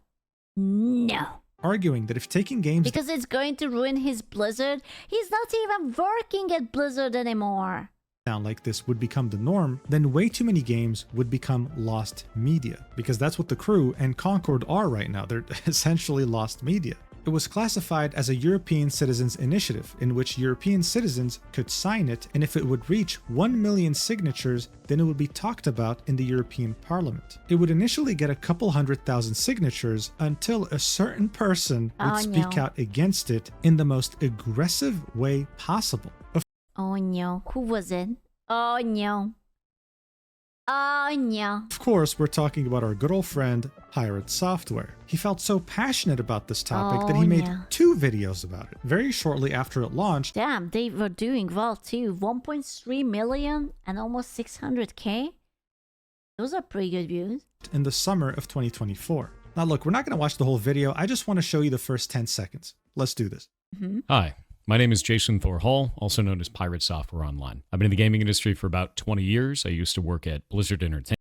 Arguing that if taking games... Because it's going to ruin his Blizzard. He's not even working at Blizzard anymore. ...down like this would become the norm, then way too many games would become lost media. Because that's what the crew and Concord are right now. They're essentially lost media. It was classified as a European Citizens Initiative, in which European citizens could sign it, and if it would reach 1 million signatures, then it would be talked about in the European Parliament. It would initially get a couple 100,000 signatures until a certain person would speak out against it in the most aggressive way possible. Oh no, who was it? Oh no. Oh no. Of course, we're talking about our good old friend, PirateSoftware. He felt so passionate about this topic that he made 2 videos about it. Very shortly after it launched... Damn, they were doing well too. 1.3 million and almost 600k. Those are pretty good views. In the summer of 2024. Now look, we're not going to watch the whole video. I just want to show you the first 10 seconds. Let's do this. Hi. My name is Jason Thor Hall, also known as Pirate Software Online. I've been in the gaming industry for about 20 years. I used to work at Blizzard Entertainment.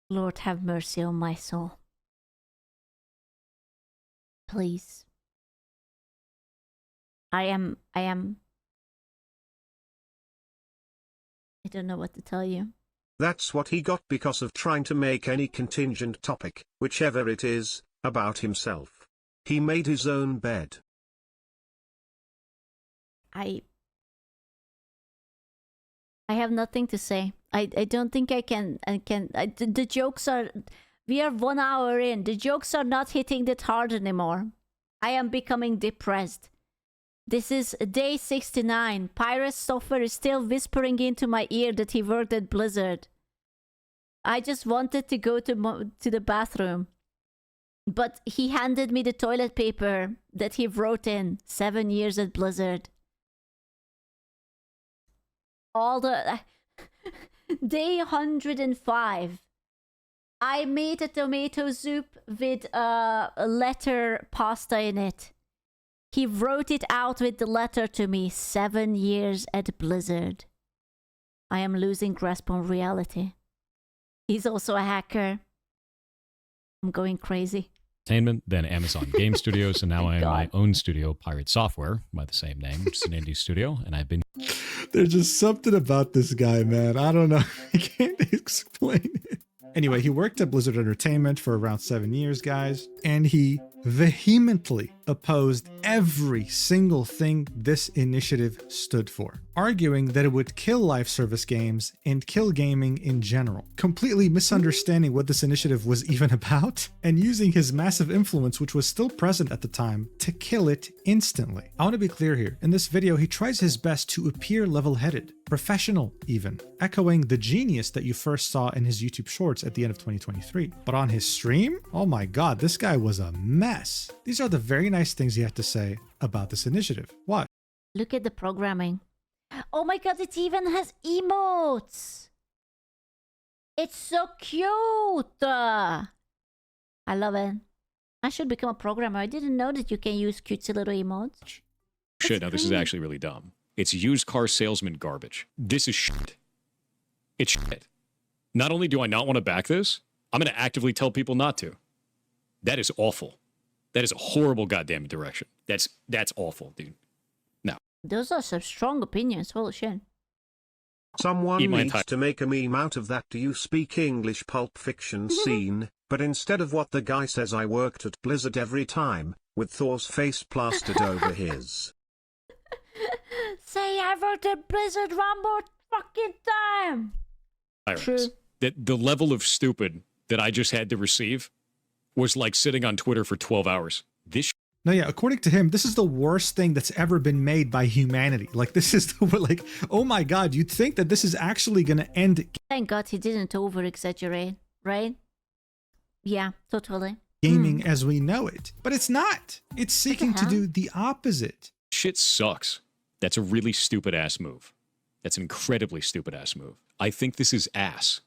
Lord have mercy on my soul. Please. I don't know what to tell you. That's what he got because of trying to make any contingent topic, whichever it is, about himself. He made his own bed. I have nothing to say. I don't think I can. The jokes are. We are 1 hour in. The jokes are not hitting that hard anymore. I am becoming depressed. This is day 69. PirateSoftware is still whispering into my ear that he worked at Blizzard. I just wanted to go to the bathroom. But he handed me the toilet paper that he wrote in 7 years at Blizzard. All the... Day 105. I made a tomato soup with a letter pasta in it. He wrote it out with the letter to me. 7 years at Blizzard. I am losing grasp on reality. He's also a hacker. I'm going crazy. Entertainment, then Amazon Game Studios, and now I am my own studio, Pirate Software, by the same name, which is an indie studio, and I've been... There's just something about this guy, man. I don't know. I can't explain it. Anyway, he worked at Blizzard Entertainment for around 7 years, guys, and he vehemently opposed every single thing this initiative stood for, arguing that it would kill live service games and kill gaming in general, completely misunderstanding what this initiative was even about, and using his massive influence, which was still present at the time, to kill it instantly. I want to be clear here. In this video, he tries his best to appear level-headed, professional even, echoing the genius that you first saw in his YouTube shorts at the end of 2023. But on his stream, oh my god, this guy was a mess. These are the very nice things he had to say about this initiative. What? Look at the programming. Oh my god, it even has emotes. It's so cute. I love it. I should become a programmer. I didn't know that you can use cutesy little emotes. Shit, now this is actually really dumb. It's used car salesman garbage. This is shit. It's shit. Not only do I not want to back this, I'm going to actively tell people not to. That is awful. That is a horrible goddamn direction. That's awful, dude. No. Those are some strong opinions. Holy shit. Someone needs to make a meme out of that "Do you speak English" Pulp Fiction scene, but instead of what the guy says, "I worked at Blizzard every time," with Thor's face plastered over his. Say I worked at Blizzard one more fucking time. True. The level of stupid that I just had to receive was like sitting on Twitter for 12 hours. This. No, yeah, according to him, this is the worst thing that's ever been made by humanity. Like, this is the, like, oh my god, you'd think that this is actually gonna end. Thank god he didn't over-exaggerate, right? Yeah, totally. Gaming as we know it. But it's not. It's seeking to do the opposite. Shit sucks. That's a really stupid ass move. That's an incredibly stupid ass move. I think this is ass.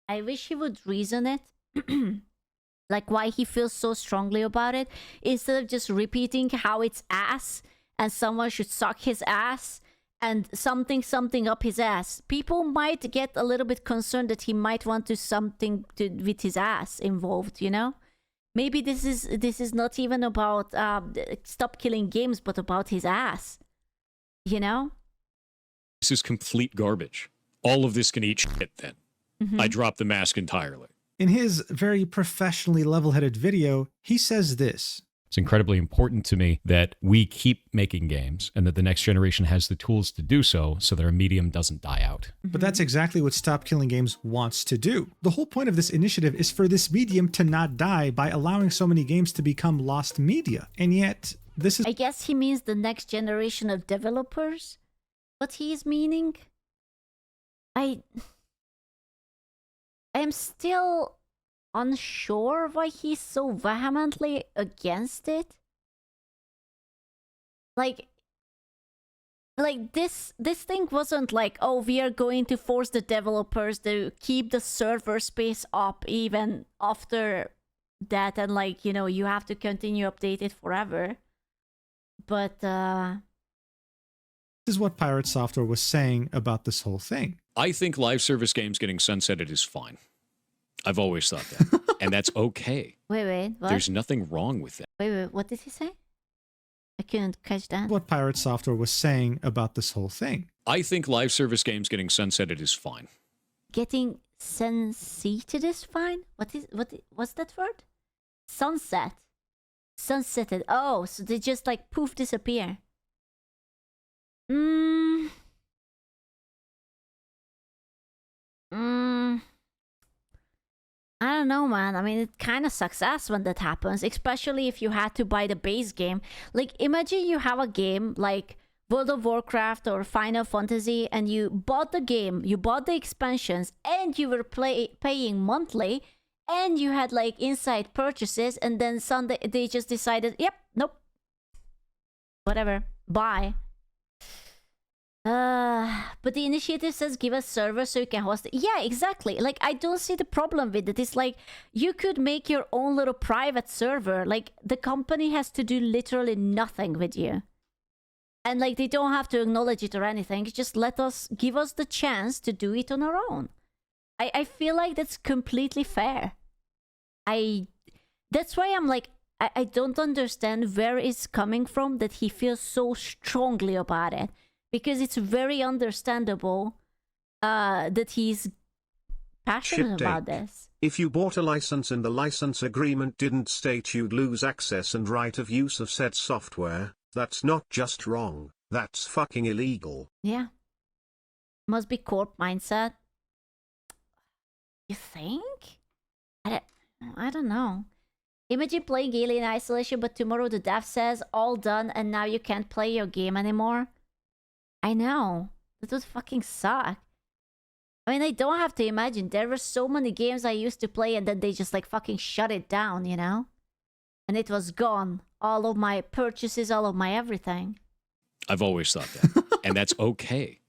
I wish he would reason it. Like why he feels so strongly about it, instead of just repeating how it's ass and someone should suck his ass and something up his ass. People might get a little bit concerned that he might want to something with his ass involved, you know? Maybe this is not even about stop killing games, but about his ass, you know? This is complete garbage. All of this can eat shit then. I dropped the mask entirely. In his very professionally level-headed video, he says this. It's incredibly important to me that we keep making games and that the next generation has the tools to do so that our medium doesn't die out. But that's exactly what Stop Killing Games wants to do. The whole point of this initiative is for this medium to not die by allowing so many games to become lost media. And yet, this is... I guess he means the next generation of developers? What he is meaning? I am still unsure why he's so vehemently against it. Like this thing wasn't like, oh, we are going to force the developers to keep the server space up even after that, and like, you know, you have to continue update it forever. But this is what PirateSoftware was saying about this whole thing. I think live service games getting sunsetted is fine. I've always thought that. And that's okay. Wait, what? There's nothing wrong with that. Wait, what did he say? I couldn't catch that. What PirateSoftware was saying about this whole thing. I think live service games getting sunsetted is fine. Getting sunseated is fine? What's that word? Sunset. Sunsetted. Oh, so they just like poof disappear. I don't know, man. I mean, it kind of sucks ass when that happens, especially if you had to buy the base game. Like, imagine you have a game like World of Warcraft or Final Fantasy, and you bought the game, you bought the expansions, and you were paying monthly, and you had like inside purchases, and then Sunday they just decided, yep, nope, whatever, bye. But the initiative says give us servers so you can host it. Yeah, exactly. Like, I don't see the problem with it. It's like, you could make your own little private server. Like, the company has to do literally nothing with you. And like, they don't have to acknowledge it or anything. Just give us the chance to do it on our own. I feel like that's completely fair. That's why I'm like, I don't understand where it's coming from that he feels so strongly about it. Because it's very understandable that he's passionate about this. If you bought a license and the license agreement didn't state you'd lose access and right of use of said software, that's not just wrong, that's fucking illegal. Yeah. Must be corp mindset. You think? I don't know. Imagine playing Alien Isolation, but tomorrow the dev says all done and now you can't play your game anymore. I know. That would fucking suck. I mean, I don't have to imagine. There were so many games I used to play and then they just like fucking shut it down, you know? And it was gone. All of my purchases, all of my everything. I've always thought that. And that's okay.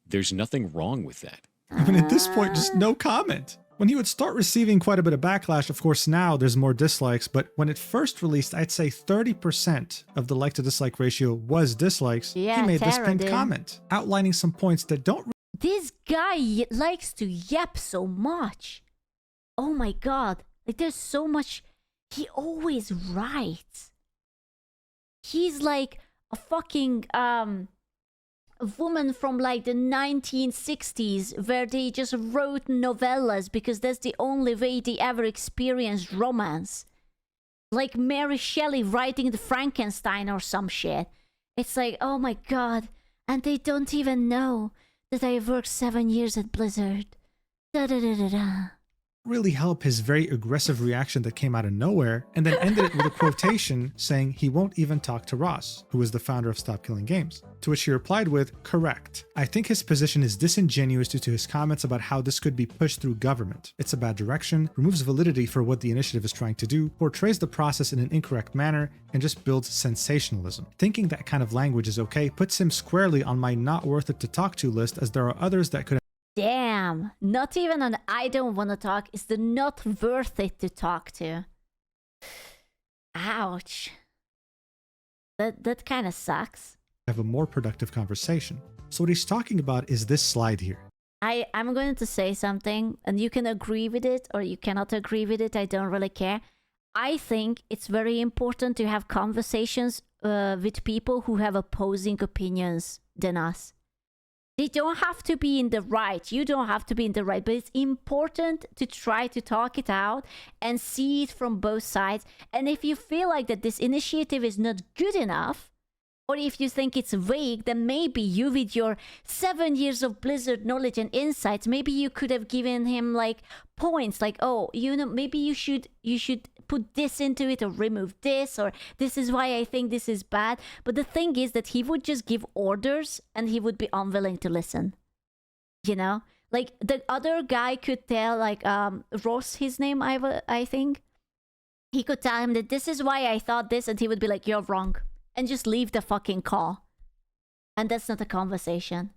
There's nothing wrong with that. I mean, at this point, just no comment. When he would start receiving quite a bit of backlash, of course now there's more dislikes, but when it first released, I'd say 30% of the like to dislike ratio was dislikes. Yeah, he made this Tara pinned did. comment, outlining some points that don't... This guy likes to yap so much. Oh my god. Like, there's so much... He always writes. He's like a fucking... a woman from like the 1960s where they just wrote novellas because that's the only way they ever experienced romance. Like Mary Shelley writing the Frankenstein or some shit. It's like, oh my god, and they don't even know that I worked 7 years at Blizzard. Da da da da da. really help his very aggressive reaction that came out of nowhere, and then ended it with a quotation saying he won't even talk to Ross, who is the founder of Stop Killing Games. To which he replied with, "Correct. I think his position is disingenuous due to his comments about how this could be pushed through government. It's a bad direction, removes validity for what the initiative is trying to do, portrays the process in an incorrect manner, and just builds sensationalism. Thinking that kind of language is okay puts him squarely on my not worth it to talk to list, as there are others that could..." Damn, not even an I don't want to talk, it's the not worth it to talk to. Ouch. That kind of sucks. Have a more productive conversation. So what he's talking about is this slide here. I'm going to say something, and you can agree with it or you cannot agree with it, I don't really care. I think it's very important to have conversations with people who have opposing opinions than us. They don't have to be in the right. You don't have to be in the right. But it's important to try to talk it out and see it from both sides. And if you feel like that this initiative is not good enough, or if you think it's vague, then maybe you, with your 7 years of Blizzard knowledge and insights, maybe you could have given him like points, like, oh, you know, maybe you should put this into it or remove this, or this is why I think this is bad. But the thing is that he would just give orders and he would be unwilling to listen. You know, like the other guy could tell, like Ross, his name, I think, he could tell him that this is why I thought this, and he would be like, you're wrong, and just leave the fucking call. And that's not a conversation.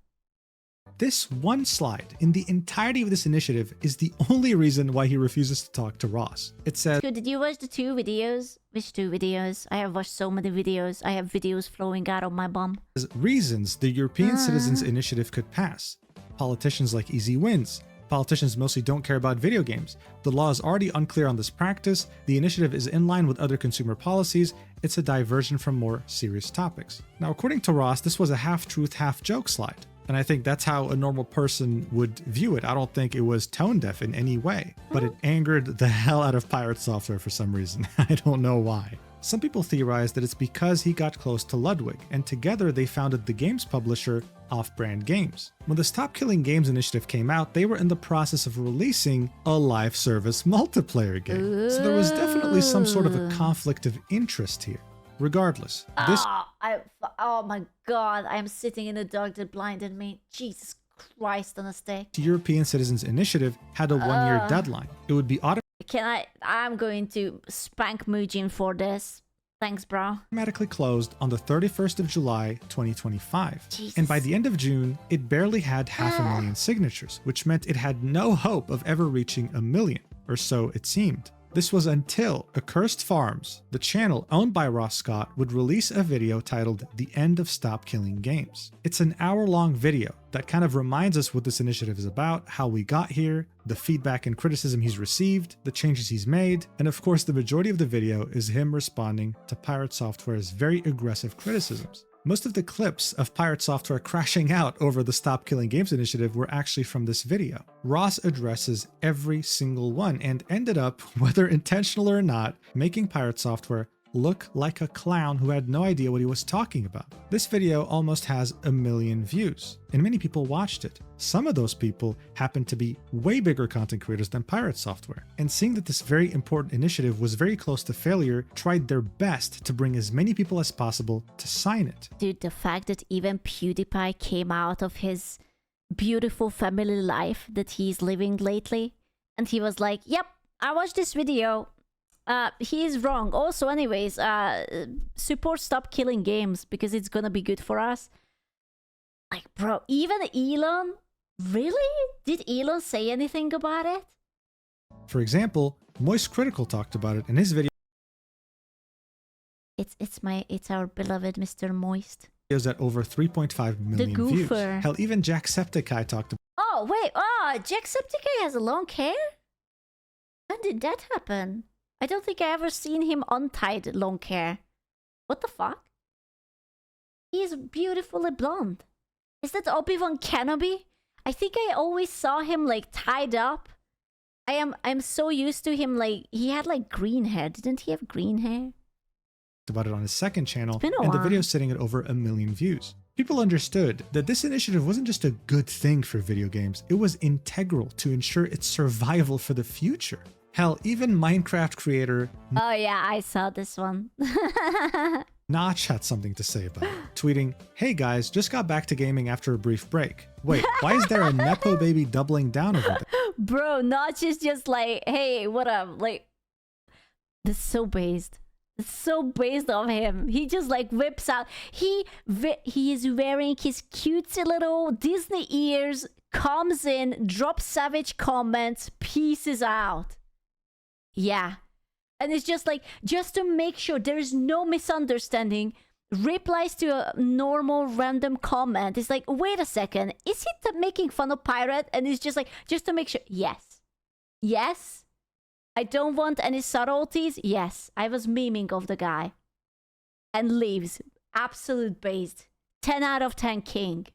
This one slide in the entirety of this initiative is the only reason why he refuses to talk to Ross. It says, did you watch the 2 videos? Which 2 videos? I have watched so many videos. I have videos flowing out of my bum. Reasons the European Citizens Initiative could pass. Politicians like easy wins. Politicians mostly don't care about video games. The law is already unclear on this practice. The initiative is in line with other consumer policies. It's a diversion from more serious topics. Now, according to Ross, this was a half-truth, half-joke slide. And I think that's how a normal person would view it. I don't think it was tone deaf in any way, but it angered the hell out of PirateSoftware for some reason. I don't know why. Some people theorize that it's because he got close to Ludwig, and together they founded the games publisher Off-Brand Games. When the Stop Killing Games initiative came out, they were in the process of releasing a live service multiplayer game. So there was definitely some sort of a conflict of interest here. Regardless, this... Oh my god, I am sitting in the dark that blinded me. Jesus Christ on a stick. European Citizens Initiative had a one-year deadline. It would be I'm going to spank Mujin for this. Thanks, bro. automatically closed on the 31st of July, 2025. Jesus. And by the end of June, it barely had 500,000 signatures, which meant it had no hope of ever reaching 1 million, or so it seemed. This was until Accursed Farms, the channel owned by Ross Scott, would release a video titled The End of Stop Killing Games. It's an hour-long video that kind of reminds us what this initiative is about, how we got here, the feedback and criticism he's received, the changes he's made, and of course the majority of the video is him responding to PirateSoftware's very aggressive criticisms. Most of the clips of PirateSoftware crashing out over the Stop Killing Games initiative were actually from this video. Ross addresses every single one and ended up, whether intentional or not, making PirateSoftware look like a clown who had no idea what he was talking about. This video almost has 1 million views, and many people watched it. Some of those people happen to be way bigger content creators than PirateSoftware, and seeing that this very important initiative was very close to failure, tried their best to bring as many people as possible to sign it. Dude, the fact that even PewDiePie came out of his beautiful family life that he's living lately, and he was like, yep, I watched this video. He is wrong. Also, anyways, support Stop Killing Games because it's gonna be good for us. Like, bro, even Elon? Really? Did Elon say anything about it? For example, Moist Critical talked about it in his video. It's our beloved Mr. Moist. Videos at over 3.5 million views. Hell, even Jacksepticeye talked about it. Oh, wait. Oh, Jacksepticeye has a long hair? When did that happen? I don't think I ever seen him untied long hair. What the fuck? He is beautifully blonde. Is that Obi-Wan Kenobi? I think I always saw him like tied up. I'm so used to him, like he had like green hair. Didn't he have green hair? About it on his second channel, been a and the while. video sitting at over 1 million views. People understood that this initiative wasn't just a good thing for video games, it was integral to ensure its survival for the future. Hell, even Minecraft creator Oh yeah, I saw this one. Notch had something to say about it, tweeting, "Hey guys, just got back to gaming after a brief break. Wait, why is there a nepo baby doubling down over there?" Bro, Notch is just like, hey, what up? Like, that's so based. It's so based on him. He just like whips out. He is wearing his cutesy little Disney ears, comes in, drops savage comments, pieces out. Yeah. And it's just like, just to make sure there is no misunderstanding, replies to a normal random comment. It's like, wait a second, is he making fun of Pirate? And it's just like, just to make sure, yes. Yes. I don't want any subtleties. Yes. I was memeing of the guy. And leaves. Absolute based. 10 out of 10 king.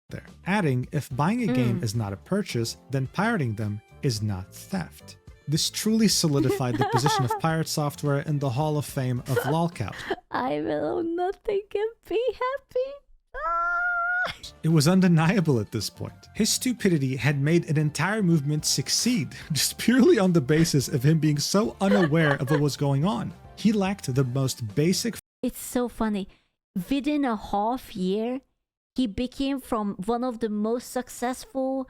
There. Adding, if buying a game is not a purchase, then pirating them is not theft. This truly solidified the position of PirateSoftware in the Hall of Fame of Lolcow. I will nothing and be happy. Ah! It was undeniable at this point. His stupidity had made an entire movement succeed, just purely on the basis of him being so unaware of what was going on. He lacked the most basic... It's so funny. Within a half year, he became from one of the most successful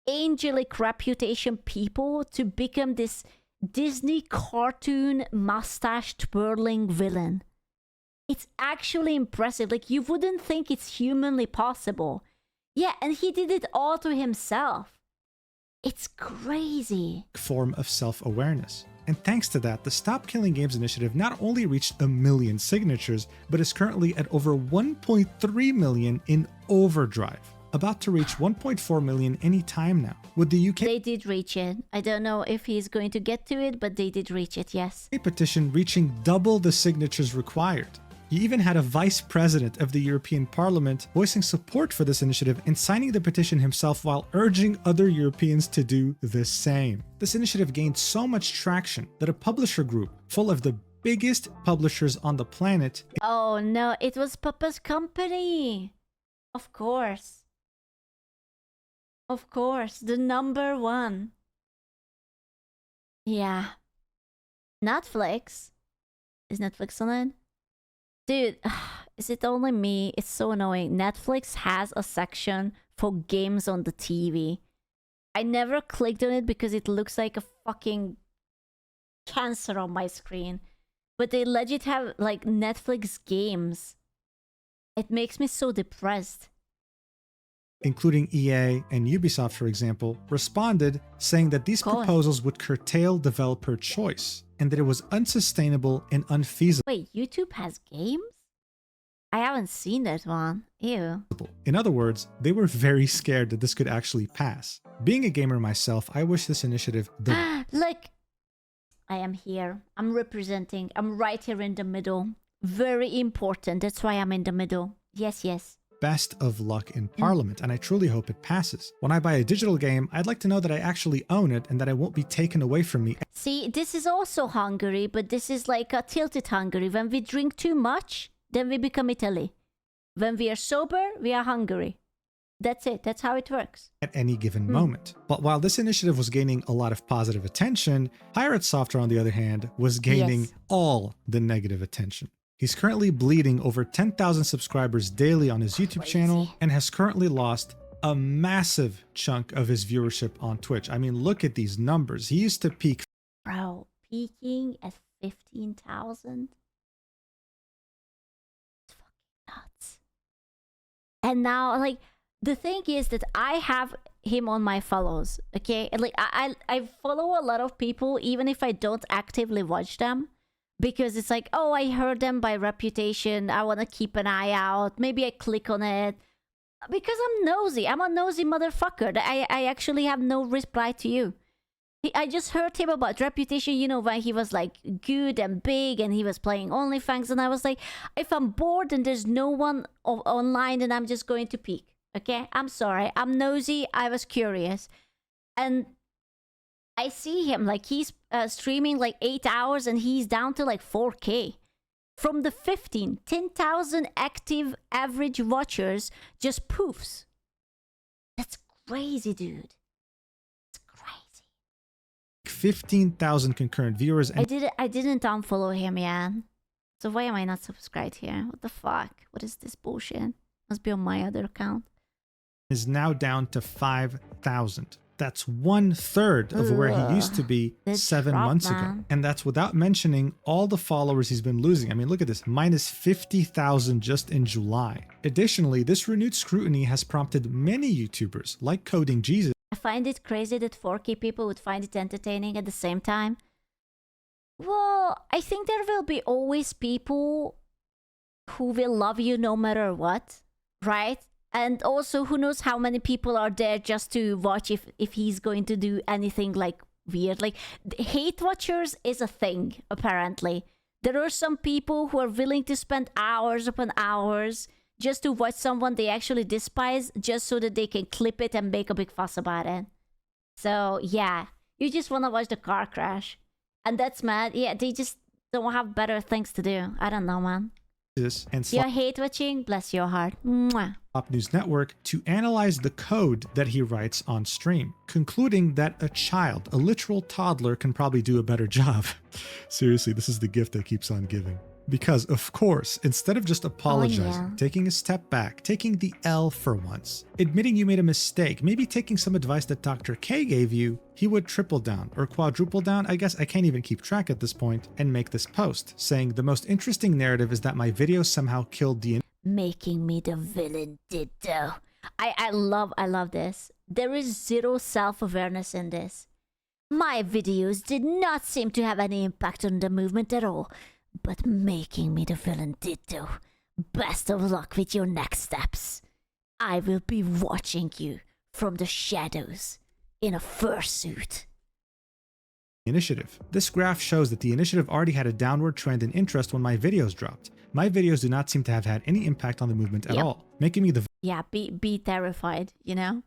angelic reputation people to become this Disney cartoon mustache twirling villain. It's actually impressive. Like, you wouldn't think it's humanly possible. Yeah, and he did it all to himself. It's crazy. ...form of self-awareness. And thanks to that, the Stop Killing Games initiative not only reached 1 million signatures, but is currently at over 1.3 million in overdrive. About to reach 1.4 million any time now. With the UK... They did reach it. I don't know if he's going to get to it, but they did reach it, yes. ...petition reaching double the signatures required. He even had a vice president of the European Parliament voicing support for this initiative and signing the petition himself while urging other Europeans to do the same. This initiative gained so much traction that a publisher group full of the biggest publishers on the planet. Oh no, it was Papa's company. Of course. Of course, the number one. Yeah. Netflix. Is Netflix on it? Dude, is it only me? It's so annoying. Netflix has a section for games on the TV. I never clicked on it because it looks like a fucking cancer on my screen. But they legit have like Netflix games. It makes me so depressed. Including EA and Ubisoft, for example, responded saying that these proposals would curtail developer choice and that it was unsustainable and unfeasible. Wait, YouTube has games? I haven't seen that one. Ew. In other words, they were very scared that this could actually pass. Being a gamer myself, I wish this initiative didn't. Look, I am here. I'm representing. I'm right here in the middle. Very important. That's why I'm in the middle. Yes, yes. Best of luck in Parliament, and I truly hope it passes. When I buy a digital game, I'd like to know that I actually own it and that it won't be taken away from me. See, this is also Hungary, but this is like a tilted Hungary. When we drink too much, then we become Italy. When we are sober, we are Hungary. That's it. That's how it works. At any given moment. But while this initiative was gaining a lot of positive attention, PirateSoftware, on the other hand, was gaining all the negative attention. He's currently bleeding over 10,000 subscribers daily on his YouTube channel and has currently lost a massive chunk of his viewership on Twitch. I mean, look at these numbers. He used to peak. Bro, peaking at 15,000? It's fucking nuts. And now, like, the thing is that I have him on my follows, okay? Like, I follow a lot of people, even if I don't actively watch them. Because it's like, oh, I heard them by reputation. I want to keep an eye out. Maybe I click on it. Because I'm nosy. I'm a nosy motherfucker. I actually have no reply to you. I just heard him about reputation, you know, when he was like good and big and he was playing OnlyFangs. And I was like, if I'm bored and there's no one online, then I'm just going to peek. Okay? I'm sorry. I'm nosy. I was curious. And I see him, like, he's streaming like 8 hours and he's down to like 4K. From the 10,000 active average watchers just poofs. That's crazy, dude. It's crazy. 15,000 concurrent viewers. And I didn't unfollow him, yeah. So why am I not subscribed here? What the fuck? What is this bullshit? Must be on my other account. Is now down to 5,000. That's 1/3 of where he used to be 7 months ago. And that's without mentioning all the followers he's been losing. I mean, look at this, minus 50,000 just in July. Additionally, this renewed scrutiny has prompted many YouTubers, like Coding Jesus. I find it crazy that 4K people would find it entertaining at the same time. Well, I think there will be always people who will love you no matter what, right? And also, who knows how many people are there just to watch if he's going to do anything like weird. Like, hate watchers is a thing, apparently. There are some people who are willing to spend hours upon hours just to watch someone they actually despise, just so that they can clip it and make a big fuss about it. So, yeah, you just want to watch the car crash. And that's mad. Yeah, they just don't have better things to do. I don't know, man. And you hate watching? Bless your heart. Mwah. Top News Network to analyze the code that he writes on stream, concluding that a child, a literal toddler, can probably do a better job. Seriously, this is the gift that keeps on giving. Because, of course, instead of just apologizing, taking a step back, taking the L for once, admitting you made a mistake, maybe taking some advice that Dr. K gave you, he would triple down or quadruple down, I guess I can't even keep track at this point, and make this post, saying the most interesting narrative is that my video somehow killed the... Making me the villain ditto. I love this. There is zero self-awareness in this. My videos did not seem to have any impact on the movement at all. But making me the villain ditto. Best of luck with your next steps. I will be watching you from the shadows in a fursuit. Initiative. This graph shows that the initiative already had a downward trend in interest when my videos dropped. My videos do not seem to have had any impact on the movement at all, making me the... Yeah, be terrified, you know?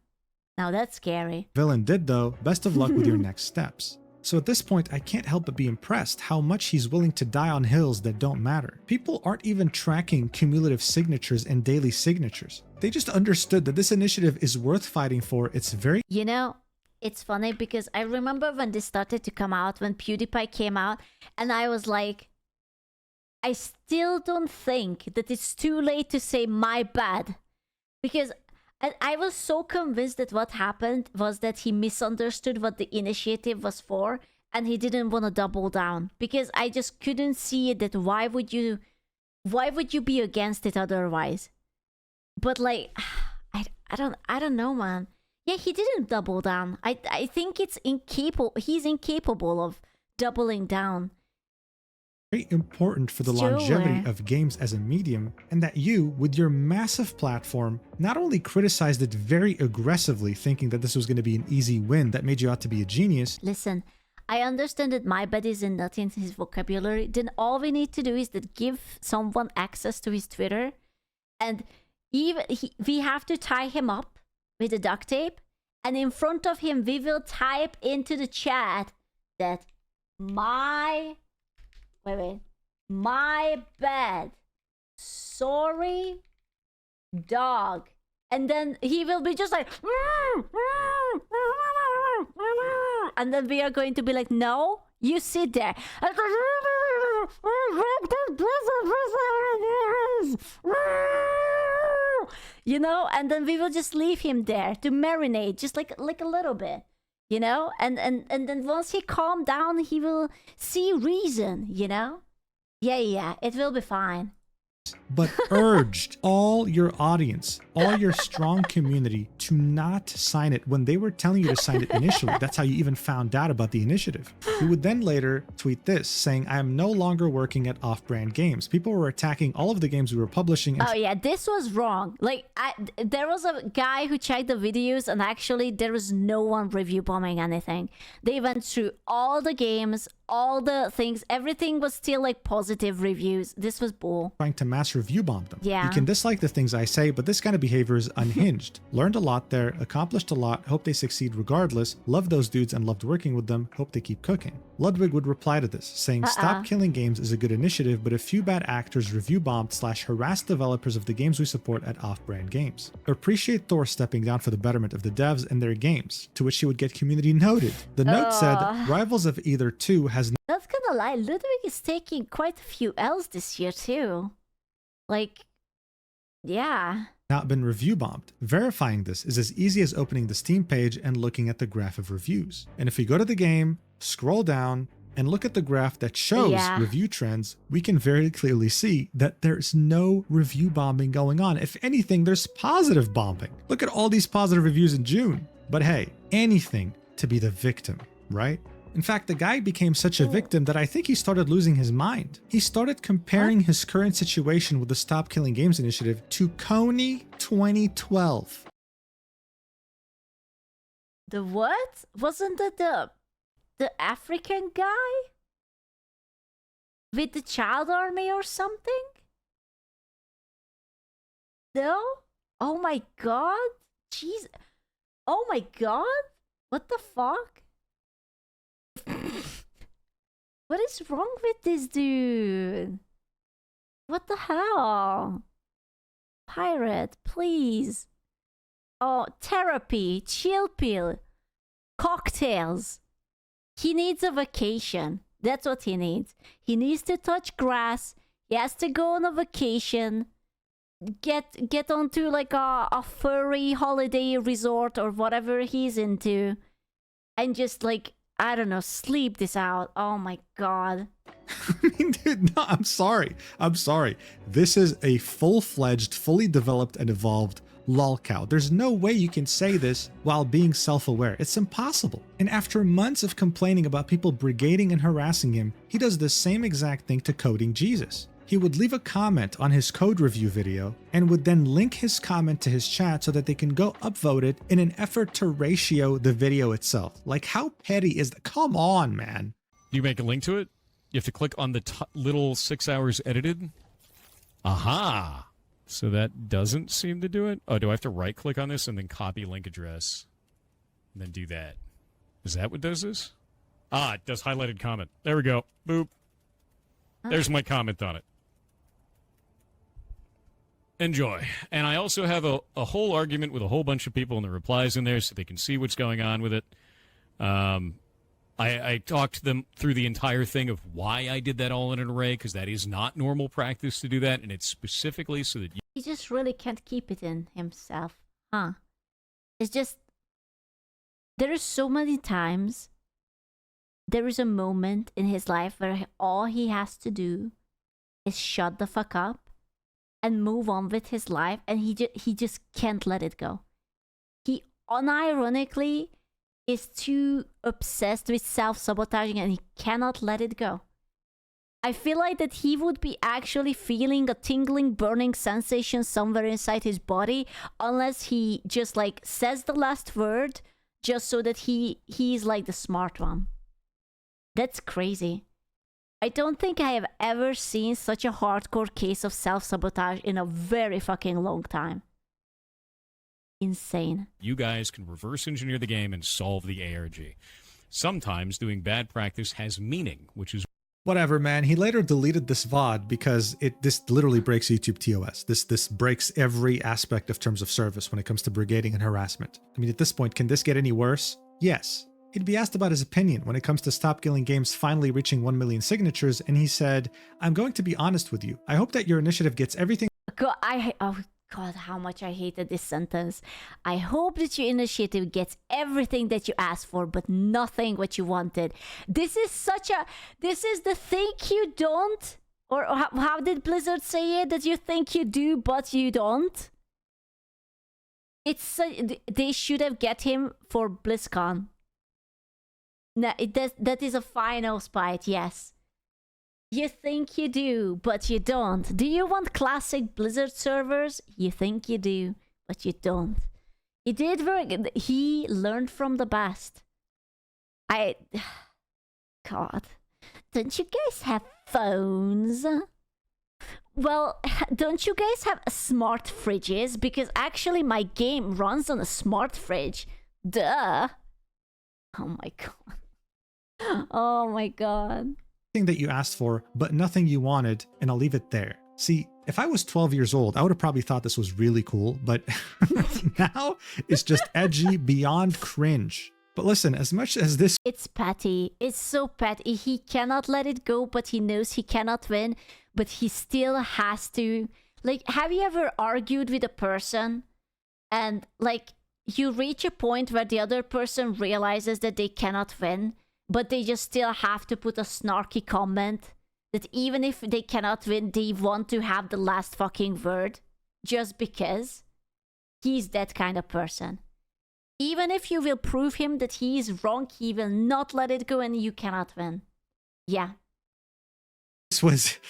Now that's scary. Villain did though. Best of luck with your next steps. So at this point, I can't help but be impressed how much he's willing to die on hills that don't matter. People aren't even tracking cumulative signatures and daily signatures. They just understood that this initiative is worth fighting for. It's very... You know, it's funny because I remember when this started to come out, when PewDiePie came out, and I was like, I still don't think that it's too late to say my bad. Because I was so convinced that what happened was that he misunderstood what the initiative was for, and he didn't want to double down. Because I just couldn't see it, that why would you be against it otherwise? But like, I don't know, man. Yeah, he didn't double down. I think it's incapable. He's incapable of doubling down. Very important for the longevity of games as a medium, and that you, with your massive platform, not only criticized it very aggressively, thinking that this was going to be an easy win that made you out to be a genius. Listen, I understand that my bad is not in his vocabulary. Then all we need to do is that give someone access to his Twitter, and we have to tie him up with a duct tape, and in front of him we will type into the chat that my bad, sorry, dog, and then he will be just like, and then we are going to be like, no, you sit there. You know, and then we will just leave him there to marinate, just like a little bit, you know, and then once he calmed down, he will see reason, you know. Yeah, it will be fine. But urged all your audience, all your strong community to not sign it when they were telling you to sign it initially. That's how you even found out about the initiative. He would then later tweet this, saying, I am no longer working at Off-Brand Games. People were attacking all of the games we were publishing. Oh yeah, this was wrong. Like, there was a guy who checked the videos, and actually there was no one review bombing anything. They went through all the games, all the things, everything was still like positive reviews. This was bull. Trying to mass review bomb them. Yeah. You can dislike the things I say, but this kind of behavior is unhinged. Learned a lot there, accomplished a lot, hope they succeed regardless, love those dudes and loved working with them, hope they keep cooking. Ludwig would reply to this, saying, Stop killing games is a good initiative, but a few bad actors review bombed / harassed developers of the games we support at Off-Brand Games. Appreciate Thor stepping down for the betterment of the devs and their games, to which he would get community noted. The note said, Rivals of Either 2 has not gonna lie, Ludwig is taking quite a few L's this year too. Like, yeah. Not been review bombed. Verifying this is as easy as opening the Steam page and looking at the graph of reviews. And if we go to the game, scroll down, and look at the graph that shows review trends, we can very clearly see that there's no review bombing going on. If anything, there's positive bombing. Look at all these positive reviews in June. But hey, anything to be the victim, right? In fact, the guy became such a victim that I think he started losing his mind. He started comparing his current situation with the Stop Killing Games initiative to Coney 2012. The what? Wasn't that the African guy? With the child army or something? No? Oh my god? Jeez. Oh my god? What the fuck? What is wrong with this dude? What the hell? Pirate, please. Oh, therapy, chill pill, cocktails. He needs a vacation. That's what he needs. He needs to touch grass. He has to go on a vacation. Get onto like a furry holiday resort or whatever he's into. And just like, I don't know, sleep this out. Oh my god. I mean, dude, no, I'm sorry. This is a full-fledged, fully developed and evolved Lolcow. There's no way you can say this while being self-aware. It's impossible. And after months of complaining about people brigading and harassing him, he does the same exact thing to Coding Jesus. He would leave a comment on his code review video and would then link his comment to his chat so that they can go upvote it in an effort to ratio the video itself. Like, how petty is that? Come on, man. Do you make a link to it? You have to click on the little 6 hours edited. Aha! So that doesn't seem to do it? Oh, do I have to right-click on this and then copy link address? And then do that? Is that what does this? Ah, it does highlighted comment. There we go. Boop. There's my comment on it. Enjoy. And I also have a whole argument with a whole bunch of people in the replies in there so they can see what's going on with it. I talked to them through the entire thing of why I did that all in an array, because that is not normal practice to do that, and it's specifically so that He just really can't keep it in himself. Huh. It's just... There are so many times there is a moment in his life where all he has to do is shut the fuck up and move on with his life, and he just can't let it go. He unironically is too obsessed with self-sabotaging and he cannot let it go. I feel like that he would be actually feeling a tingling, burning sensation somewhere inside his body unless he just like says the last word just so that he's like the smart one. That's crazy. I don't think I have ever seen such a hardcore case of self-sabotage in a very fucking long time. Insane. you guys can reverse engineer the game and solve the ARG. Sometimes doing bad practice has meaning, which is Whatever, man. He later deleted this VOD because this literally breaks YouTube TOS. This breaks every aspect of terms of service when it comes to brigading and harassment. I mean, at this point, can this get any worse? Yes. He'd be asked about his opinion when it comes to Stop Killing Games finally reaching 1 million signatures, and he said, "I'm going to be honest with you. I hope that your initiative gets everything." Oh God, how much I hated this sentence. I hope that your initiative gets everything that you asked for, but nothing what you wanted. This is the thing you don't, or how did Blizzard say it? That you think you do, but you don't. They should have get him for BlizzCon. No, that is a final spite, yes. You think you do, but you don't. Do you want classic Blizzard servers? You think you do, but you don't. He did very good. He learned from the best. God. Don't you guys have phones? Well, don't you guys have smart fridges? Because actually my game runs on a smart fridge. Duh. Oh my god. Oh my god. That you asked for, but nothing you wanted, and I'll leave it there. See, if I was 12 years old, I would have probably thought this was really cool, but now it's just edgy beyond cringe. But listen, as much as this... It's petty. It's so petty. He cannot let it go, but he knows he cannot win, but he still has to. Like, have you ever argued with a person and, like, you reach a point where the other person realizes that they cannot win, but they just still have to put a snarky comment that even if they cannot win, they want to have the last fucking word just because? He's that kind of person. Even if you will prove him that he is wrong, he will not let it go and you cannot win. Yeah. This was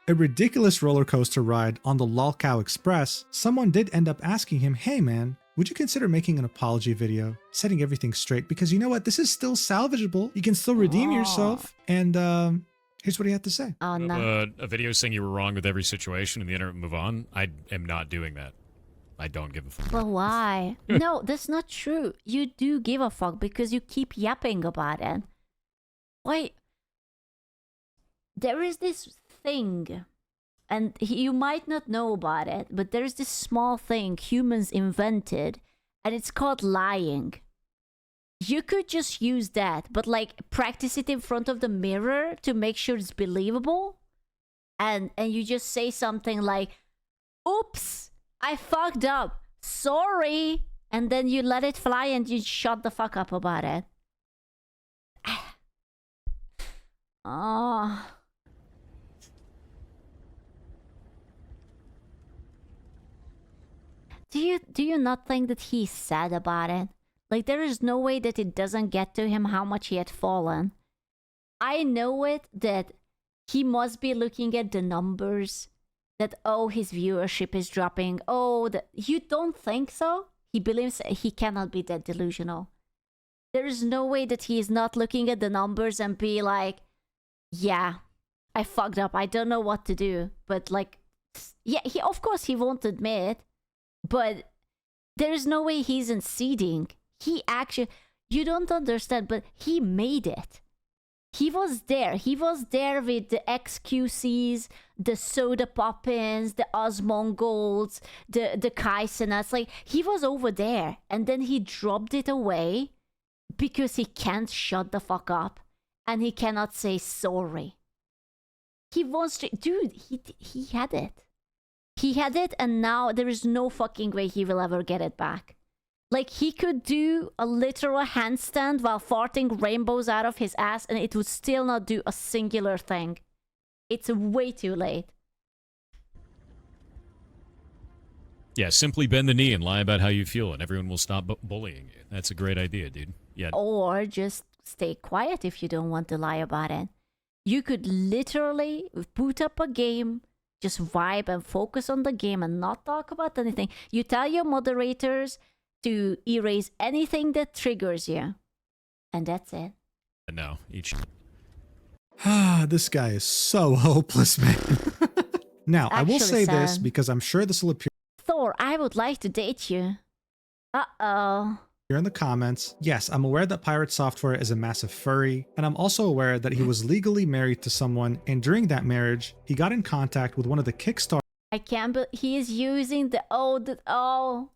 a ridiculous roller coaster ride on the Lolcow Express. Someone did end up asking him, "Hey man, would you consider making an apology video, setting everything straight? Because you know what? This is still salvageable. You can still redeem yourself." And here's what he had to say. Oh, no. A video saying you were wrong with every situation and the internet move on. I am not doing that. I don't give a fuck. Well, why? No, that's not true. You do give a fuck because you keep yapping about it. Why? There is this thing, and you might not know about it, but there's this small thing humans invented, and it's called lying. You could just use that, but like practice it in front of the mirror to make sure it's believable. And you just say something like, "Oops, I fucked up. Sorry." And then you let it fly and you shut the fuck up about it. Oh. Do you not think that he's sad about it? Like, there is no way that it doesn't get to him how much he had fallen. I know it that he must be looking at the numbers, that, oh, his viewership is dropping. Oh, you don't think so? He believes he cannot be that delusional. There is no way that he is not looking at the numbers and be like, yeah, I fucked up. I don't know what to do. But like, yeah, of course he won't admit. But there is no way he's conceding. He actually, you don't understand, but he made it. He was there. He was there with the XQCs, the Soda Poppins, the Osmongols, the Kaisenas. Like, he was over there. And then he dropped it away because he can't shut the fuck up. And he cannot say sorry. He wants to... Dude, he had it. He had it, and now there is no fucking way he will ever get it back. Like, he could do a literal handstand while farting rainbows out of his ass, and it would still not do a singular thing. It's way too late. Yeah, simply bend the knee and lie about how you feel, and everyone will stop bullying you. That's a great idea, dude. Yeah. Or just stay quiet if you don't want to lie about it. You could literally boot up a game, just vibe and focus on the game and not talk about anything. You tell your moderators to erase anything that triggers you. And that's it. No, each... This guy is so hopeless, man. Now, I will say this because I'm sure this will appear... Thor, I would like to date you. Uh-oh. Here in the comments. Yes, I'm aware that PirateSoftware is a massive furry, and I'm also aware that he was legally married to someone, and during that marriage, he got in contact with one of the Kickstarter... I can't believe he is using the... Oh...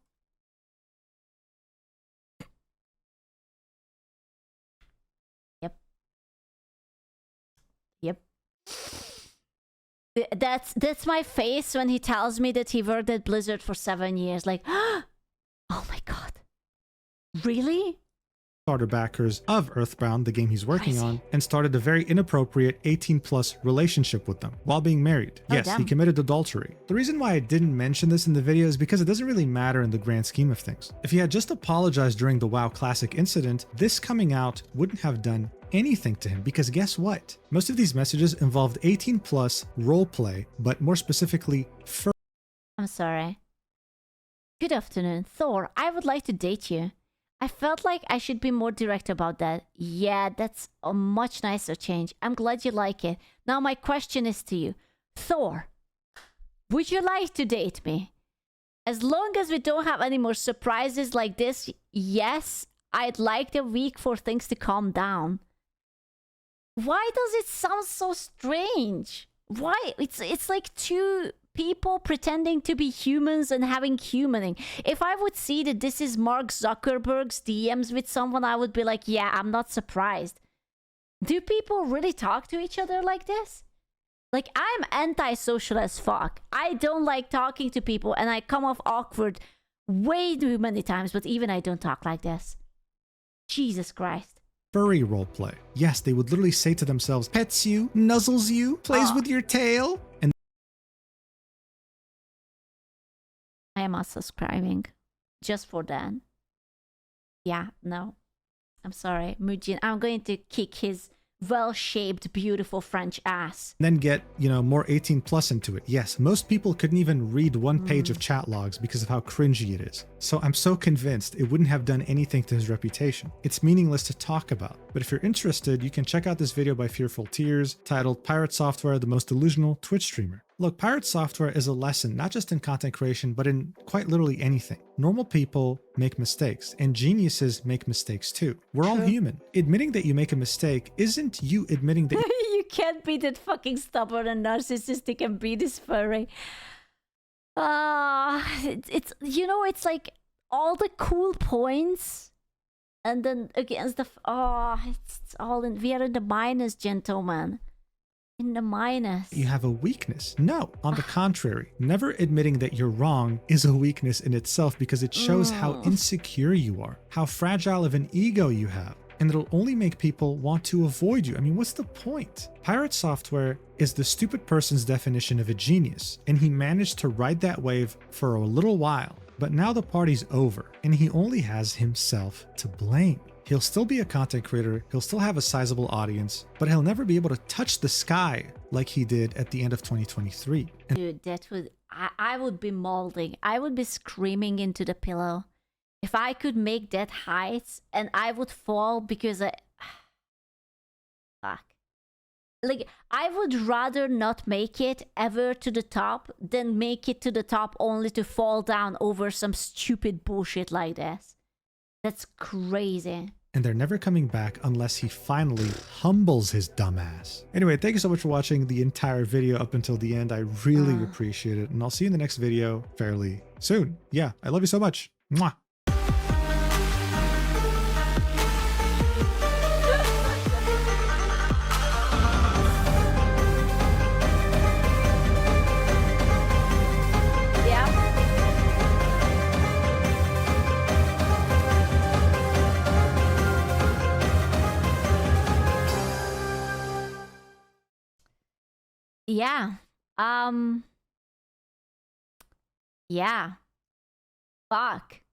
Yep. That's my face when he tells me that he worked at Blizzard for 7 years. Like, oh my god. Really? Starter backers of Earthbound, the game he's working on, and started a very inappropriate 18+ relationship with them while being married. Yes, he committed adultery. The reason why I didn't mention this in the video is because it doesn't really matter in the grand scheme of things. If he had just apologized during the WoW Classic incident, this coming out wouldn't have done anything to him, because guess what? Most of these messages involved 18+ roleplay, but more specifically I'm sorry. Good afternoon, Thor. I would like to date you. I felt like I should be more direct about that. Yeah, that's a much nicer change. I'm glad you like it. Now my question is to you. Thor, would you like to date me? As long as we don't have any more surprises like this, yes, I'd like a week for things to calm down. Why does it sound so strange? Why? It's like two people pretending to be humans and having humaning. If I would see that this is Mark Zuckerberg's DMs with someone, I would be like, yeah, I'm not surprised. Do people really talk to each other like this? Like, I'm antisocial as fuck. I don't like talking to people, and I come off awkward way too many times, but even I don't talk like this. Jesus Christ. furry roleplay. Yes, they would literally say to themselves, pets you, nuzzles you, plays with your tail, and I am unsubscribing. Just for that. Yeah, no. I'm sorry, Mujin. I'm going to kick his well-shaped, beautiful French ass. then get, more 18+ into it. Yes, most people couldn't even read one page of chat logs because of how cringy it is. So I'm so convinced it wouldn't have done anything to his reputation. It's meaningless to talk about. But if you're interested, you can check out this video by Fearful Tears titled PirateSoftware, the most delusional Twitch streamer. Look, PirateSoftware is a lesson not just in content creation, but in quite literally anything. Normal people make mistakes, and geniuses make mistakes too. We're all human. Admitting that you make a mistake isn't you admitting that You can't be that fucking stubborn and narcissistic and be this furry. It's it's like all the cool points, and then against the it's all in. We are in the minus, gentlemen. In the minus. You have a weakness. No, on the contrary, never admitting that you're wrong is a weakness in itself, because it shows how insecure you are, how fragile of an ego you have, and it'll only make people want to avoid you. I mean, what's the point? PirateSoftware is the stupid person's definition of a genius, and he managed to ride that wave for a little while. But now the party's over, and he only has himself to blame. He'll still be a content creator, he'll still have a sizable audience, but he'll never be able to touch the sky like he did at the end of 2023. Dude, that would... I would be molding. I would be screaming into the pillow. If I could make that height, and I would fall because I... Fuck. Like, I would rather not make it ever to the top than make it to the top only to fall down over some stupid bullshit like this. That's crazy. and they're never coming back unless he finally humbles his dumbass. Anyway, thank you so much for watching the entire video up until the end. I really appreciate it, and I'll see you in the next video fairly soon. Yeah, I love you so much. Mwah. Yeah. Yeah. Fuck.